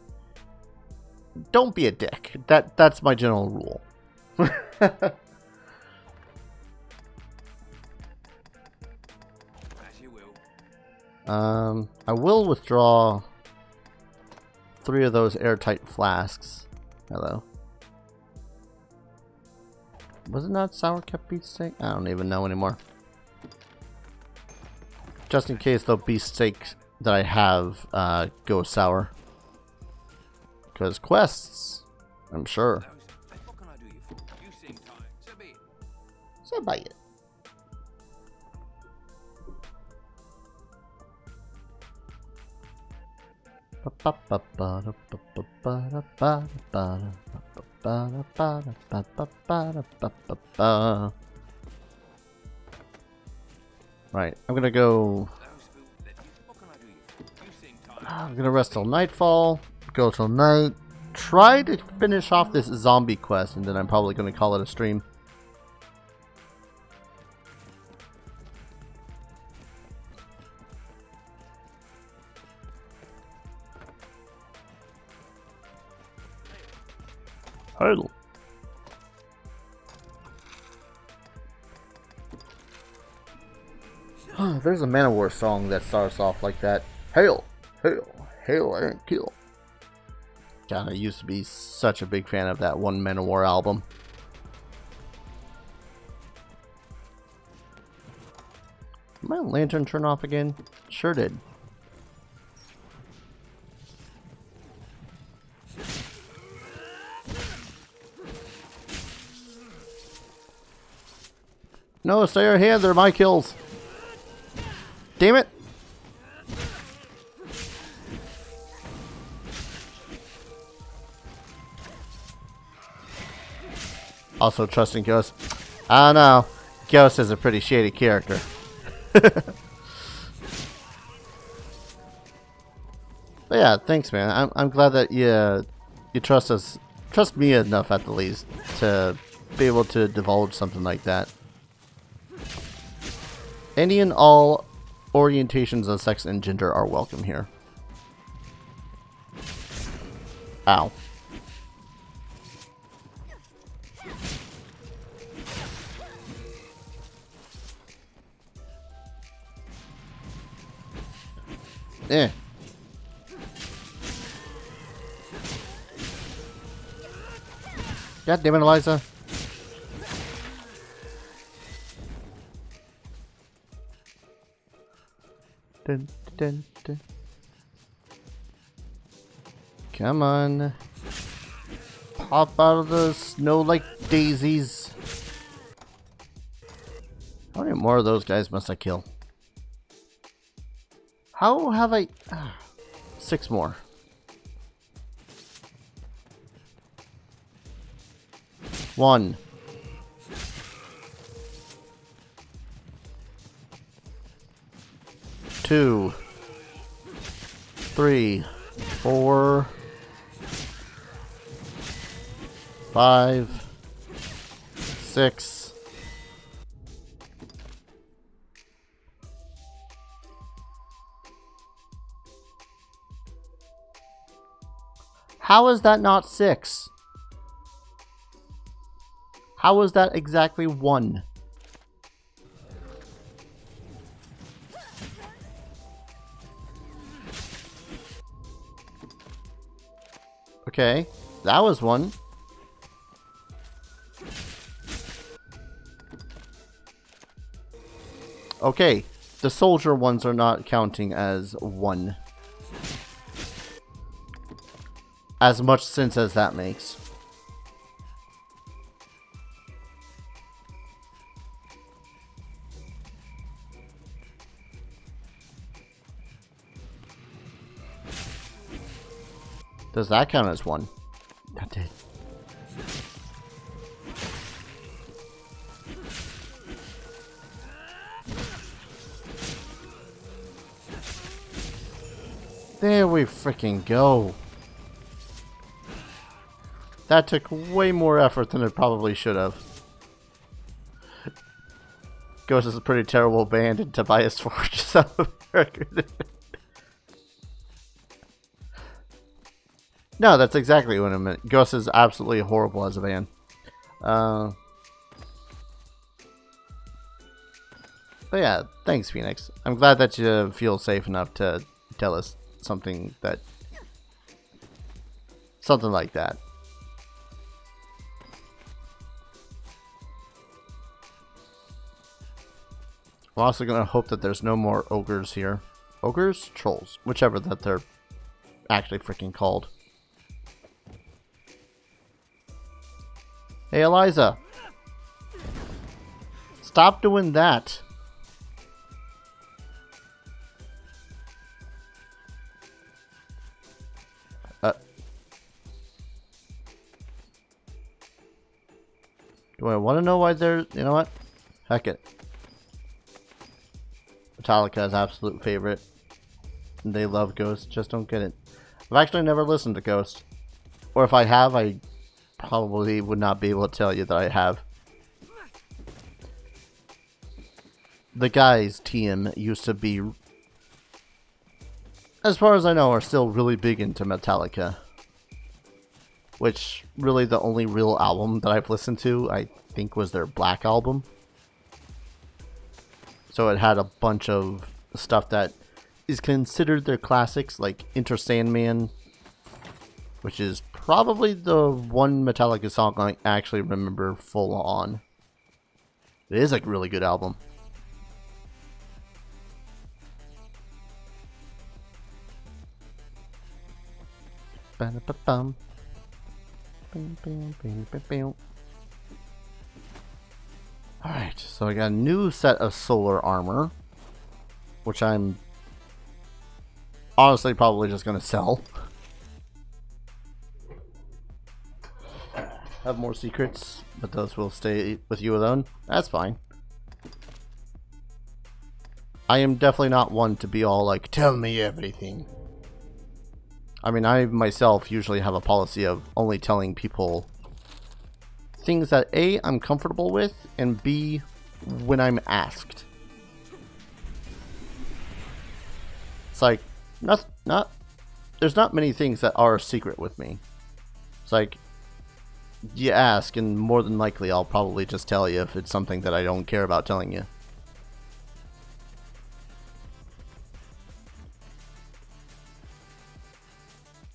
don't be a dick. That's my general rule. As you will. I will withdraw 3 of those airtight flasks. Hello. Was it not sour kept beef steak? I don't even know anymore. Just in case the beef steak that I have go sour. Because quests, I'm sure. What can I do you for? You seem tired. So be it. So be it. Right, I'm gonna go. What can I do you for? You seem tired. I'm gonna rest till nightfall. Go till night. try to finish off this zombie quest, and then I'm probably going to call it a stream. Hello. There's a Manowar song that starts off like that. Hail! Hail! Hail and kill. God, I used to be such a big fan of that one Manowar album. Did my lantern turn off again? Sure did. No, stay your hand, they're my kills. Damn it! Also trusting Ghost. I don't know. Ghost is a pretty shady character. But yeah, thanks, man. I'm glad that you trust me enough at the least to be able to divulge something like that. Any and all orientations of sex and gender are welcome here. Ow. Eh. God damn it, Eliza. Dun, dun, dun. Come on. Pop out of the snow like daisies. How many more of those guys must I kill? How have I... 6 more. One. Two. 3. 4. 5. 6. How is that not 6? How is that exactly 1? Okay, that was 1. Okay, the soldier ones are not counting as 1. As much sense as that makes. Does that count as 1? That did. There we freaking go. That took way more effort than it probably should have. Ghost is a pretty terrible band, and Tobias Forge is out of record. No, that's exactly what I meant. Ghost is absolutely horrible as a band. But yeah, thanks, Phoenix. I'm glad that you feel safe enough to tell us something like that. I'm also gonna hope that there's no more ogres here. Ogres? Trolls. Whichever that they're actually freaking called. Hey, Eliza. Stop doing that. Do I want to know why they're... You know what? Heck it. Metallica's absolute favorite. They love Ghost. Just don't get it. I've actually never listened to Ghost. Or if I have, I probably would not be able to tell you that I have. The guys' team used to be, as far as I know, are still really big into Metallica. Which, really, the only real album that I've listened to, I think, was their Black album. So it had a bunch of stuff that is considered their classics, like Enter Sandman, which is probably the one Metallica song I actually remember full on. It is a really good album. Ba-da-ba-bum. Alright, so I got a new set of solar armor, which I'm honestly probably just going to sell. Have more secrets, but those will stay with you alone. That's fine. I am definitely not one to be all like, tell me everything. I mean, I myself usually have a policy of only telling people things that A, I'm comfortable with, and B, when I'm asked. It's like, there's not many things that are a secret with me. It's like, you ask, and more than likely I'll probably just tell you if it's something that I don't care about telling you.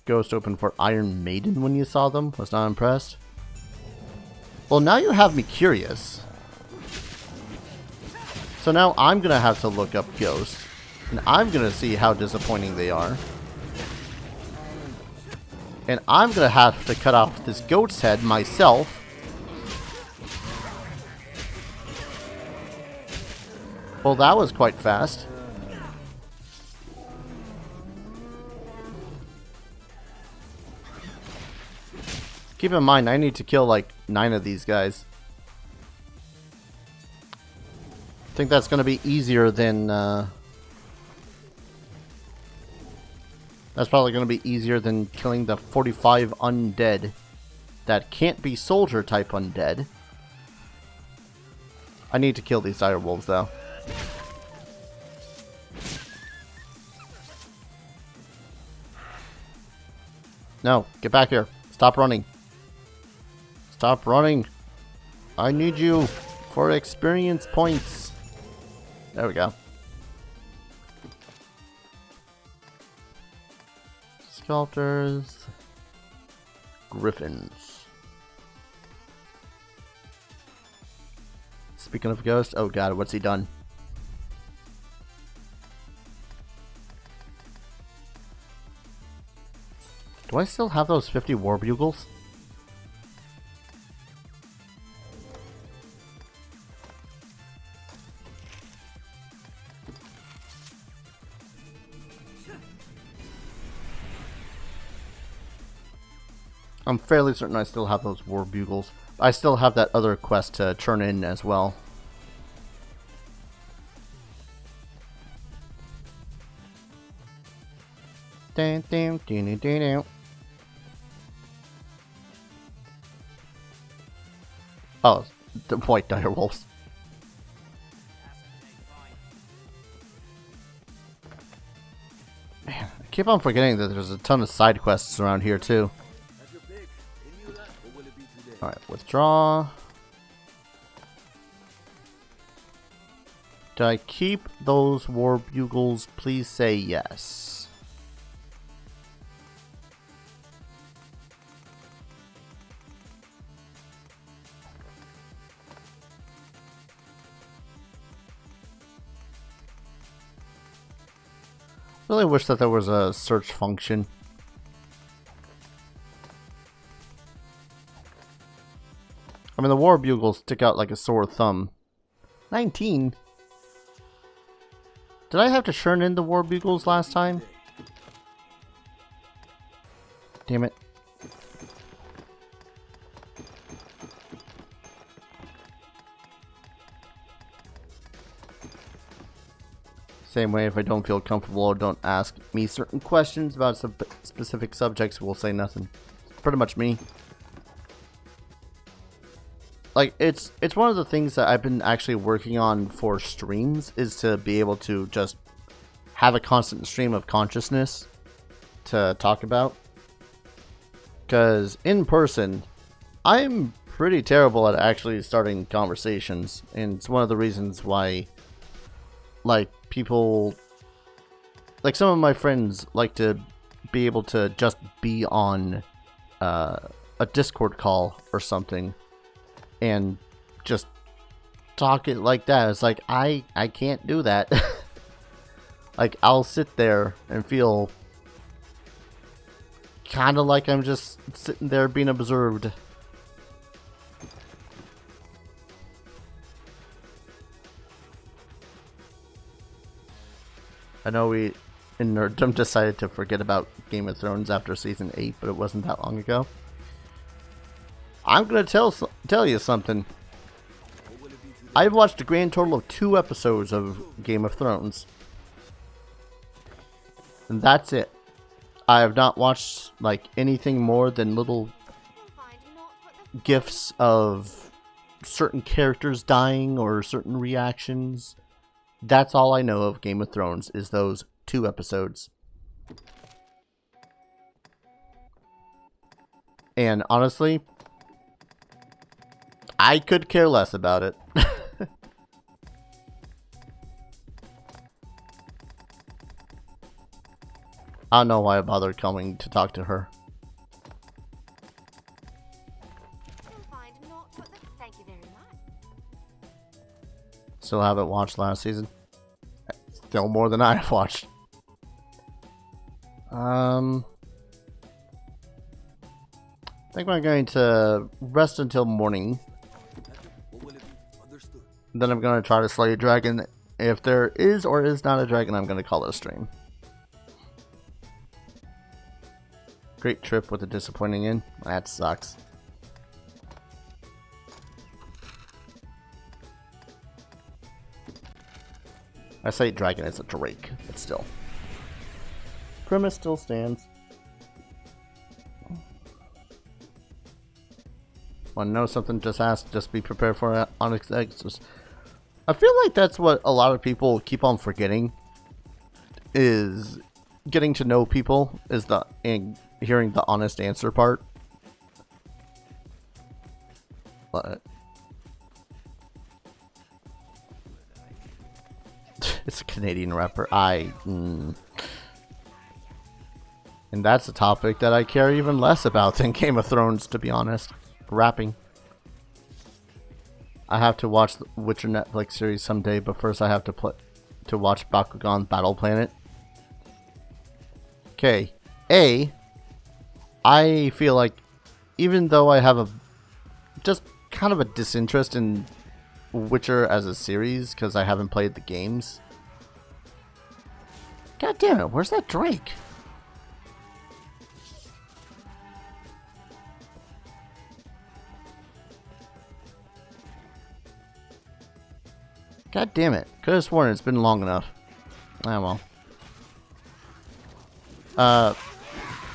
Ghost opened for Iron Maiden when you saw them. Was not impressed. Well, now you have me curious. So now I'm gonna have to look up Ghost, and I'm gonna see how disappointing they are. And I'm gonna have to cut off this goat's head myself. Well, that was quite fast. Keep in mind, I need to kill like 9 of these guys. I think that's going to be easier than... that's probably going to be easier than killing the 45 undead that can't be soldier type undead. I need to kill these dire wolves though. No, get back here. Stop running. Stop running. I need you for experience points. There we go. Sculptors. Griffins. Speaking of ghosts, oh god, what's he done? Do I still have those 50 war bugles? I'm fairly certain I still have those war bugles. I still have that other quest to turn in as well. Oh, the white dire wolves. Man, I keep on forgetting that there's a ton of side quests around here too. Alright, withdraw. Did I keep those war bugles? Please say yes. Really wish that there was a search function. I mean, the war bugles stick out like a sore thumb. 19? Did I have to churn in the war bugles last time? Damn it. Same way, if I don't feel comfortable or don't ask me certain questions about specific subjects, we'll say nothing. pretty much me. Like, it's one of the things that I've been actually working on for streams, is to be able to just have a constant stream of consciousness to talk about. Because in person, I'm pretty terrible at actually starting conversations, and it's one of the reasons why, like, people, like some of my friends like to be able to just be on a Discord call or something and just talk it like that. It's like, I can't do that. Like, I'll sit there and feel kind of like I'm just sitting there being observed. I know we in Nerddom decided to forget about Game of Thrones after season 8, but it wasn't that long ago. I'm gonna tell you something. I've watched a grand total of 2 episodes of Game of Thrones, and that's it. I have not watched like anything more than little gifs of certain characters dying or certain reactions. That's all I know of Game of Thrones, is those 2 episodes. And honestly, I could care less about it. I don't know why I bothered coming to talk to her. Thank you very much. Still haven't watched last season. Still more than I've watched. I think I'm going to rest until morning. Then I'm going to try to slay a dragon. If there is or is not a dragon, I'm going to call it a stream. Great trip with a disappointing end. That sucks. I say dragon, it's a drake, but still. Premise still stands. Want to know something? Just ask. Just be prepared for unexpected. I feel like that's what a lot of people keep on forgetting. Is getting to know people, is the and hearing the honest answer part. But it's a Canadian rapper. And that's a topic that I care even less about than Game of Thrones, to be honest. Rapping. I have to watch the Witcher Netflix series someday, but first I have to watch Bakugan Battle Planet. Okay. I feel like, even though I have just kind of a disinterest in Witcher as a series, because I haven't played the games. God damn it, where's that Drake? God damn it. Could have sworn it's been long enough. Ah, well.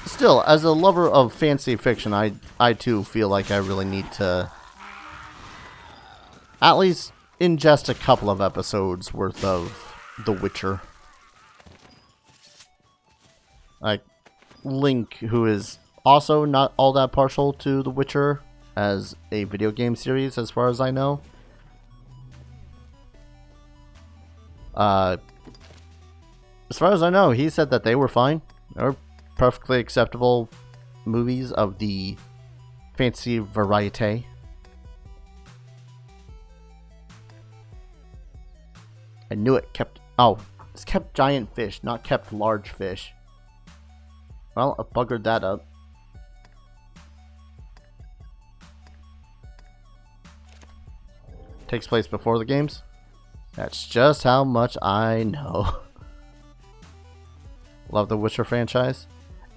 Still, as a lover of fantasy fiction, I too feel like I really need to at least ingest a couple of episodes worth of The Witcher. Like, Link, who is also not all that partial to The Witcher as a video game series, as far as I know. As far as I know, he said that they were fine. They were perfectly acceptable movies of the fantasy variety. I knew it. It's kept giant fish, not kept large fish. Well, I buggered that up. Takes place before the games. That's just how much I know. Love the Witcher franchise.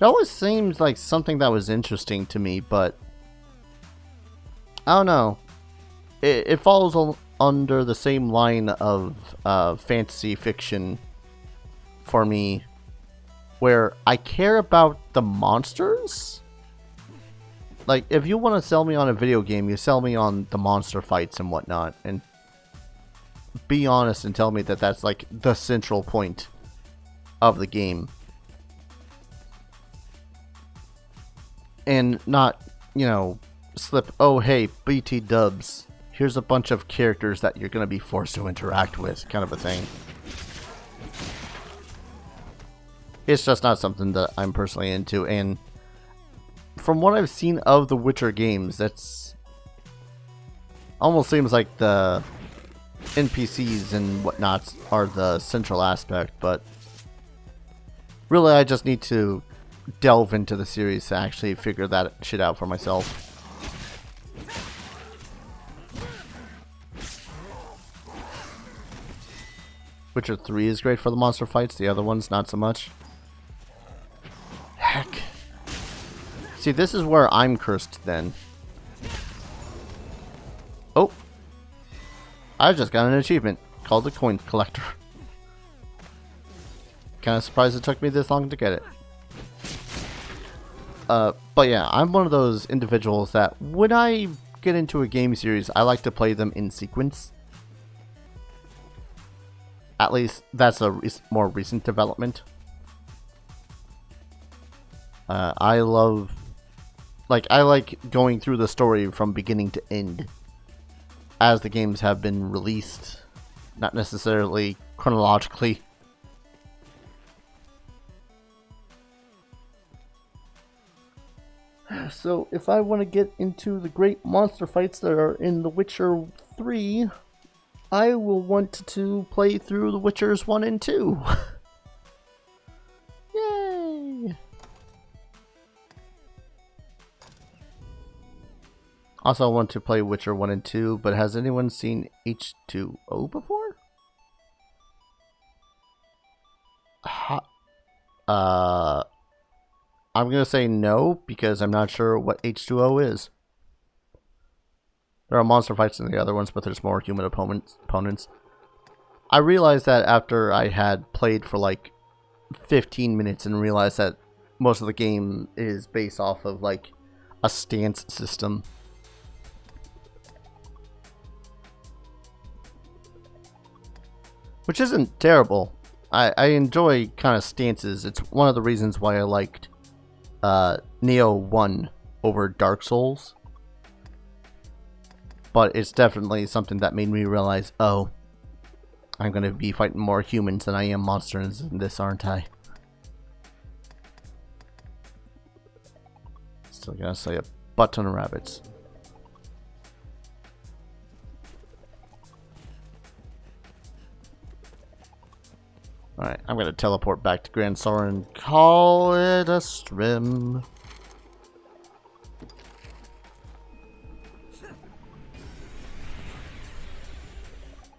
It always seems like something that was interesting to me, but I don't know. It falls under the same line of fantasy fiction for me, where I care about the monsters, Like, if you want to sell me on a video game, you sell me on the monster fights and whatnot, and be honest and tell me that that's like the central point of the game. And not, you know, slip, oh hey, BT dubs, here's a bunch of characters that you're going to be forced to interact with, kind of a thing. It's just not something that I'm personally into, and from what I've seen of the Witcher games, that's almost seems like the NPCs and whatnot are the central aspect, but really I just need to delve into the series to actually figure that shit out for myself. Witcher 3 is great for the monster fights, the other ones not so much. Heck. See, this is where I'm cursed then. Oh. I just got an achievement called the Coin Collector. Kind of surprised it took me this long to get it. But yeah, I'm one of those individuals that when I get into a game series, I like to play them in sequence. At least that's a more recent development. I like going through the story from beginning to end as the games have been released, not necessarily chronologically. So if I want to get into the great monster fights that are in The Witcher 3, I will want to play through The Witchers 1 and 2. Yay! Also, I want to play Witcher 1 and 2, but has anyone seen H2O before? I'm going to say no, because I'm not sure what H2O is. There are monster fights in the other ones, but there's more human opponents. I realized that after I had played for like 15 minutes and realized that most of the game is based off of like a stance system. Which isn't terrible. I enjoy kind of stances. It's one of the reasons why I liked Neo 1 over Dark Souls. But it's definitely something that made me realize, oh, I'm going to be fighting more humans than I am monsters in this, aren't I? Still gotta say a butt ton of rabbits. Alright, I'm gonna teleport back to Grand Sora and call it a stream.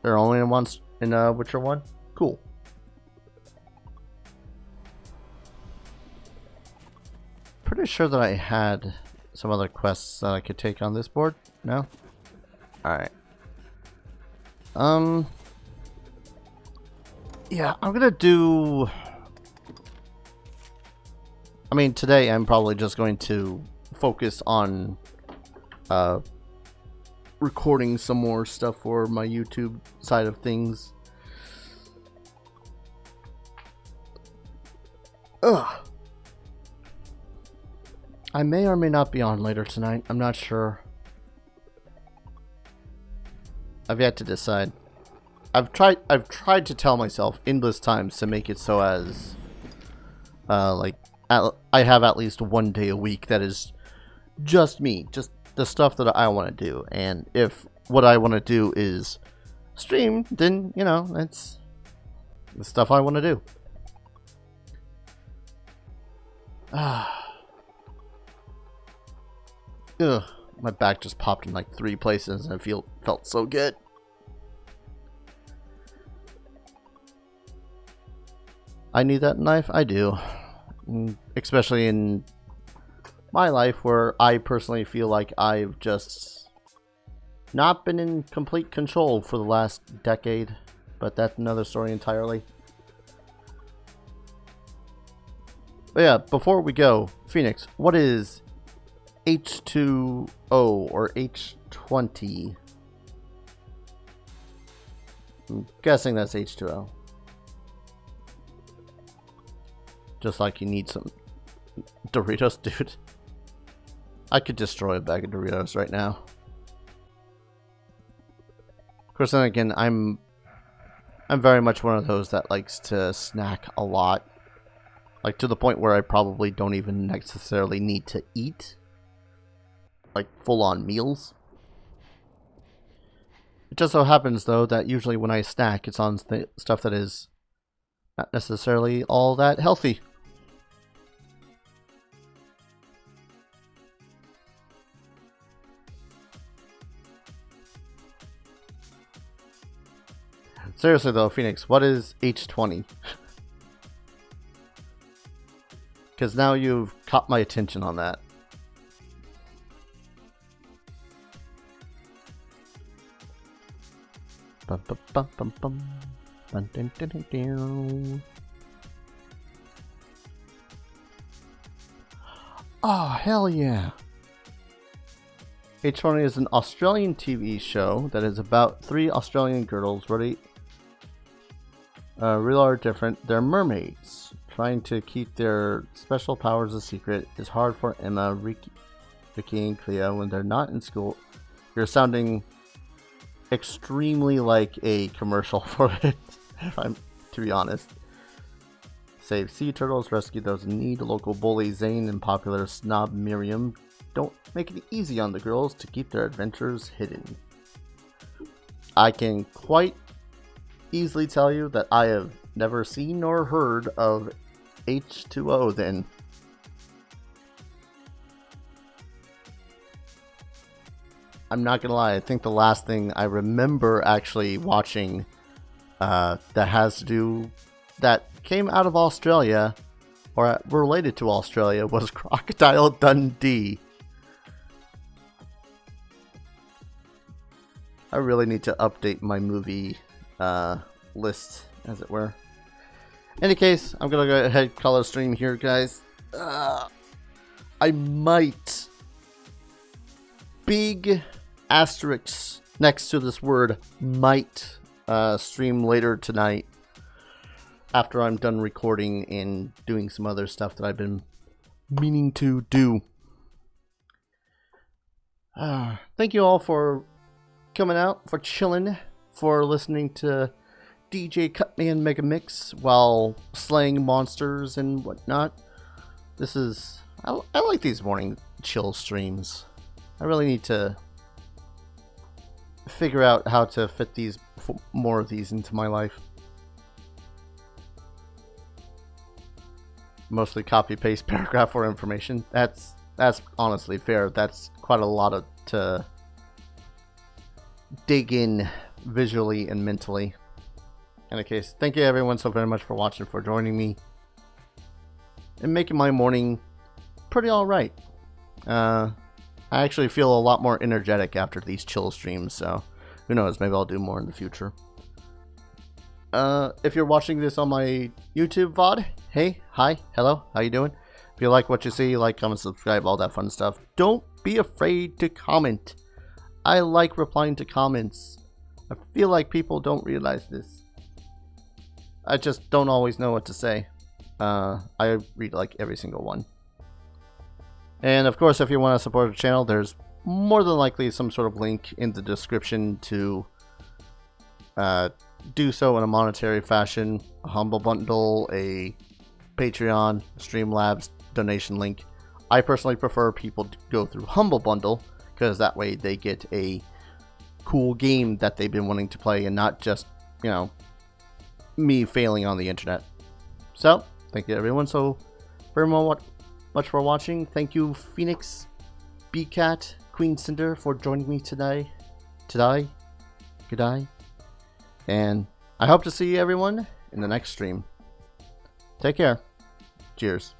There are only ones in Witcher 1? Cool. Pretty sure that I had some other quests that I could take on this board. No? Alright. Yeah, I'm gonna do... I mean, today I'm probably just going to focus on recording some more stuff for my YouTube side of things. Ugh. I may or may not be on later tonight. I'm not sure. I've yet to decide. I've tried to tell myself endless times to make it so as I have at least one day a week that is just me, just the stuff that I want to do. And if what I want to do is stream, then you know, it's the stuff I want to do. Ugh, my back just popped in like 3 places and I felt so good. I need that knife? I do. Especially in my life where I personally feel like I've just not been in complete control for the last decade. But that's another story entirely. But yeah, before we go, Phoenix, what is H2O or H20. I'm guessing that's H2O. Just like you need some Doritos, dude. I could destroy a bag of Doritos right now. Of course, then again, I'm very much one of those that likes to snack a lot. Like, to the point where I probably don't even necessarily need to eat. Like, full-on meals. It just so happens, though, that usually when I snack, it's on stuff that is not necessarily all that healthy. Seriously, though, Phoenix, what is H20? Because now you've caught my attention on that. Bum, bum, bum, bum, bum. Bum, dun, dun, dun, dun. Oh, hell yeah. H20 is an Australian TV show that is about 3 Australian girls really are different. They're mermaids. Trying to keep their special powers a secret is hard for Emma, Ricky, and Cleo when they're not in school. You're sounding extremely like a commercial for it, if I'm to be honest. Save sea turtles, rescue those in need. Local bully Zane and popular snob Miriam don't make it easy on the girls to keep their adventures hidden. I can quite easily tell you that I have never seen nor heard of H2O then. I'm not gonna lie, I think the last thing I remember actually watching that came out of Australia or related to Australia was Crocodile Dundee. I really need to update my movie list, as it were. In any case, I'm gonna go ahead and call it a stream here, guys. I might, big asterisk next to this word might, stream later tonight after I'm done recording and doing some other stuff that I've been meaning to do. Thank you all for coming out, for chilling, for listening to DJ Cutman Mega Mix while slaying monsters and whatnot. This is... I like these morning chill streams. I really need to figure out how to fit more of these into my life. Mostly copy-paste paragraph or information. That's honestly fair. That's quite a lot to dig in visually and mentally. In any case, thank you everyone so very much for watching, for joining me, and making my morning pretty alright. I actually feel a lot more energetic after these chill streams, so who knows, maybe I'll do more in the future. If you're watching this on my YouTube VOD, hey, hi, hello, how you doing? If you like what you see, like, comment, subscribe, all that fun stuff. Don't be afraid to comment. I like replying to comments. I feel like people don't realize this. I just don't always know what to say. I read like every single one. And of course, if you want to support the channel, there's more than likely some sort of link in the description to do so in a monetary fashion. A Humble Bundle, a Patreon, Streamlabs donation link. I personally prefer people to go through Humble Bundle, because that way they get a cool game that they've been wanting to play and not just, you know, me failing on the internet. So, thank you everyone so very much for watching. Thank you Phoenix, BCat, Queen Cinder for joining me today. Goodbye. And I hope to see everyone in the next stream. Take care. Cheers.